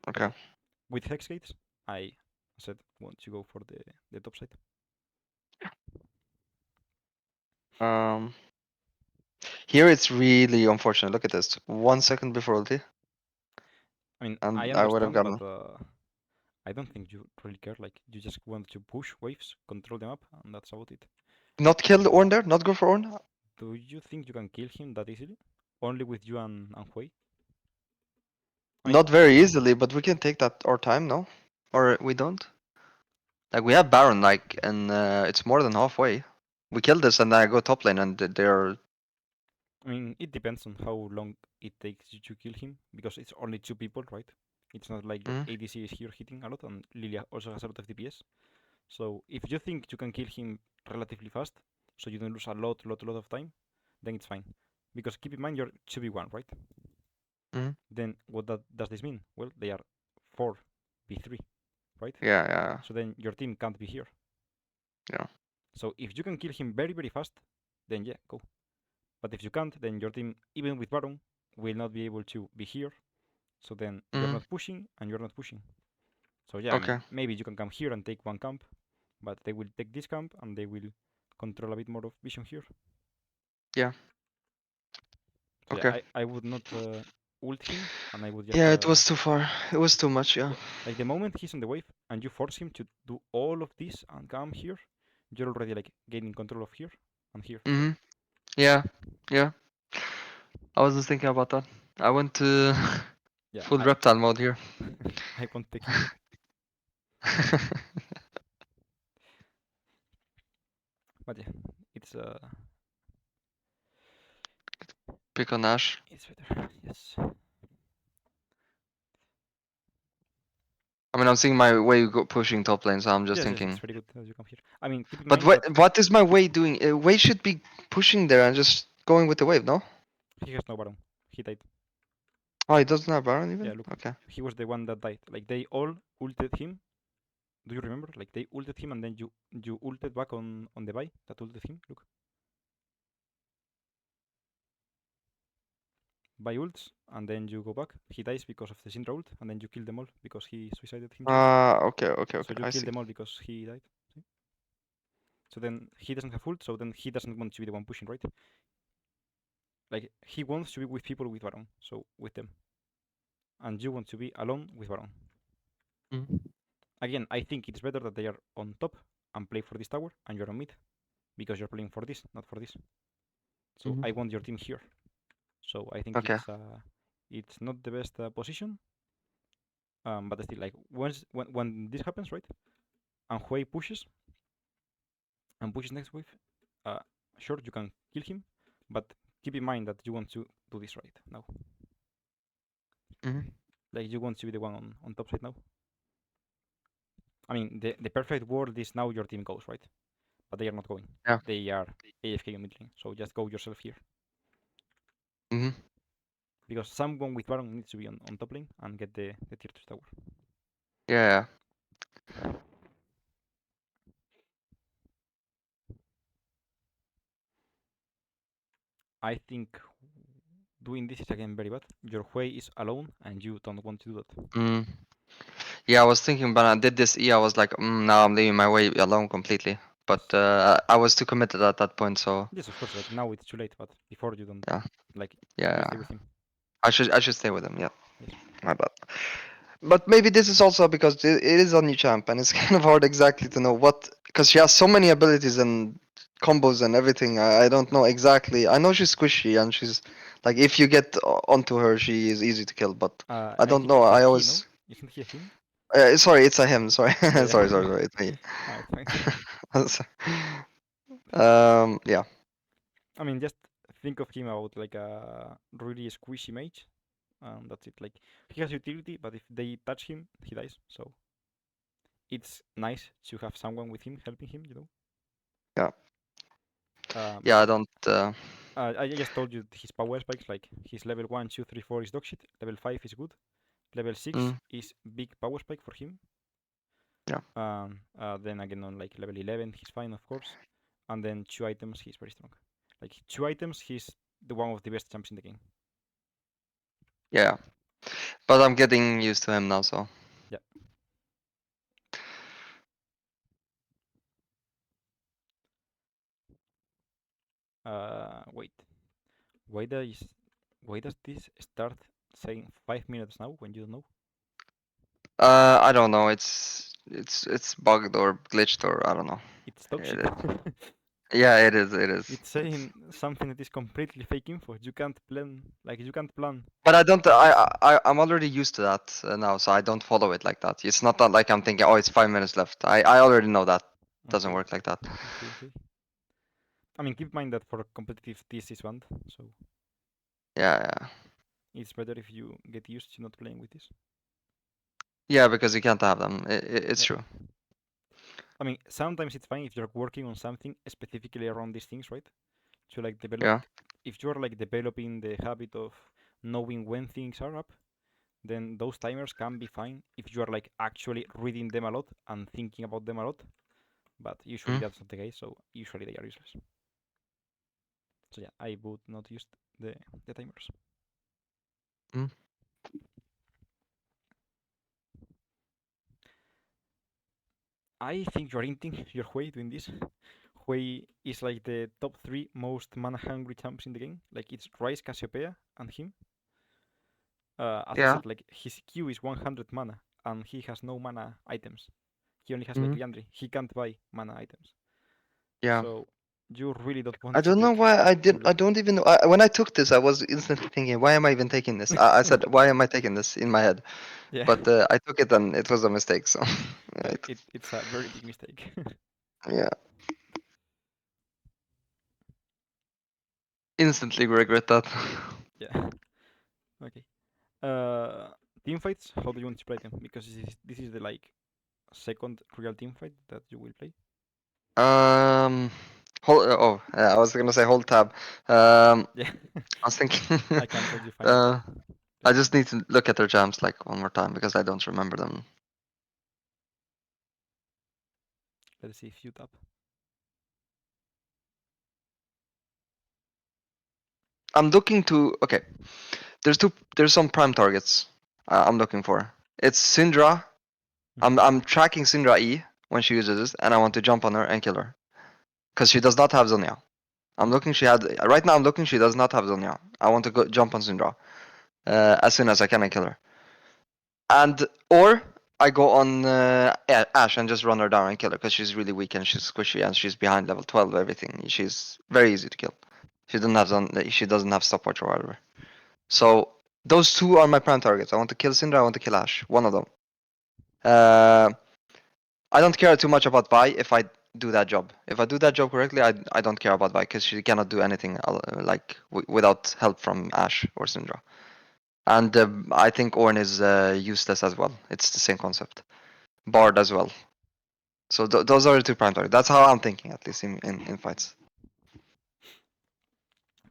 Okay. With hex gates, I said want to go for the top side. Here it's really unfortunate. Look at this. 1 second before ulti. I mean, And I I would have understand, gotten. but I don't think you really care. Like, you just want to push waves, control them up, and that's about it. Not kill the Ornn there? Not go for Ornn? Do you think you can kill him that easily? Only with you and Hui? I mean, Not very easily, but we can take that our time, no? Or we don't? Like, we have Baron, like, and it's more than halfway. We kill this and then I go top lane and they're... I mean, it depends on how long it takes you to kill him, because it's only 2 people, right? It's not like your ADC is here hitting a lot, and Lilia also has a lot of DPS. So if you think you can kill him relatively fast, so you don't lose a lot of time, then it's fine. Because keep in mind you're 2v1, right? Then what does this mean? Well, they are 4v3, right? Yeah. So then your team can't be here. Yeah. So if you can kill him very fast, then yeah, go. But if you can't, then your team, even with Baron, will not be able to be here. So then you're not pushing, and you're not pushing. So yeah, I mean, maybe you can come here and take one camp, but they will take this camp, and they will control a bit more of vision here. Yeah. So Okay. yeah, I would not ult him, and I would just... Yeah, it was too far. It was too much, yeah. Like, the moment he's on the wave, and you force him to do all of this and come here, you're already like gaining control of here and here. Yeah. I was just thinking about that. I went to Yeah, full reptile mode here. I won't take him. But yeah, it's Pick on Ash. it's better. Yes. I mean, I'm seeing my way pushing top lane, so I'm just Yes, thinking. it's very good as you come here. I mean, keep in But mind that what is my way doing? Way should be pushing there and just going with the wave, no? he has no Baron. He died. Oh, he doesn't have Baron even? Yeah, look. Okay. He was the one that died. Like, they all ulted him. Do you remember? Like, they ulted him, and then you ulted back on the buy that ulted him. Look. Buy ults, and then you go back. He dies because of the Syndra ult, and then you kill them all because he suicided himself. Okay. So you I kill see. them all because he died. See? So then he doesn't have ult, so then he doesn't want to be the one pushing, right? Like, he wants to be with people with Baron, so with them. And you want to be alone with Baron. Again, I think it's better that they are on top and play for this tower, and you're on mid, because you're playing for this, not for this. So I want your team here. So I think it's not the best position. But still, like, when this happens, right? And Hui pushes next wave, sure, you can kill him, but keep in mind that you want to do this right now. Mhm. Like you want to be the one on top side now. I mean, the perfect world is now your team goes, right? But they are not going. Yeah. They are AFK in mid lane, so just go yourself here. Mhm. Because someone with Baron needs to be on top lane and get the tier 2 tower. Yeah. I think doing this is again very bad. Your Hui is alone and you don't want to do that. Mm. Yeah, I was thinking, but I did this E. I was like, now I'm leaving my way alone completely. But Yes. I was too committed at that point, so Yes, of course. Like now it's too late, but before you don't yeah, like yeah. you stay with him. I should stay with him. Yeah, Yes. my bad. But maybe this is also because it is a new champ, and it's kind of hard exactly to know what, because she has so many abilities and combos and everything. I don't know exactly. I know she's squishy and she's like, if you get onto her, she is easy to kill. But I I don't think know. it's a I he, no? always Isn't he a him? sorry, it's a him. Sorry, Yeah, sorry, yeah. sorry, it's me. Ah, it's fine. Yeah. I mean, just think of him about like a really squishy mage, and that's it. Like he has utility, but if they touch him, he dies. So it's nice to have someone with him helping him, you know. Yeah. But Yeah, yeah, I don't. I just told you his power spikes. Like his level 1, 2, 3, 4 is dog shit. Level 5 is good. Level 6 Mm, is big power spike for him. yeah. Then again on like level 11 he's fine, of course. And then 2 items he's very strong. Like 2 items he's the one of the best champs in the game. Yeah. But I'm getting used to him now, so. Yeah. Wait. Why does why does this start saying 5 minutes now when you don't know? I don't know. It's bugged or glitched or I don't know. It's dog shit. It, yeah, it is. It is. It's saying something that is completely fake info. You can't plan, like you can't plan. But I don't. Like this. I'm already used to that now, so I don't follow it like that. It's not that like I'm thinking, oh, it's 5 minutes left. I already know that doesn't Okay, work like that. okay. I mean, keep in mind that for competitive this is banned, so Yeah. it's better if you get used to not playing with this. Yeah, because you can't have them. It's Yeah. true. I mean, sometimes it's fine if you're working on something specifically around these things, right? To like develop, Yeah. if you're like developing the habit of knowing when things are up, then those timers can be fine if you are like actually reading them a lot and thinking about them a lot. But usually Mm. that's not the case, so usually they are useless. So yeah, I would not use the timers. Mm. I think you're hinting your Hui doing this. Hui is like the top 3 most mana hungry champs in the game. Like it's Rice, Cassiopeia, and him. As I Yeah. said, like his Q is 100 mana, and he has no mana items. He only has like Mm. Liandry. He can't buy mana items. Yeah. So you really don't I want to don't know pick why I did. him I lane. don't even know. When I took this, I was instantly thinking, why am I even taking this? I said, why am I taking this in my head? Yeah, But I took it and it was a mistake. So it's a very big mistake. yeah, instantly regret that. Yeah. Okay. Uh, team fights. How do you want to play them? Because this is the like second real team fight that you will play. Um, I was gonna say hold tab. Um, Yeah. I was thinking. I cancelled you finally. I Let's just need to look at their jams like one more time because I don't remember them. let's see if you tap. I'm looking to. Okay, There's some prime targets. I'm looking for. It's Syndra. I'm tracking Syndra E when she uses this, and I want to jump on her and kill her, because she does not have Zonia. I'm looking. She had right now. I'm looking. She does not have Zonia. I want to go jump on Syndra as soon as I can and kill her. And or I go on Ash and just run her down and kill her because she's really weak and she's squishy and she's behind level 12. Everything. She's very easy to kill. She doesn't have She doesn't have stopwatch or whatever. So those two are my prime targets. I want to kill Syndra. I want to kill Ash. One of them. I don't care too much about Vi if I do that job. If I do that job correctly, I don't care about Vi because she cannot do anything like without help from Ashe or Syndra. And I think Ornn is useless as well. It's the same concept. Bard as well. So those are the two prime targets. That's how I'm thinking, at least in fights.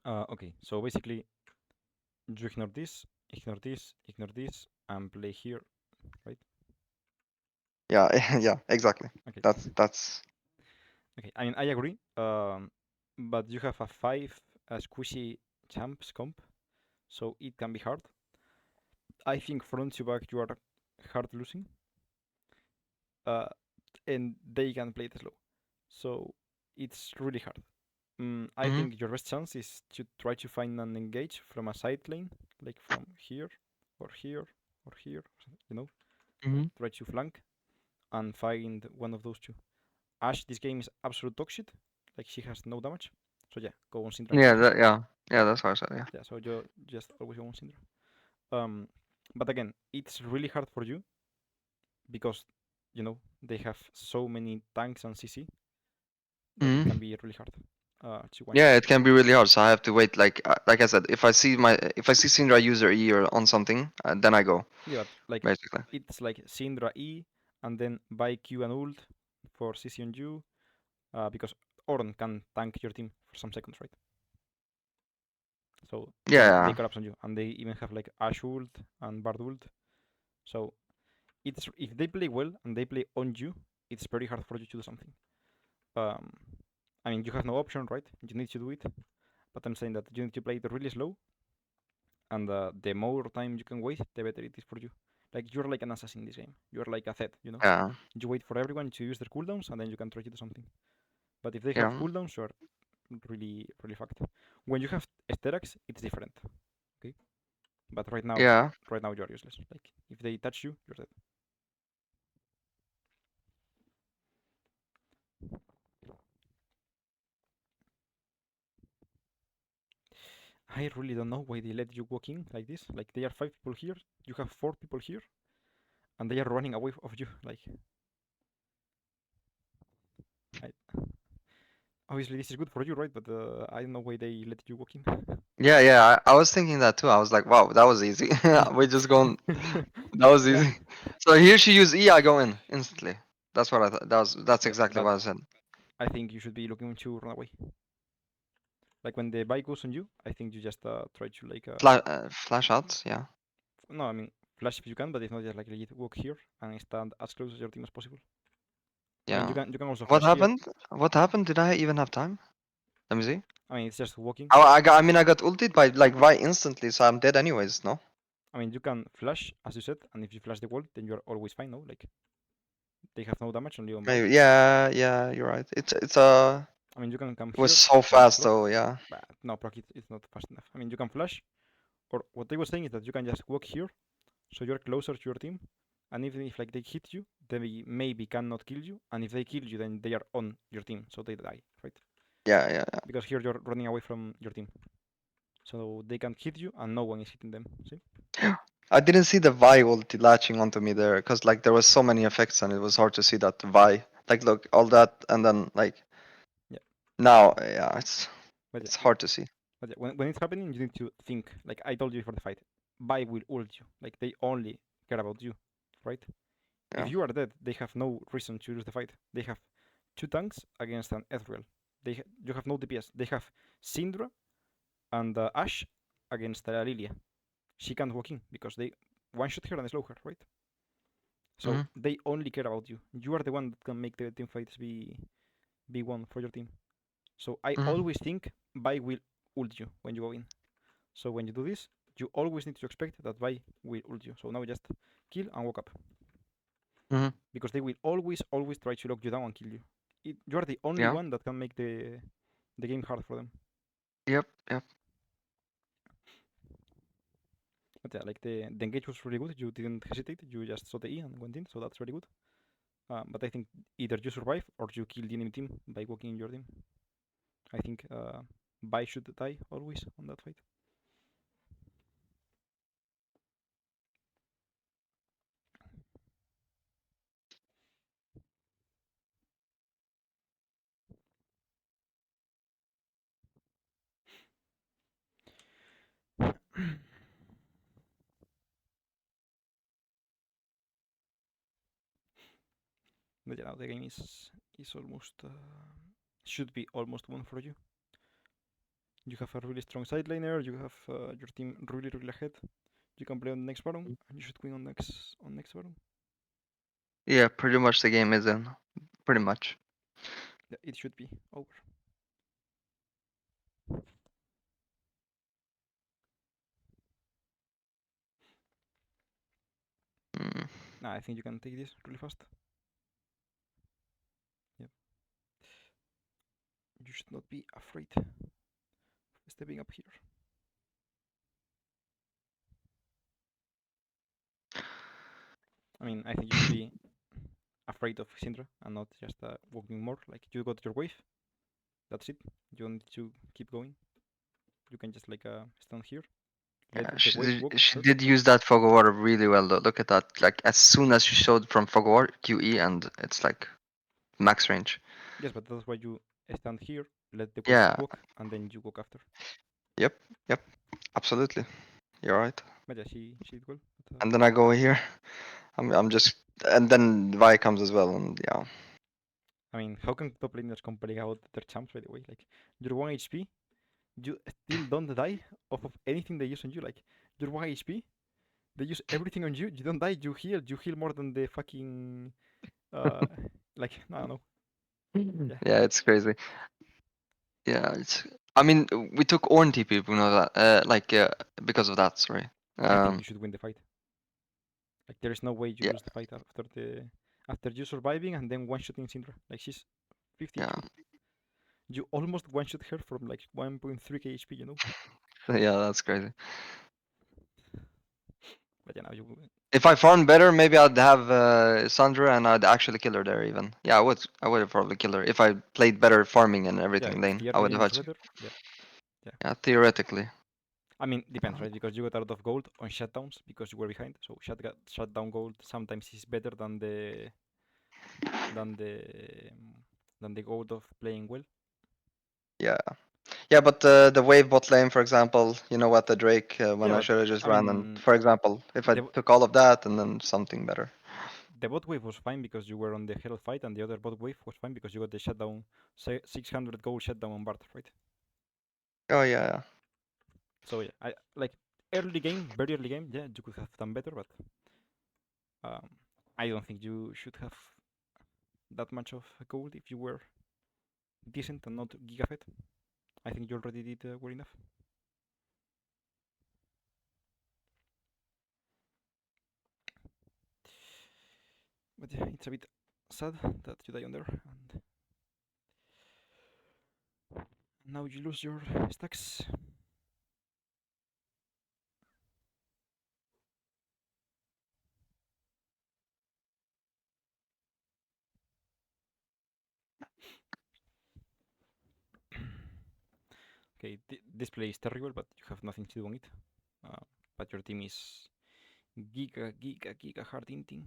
Okay, so basically, you ignore this, ignore this, ignore this, and play here, right? Yeah, yeah, exactly. Okay. That's Okay, I mean, I agree. But you have a 5 squishy champs comp, so it can be hard. I think front to back you are hard losing. Uh, and they can play it slow. So it's really hard. I Mhm. think your best chance is to try to find an engage from a side lane, like from here, or here, or here, you know, Mhm. try to flank and find one of those two. Ashe, this game is absolute dog shit. Like she has no damage. So yeah, go on Syndra Yeah, instead. yeah, that's what I said. Yeah. Yeah, so you just always go on Syndra. But again, it's really hard for you because you know they have so many tanks and CC that it can Mhm. be really hard to one shot. Yeah, it can be really hard. So I have to wait. Like I said, if I see Syndra user E or on something, then I go Yeah, but like basically. it's like Syndra E and then buy Q and ult for CC on you because Ornn can tank your team for some seconds, right? So they Yeah, collapse on you, and they even have like Ashe ult and Bard ult. So it's if they play well and they play on you, it's very hard for you to do something. Um, I mean, you have no option, right? You need to do it. But I'm saying that you need to play it really slow, and the more time you can wait, the better it is for you. Like you're like an assassin in this game. You're like a Zed, you know. yeah, You wait for everyone to use their cooldowns, and then you can try to do something. But if they have yeah, cooldowns, you're really fucked. When you have Esterax, it's different. Okay. But yeah. right now you're useless. Like if they touch you, you're dead. I really don't know why they let you walk in like this. Like they are 5 people here, you have 4 people here, and they are running away of you. Like, I, obviously this is good for you, right? But I don't know why they let you walk in. Yeah, yeah, I was thinking that too. I was like, wow, that was easy. We just gone. That was Yeah, easy. So here she used E, I go in instantly. That's what I thought. That's yeah, exactly but what I said. I think you should be looking to run away. Like when the bike goes on you, I think you just try to like Flash out, yeah. no, I mean flash if you can, but if not, just like legit walk here and stand as close as your team as possible. I mean Yeah. you can also What flash here. happened? What happened? Did I even have time? Let me see. I mean it's just walking. Oh, I mean, I got ulted by like Vi instantly, so I'm dead anyways. No. I mean you can flash as you said, and if you flash the wall, then you're always fine. No, like they have no damage, only on bike. Maybe. Yeah, yeah. You're right. It's I mean you can come It was here so and fast proc. though. Yeah. But no, proc it's not fast enough. I mean you can flash, or what I was saying is that you can just walk here, so you're closer to your team, and even if like they hit you, they maybe cannot kill you, and if they kill you, then they are on your team, so they die, right? Yeah, yeah, Because here you're running away from your team, so they can hit you, and no one is hitting them. See? yeah. I didn't see the Vi ulti latching onto me there, cause like there was so many effects and it was hard to see that Vi. Like look, all that and then like Yeah, now, yeah, it's but it's yeah, hard to see. but yeah, when it's happening, you need to think. Like I told you before the fight, Vi will ult you. Like they only care about you, right? If Yeah. you are dead, they have no reason to lose the fight. They have 2 tanks against an Ezreal. You have no DPS. They have Syndra and Ashe against Lilia. She can't walk in because they one shot her and slow her, right? So Hmm. they only care about you. You are the one that can make the team fights be won for your team. So I Hmm. always think Vi will ult you when you go in. So when you do this, you always need to expect that Vi will ult you. So now just kill and walk up Hmm. because they will always try to lock you down and kill you. You are the only Yeah. one that can make the game hard for them. Yep. Yep. But yeah, like the engage was really good. You didn't hesitate. You just saw the E and went in. So that's really good. But I think either you survive or you kill the enemy team by walking in your team. I think Vi should die always on that fight. But yeah, now the game is almost should be almost won for you. You have a really strong side laner. You have your team really ahead. You can play on the next baron, and you should win on next baron. Yeah, pretty much the game is in. Pretty much. Yeah, it should be over. Mm. Nah, I think you can take this really fast. Yep. You should not be afraid of stepping up here. I mean, I think you should be afraid of Syndra and not just walking more. Like you got your wave. That's it. You don't need to keep going. You can just like stand here. Let Yeah, the wave walk she first. did use that fog of water really well though. Look at that. Like as soon as she showed from fog of water, QE, and it's like max range. Yes, but that's why you stand here, let the wave Yeah. walk, and then you walk after. Yep. Absolutely. You're right. But yeah, she did well. But, And then I go here. I'm just, and then Vi comes as well, and yeah. I mean, how can top laners complain about their champs, by the way? Like, you're 1 HP, you still don't die off of anything they use on you. Like, you're 1 HP, they use everything on you, you don't die, you heal more than the fucking, uh, like, I don't know. Yeah. Yeah, it's crazy. Yeah, it's. I mean, we took Ornn TP, we know that. Because of that. Sorry. I think you should win the fight. Like, there is no way you Yeah. lose the fight after you surviving and then one-shotting Syndra. Like, she's 50 Yeah. HP. You almost one-shot her from like 1.3k HP, you know? Yeah, that's crazy. But yeah, now you If I farmed better, maybe I'd have Sandra and I'd actually kill her there even. Yeah, I would. I would have probably killed her if I played better farming and yeah, everything if lane. the I early would game have is had. better, yeah. Yeah, theoretically. I mean, depends, right? Because you got a lot of gold on shutdowns because you were behind. So shutdown gold sometimes is better than the than the gold of playing well. Yeah. Yeah, but the wave bot lane, for example, you know what, the Drake, when Yeah, I but should have just I ran and, mean, for example, if I the took all of that and then something better. the bot wave was fine because you were on the Herald fight, and the other bot wave was fine because you got the shutdown 600 gold shutdown on Bart, right? Oh, yeah. So yeah, I like early game, very early game. Yeah, you could have done better, but um, I don't think you should have that much of gold if you were decent and not gigafed. I think you already did well enough. But yeah, it's a bit sad that you die on there, and now you lose your stacks. Okay, this play is terrible, but you have nothing to do on it. But your team is giga hard hinting.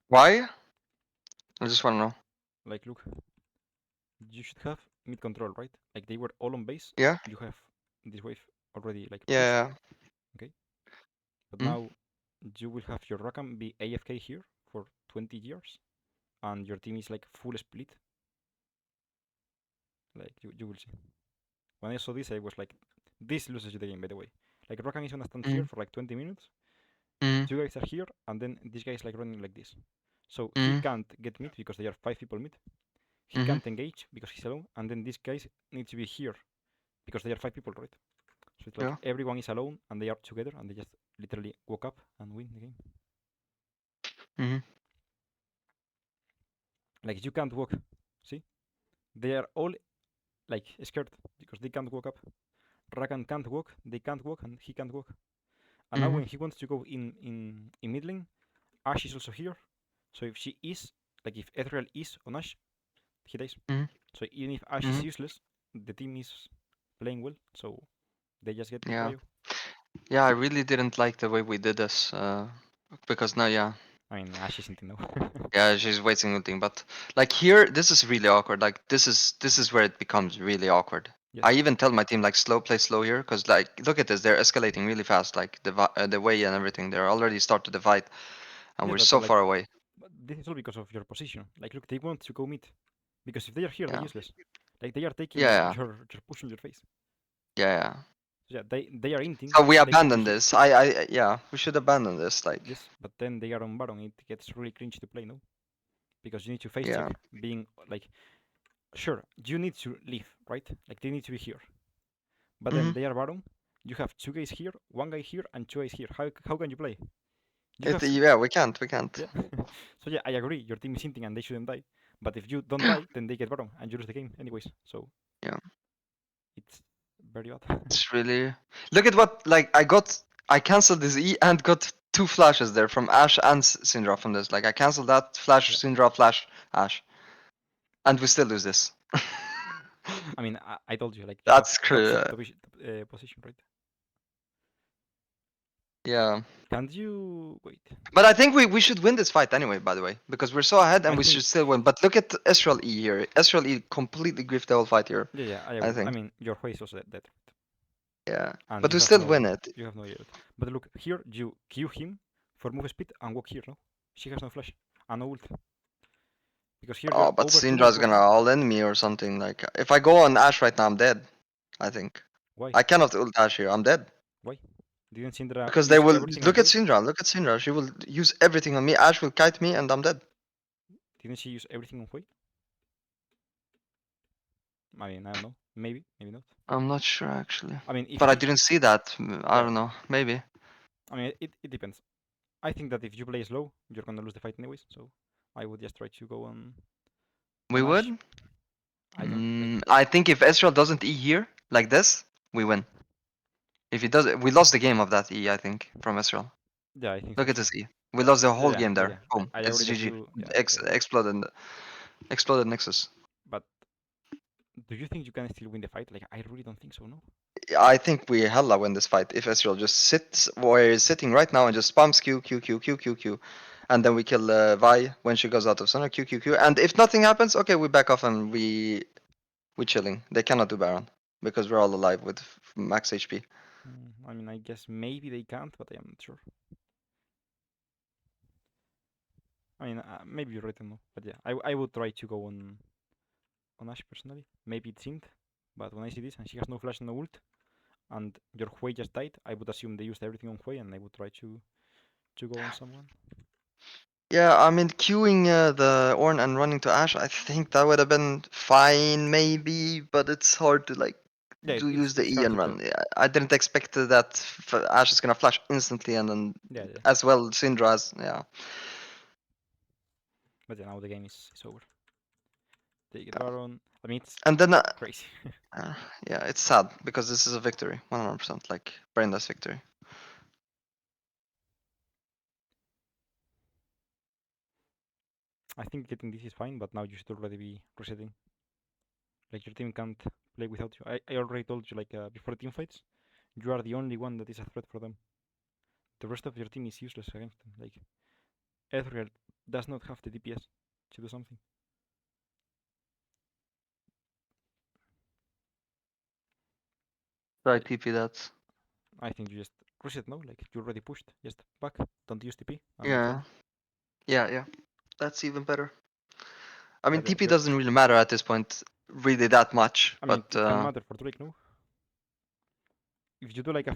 Why? I just want to know. Like, look, you should have mid control, right? Like they were all on base. Yeah? You have this wave already like pushed. Yeah. Okay. But Mm. now you will have your Rakam be AFK here for 20 years, and your team is like full split. Like you will see. When I saw this, I was like, this loses you the game, by the way. Like Rakam is gonna stand here for like 20 minutes. Mm. Two guys are here, and then this guy is like running like this. So he can't get mid because there are 5 people mid. He can't engage because he's alone, and then these guys need to be here because there are 5 people, right? So it's like Yeah. everyone is alone and they are together and they just literally walk up and win the game. Like you can't walk. See? They are all like scared because they can't walk up. Rakan can't walk, they can't walk, and he can't walk. And now when he wants to go in mid lane, Ash is also here. So if she is like if Ethereal is on Ash, he dies. So even if Ash is useless, the team is playing well. So they just get Yeah. Cryo. Yeah, I really didn't like the way we did this. Because now, yeah. I mean, Ash isn't now. Yeah, she's waiting nothing, but like here, this is really awkward. Like this is where it becomes really awkward. Yes. I even tell my team like play slow here, because like look at this, they're escalating really fast, like the way and everything. They're already started the fight, and Yeah, we're but so like, far away. but this is all because of your position. Like, look, they want to go mid. Because if they are here, they're Yeah. useless. Like, they are taking Yeah, your push in your face. yeah. So, yeah, they are inting. So we They should be abandon here. this. Yeah, we should abandon this. Like, Yes, but then they are on Baron. It gets really cringe to play, no? Because you need to face yeah. check being like, sure, you need to leave, right? Like, they need to be here. But then Hmm. they are Baron. You have two guys here, one guy here, and two guys here. How can you play? You have Yeah, we can't. We can't. yeah. So yeah, I agree. Your team is hinting and they shouldn't die. But if you don't die, then they get Baron and you lose the game anyways. So Yeah, it's very bad. it's really. Look at what like I canceled this E and got 2 flashes there from Ash and Syndra from this. Like I canceled that flash Yeah. Syndra flash Ash, and we still lose this. I mean, I told you like you have That's toxic position, right? yeah. Can't you wait? But I think we should win this fight anyway, by the way, because we're so ahead and I we think should still win. But look at Ezreal E here. Ezreal E completely griefed the whole fight here. yeah, I I agree. I think. mean, your face also dead, Yeah. and But we still win it. you have no idea. But look here, you Q him for move speed and walk here. No, she has no flash and no ult because here Oh, you're but over 2 Syndra's HP. gonna all in me or something. Like if I go on Ash right now, I'm dead. I think. Why? I cannot ult Ash here. I'm dead. Why? Didn't Syndra Because they use will everything on look at Hoi? Syndra. Look at Syndra. She will use everything on me. Ash will kite me, and I'm dead. Didn't she use everything on Hoi? I mean, I don't know. Maybe, maybe not. I'm not sure actually. I mean, if But I you, didn't see that. I yeah, don't know. Maybe. I mean, it depends. I think that if you play slow, you're gonna lose the fight anyways. So I would just try to go We on Ash. would. I don't like. I think if Ezreal doesn't E here like this, we win. If he does, we lost the game of that E. I think from Ezreal. Yeah, I think so Look at too. this E. We lost the whole Yeah, game yeah, there. Boom. I It's agree that GG. you. Yeah, yeah. Exploded Nexus. But do you think you can still win the fight? Like, I really don't think so. No. I think we hella win this fight if Ezreal just sits where he's sitting right now and just spams Q, and then we kill Vi when she goes out of center Q, and if nothing happens, okay, we back off and we chilling. They cannot do Baron because we're all alive with max HP. I mean, I guess maybe they can't, but I am not sure. I mean, maybe you're right, I don't know. But yeah, I would try to go on Ash personally. Maybe it's Int, but when I see this and she has no flash and no ult, and your Hui just died, I would assume they used everything on Hui, and I would try to go on someone. Yeah, I mean queuing the Ornn and running to Ash, I think that would have been fine maybe, but it's hard to like Yeah, use the it's E hard and to run. tell. Yeah, I didn't expect that Ash is gonna flash instantly and then Yeah. as well Syndra as yeah. But yeah, now the game is over. They get Yeah. Baron. I mean, it's And then crazy. yeah, it's sad because this is a victory, 100%, like Brenda's victory. I think getting this is fine, but now you should already be resetting. Like, your team can't play without you. I already told you, like, before team fights, you are the only one that is a threat for them. The rest of your team is useless against them. Like, Ezreal does not have the DPS to do something. Try TP that. I think you just reset now. Like, you already pushed. Just back. Don't use TP. And Yeah. Yeah. That's even better. I mean, But yeah, TP doesn't really matter at this point, really that much. I mean, But it can matter for Drake, no? If you do like a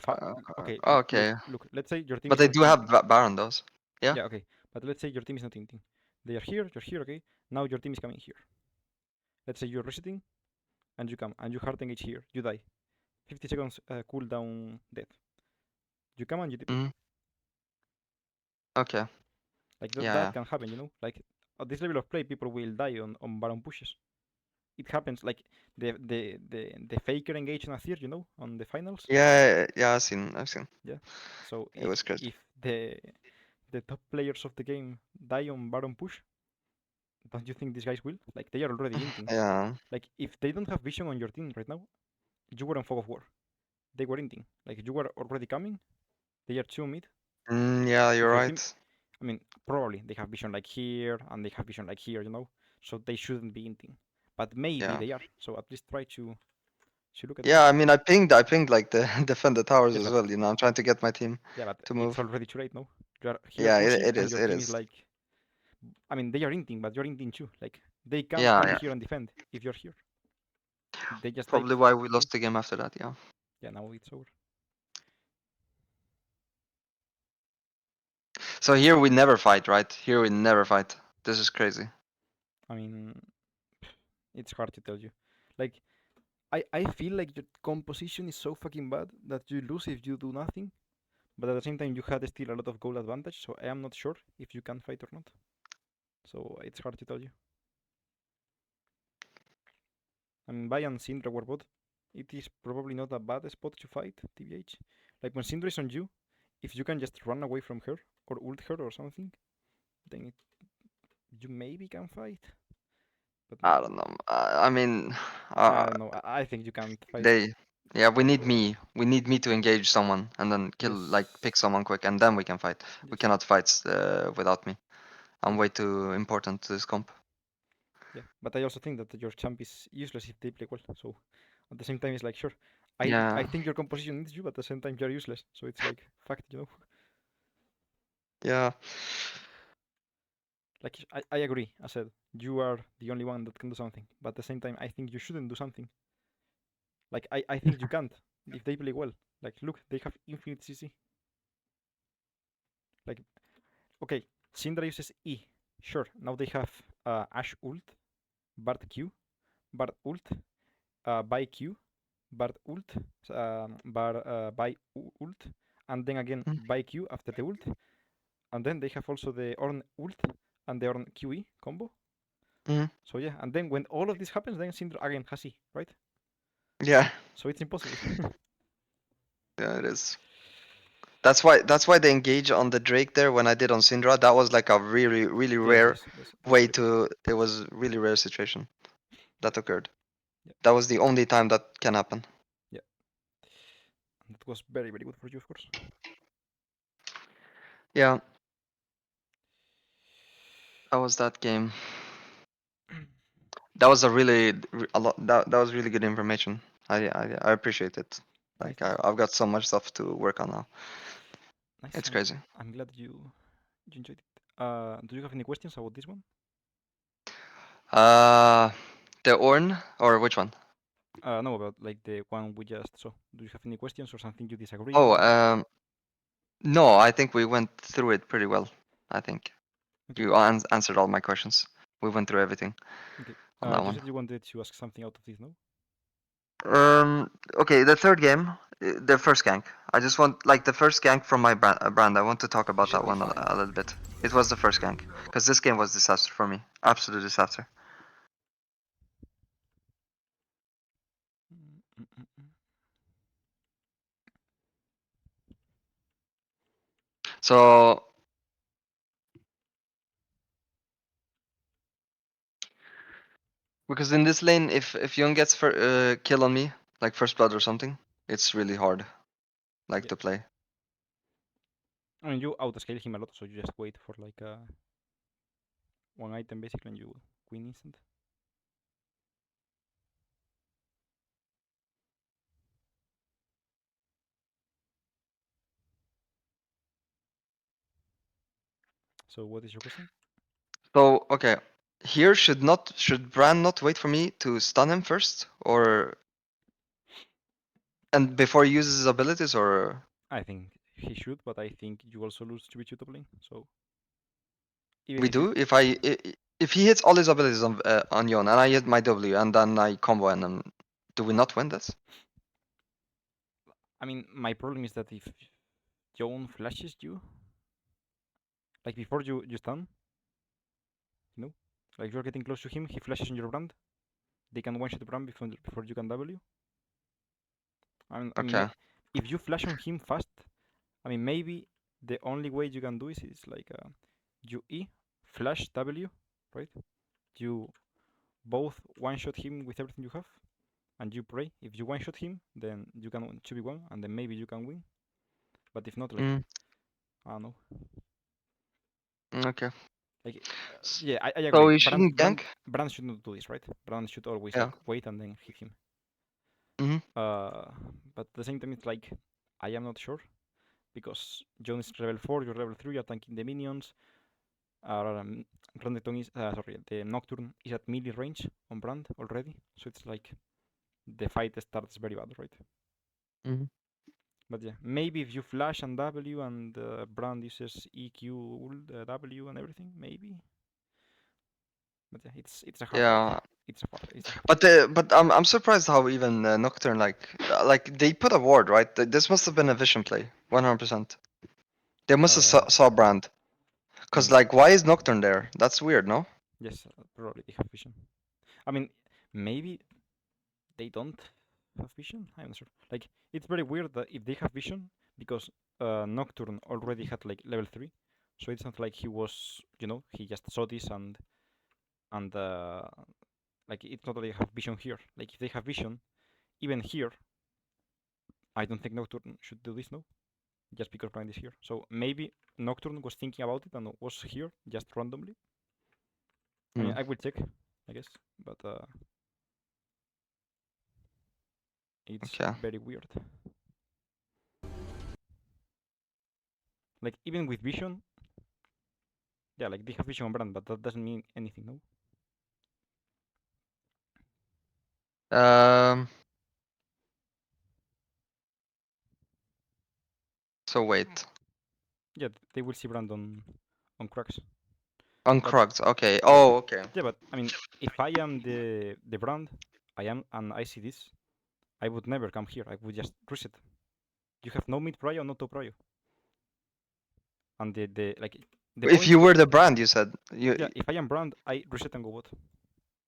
okay, okay, look. Let's say your team but is they not do have Baron those. Yeah. Yeah, okay. But let's say your team is not hinting. They are here, you're here, okay? Now your team is coming here. Let's say you're resetting, and you come, and you hard engage here. You die. 50 seconds cooldown death. You come and you TP. Mhm. Okay. Like, Yeah. that can happen, you know? Like, at this level of play, people will die on Baron pushes. It happens, like, the Faker engage on Azir, you know, on the finals. Yeah. I've seen. Yeah. So It was crazy. if the top players of the game die on Baron push, don't you think these guys will? Like, they are already inting. Yeah. Like, if they don't have vision on your team right now, you were on fog of war. They were inting. Like, you were already coming. They are 2 mid. Yeah, If you're your right. team, I mean, probably they have vision like here and they have vision like here, you know. So they shouldn't be inting. But maybe Yeah. they are. So at least try Should look at Yeah, this. I mean, I pinged like the defend the towers Yes, as but- well. You know, I'm trying to get my team Yeah, but to it's move. already too late, no? You are here Yeah, pushing, it and is. your It team is is. like. I mean, they are inting, but you're inting too. Like, they can't Yeah, come yeah. here and defend if you're here. They just Probably take. why we lost the game after that. Yeah. Yeah, now it's over. So here we never fight, right? Here we never fight. This is crazy. I mean, it's hard to tell you. Like, I feel like your composition is so fucking bad that you lose if you do nothing. But at the same time, you had still a lot of goal advantage, so I am not sure if you can fight or not. So it's hard to tell you. I mean, Bai and Syndra were both. It is probably not a bad spot to fight, TBH. Like when Syndra is on you, if you can just run away from her or ult her or something, then you maybe can fight. But I don't know. I mean, I don't know. I think you can't fight. yeah, we need me. We need me to engage someone and then kill, like, Yes. pick someone quick, and then we can fight. We Yes. cannot fight without me. I'm Yeah. way too important to this comp. Yeah, but I also think that your champ is useless if they play well. So at the same time, it's like sure, I Yeah. think your composition needs you, but at the same time you're useless. So it's like fact, you know. Yeah. Like I agree. I said you are the only one that can do something, but at the same time, I think you shouldn't do something. Like I think you can't if they play well. Like look, they have infinite CC. Like okay, Syndra uses E. Sure, now they have Ash ult, Bard Q, Bard ult, Bai Q, Bard ult, Bai ult, and then again Mm. Bai Q after the ult, and then they have also the Ornn ult and the Ornn QE combo. Mhm. So yeah, and then when all of this happens, then Syndra again has E, right? Yeah. So it's impossible. Yeah, it is. That's why they engage on the Drake there when I did on Syndra. That was like a really Yes, rare yes, that's way very good. to. It was really rare situation that occurred. Yeah, That was the only time that can happen. yeah, and that was very good for you, of course. Yeah, that was that game. That was a lot. That was really good information. I appreciate it. Nice, Like nice, I've got so much stuff to work on now. nice. It's crazy. I'm glad you enjoyed it. Do you have any questions about this one? Uh, the Orn or which one? No, about like the one we just saw. Do you have any questions or something you disagree? Oh, Or... no, I think we went through it pretty well. I think Okay, you answered all my questions. We went through everything okay. on that You one. said you wanted to ask something out of this, no? Okay, the third game, the first gank. I just want, like, the first gank from my brand. I want to talk about that one a little bit. It was the first gank because this game was disaster for me. Absolute disaster. Mm, mm, mm, mm. So because in this lane, if Young gets kill on me, like first blood or something, it's really hard, like, Yeah. to play. I mean, you outscale him a lot, so you just wait for like one item basically, and you win instant. So what is your question? So okay, here should Bran not wait for me to stun him first, or and before he uses his abilities, or I think he should, but I think you also lose to be top lane. So even we if you, do? If he hits all his abilities on Yon and I hit my W and then I combo and then do we not win this? I mean, my problem is that if Joan flashes you, like before you stun, you know, like you're getting close to him, he flashes on your brand. They can one shot the brand before you can W. I mean, Okay. if you flash on him fast, I mean, maybe the only way you can do is like you E, flash W, right? You both one shot him with everything you have, and you pray. If you one shot him, then you can 2v1, and then maybe you can win. But if not, like, Mm, I don't know. okay. Like, S- yeah, I So agree. he shouldn't gank? Brand should not do this, right? Brand should always Yeah. like wait and then hit him. Mhm. But at the same time, it's like I am not sure because John is level 4, you're level 3, you're tanking the minions. Renekton is sorry, the Nocturne is at melee range on Brand already, so it's like the fight starts very bad, right? Mhm. But yeah, maybe if you flash and W and Brand uses EQ, W and everything, maybe. But yeah, it's a hard Yeah, fight. It's a hard. It's a hard. but I'm surprised how even Nocturne like they put a ward, right? This must have been a vision play, 100%. They must have saw Brand. Cause mean, like, why is Nocturne there? That's weird, no? yes, probably they have vision. I mean, maybe they don't have vision. I'm not sure. Like, it's very weird that if they have vision, because Nocturne already had like level 3, so it's not like he was, he just saw this and like it's not that they have vision here. Like if they have vision, even here, I don't think Nocturne should do this, no, just because Blind is here. So maybe Nocturne was thinking about it and was here just randomly. I mean, Hmm. I will check, I guess, but it's Okay. very weird. Like even with vision, yeah, like they have vision on Brand, but that doesn't mean anything, no. Um. So wait. Yeah, they will see Brand on cracks. Uncrocked. Okay. Oh, okay. Yeah, but I mean, if I am the Brand, I am, and I see this, I would never come here. I would just reset. You have no mid prio, no top prio, and the like the If point. you were the Brand, you said you. Yeah, if I am Brand, I reset and go bot.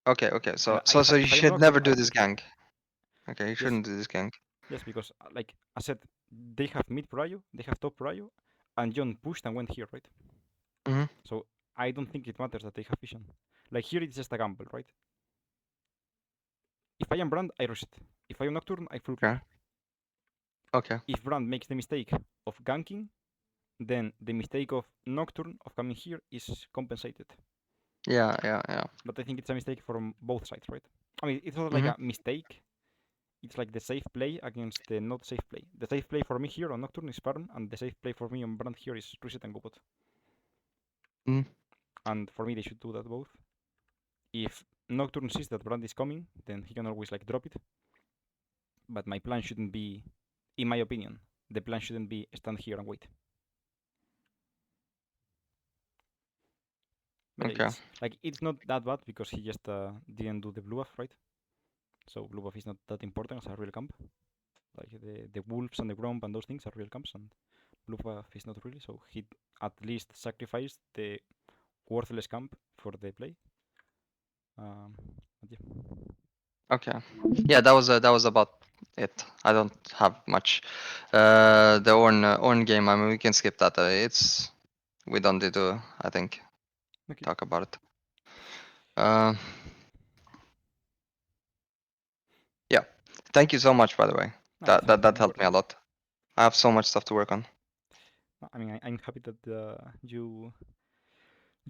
Okay. Okay. And So I, so you if I am should Nocturne, never do this gank. Okay. You yes, shouldn't do this gank. yes, because like I said, they have mid prio, they have top prio, and John pushed and went here, right? Mhm. So I don't think it matters that they have vision. Like here, it's just a gamble, right? If I am Brand, I reset. If I am Nocturne, I full clear. Okay. Okay. If Brand makes the mistake of ganking, then the mistake of Nocturne of coming here is compensated. Yeah. Yeah. Yeah. But I think it's a mistake from both sides, right? I mean, it's not like Mhm. a mistake. It's like the safe play against the not safe play. The safe play for me here on Nocturne is farm, and the safe play for me on Brand here is reset and go bot. Mhm. And for me, they should do that both. If Nocturne sees that Brand is coming, then he can always like drop it. But my plan shouldn't be, in my opinion, the plan shouldn't be stand here and wait. But Okay. it's not that bad because he just didn't do the blue buff, right? So blue buff is not that important as a real camp. Like the wolves and the gromp and those things are real camps, and blue buff is not really. So he at least sacrificed the worthless camp for the play. But yeah. Okay. Yeah. That was about it. I don't have much. The Orn game. I mean, we can skip that. We don't need to. I think Okay. talk about it. Uh. Yeah. Thank you so much, by the way. It's fine. That Don't helped worry. me a lot. I have so much stuff to work on. I mean, I'm happy that you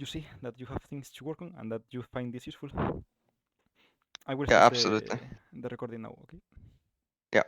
see that you have things to work on and that you find this useful. I will Yeah, stop absolutely. the recording now. Okay. Yeah.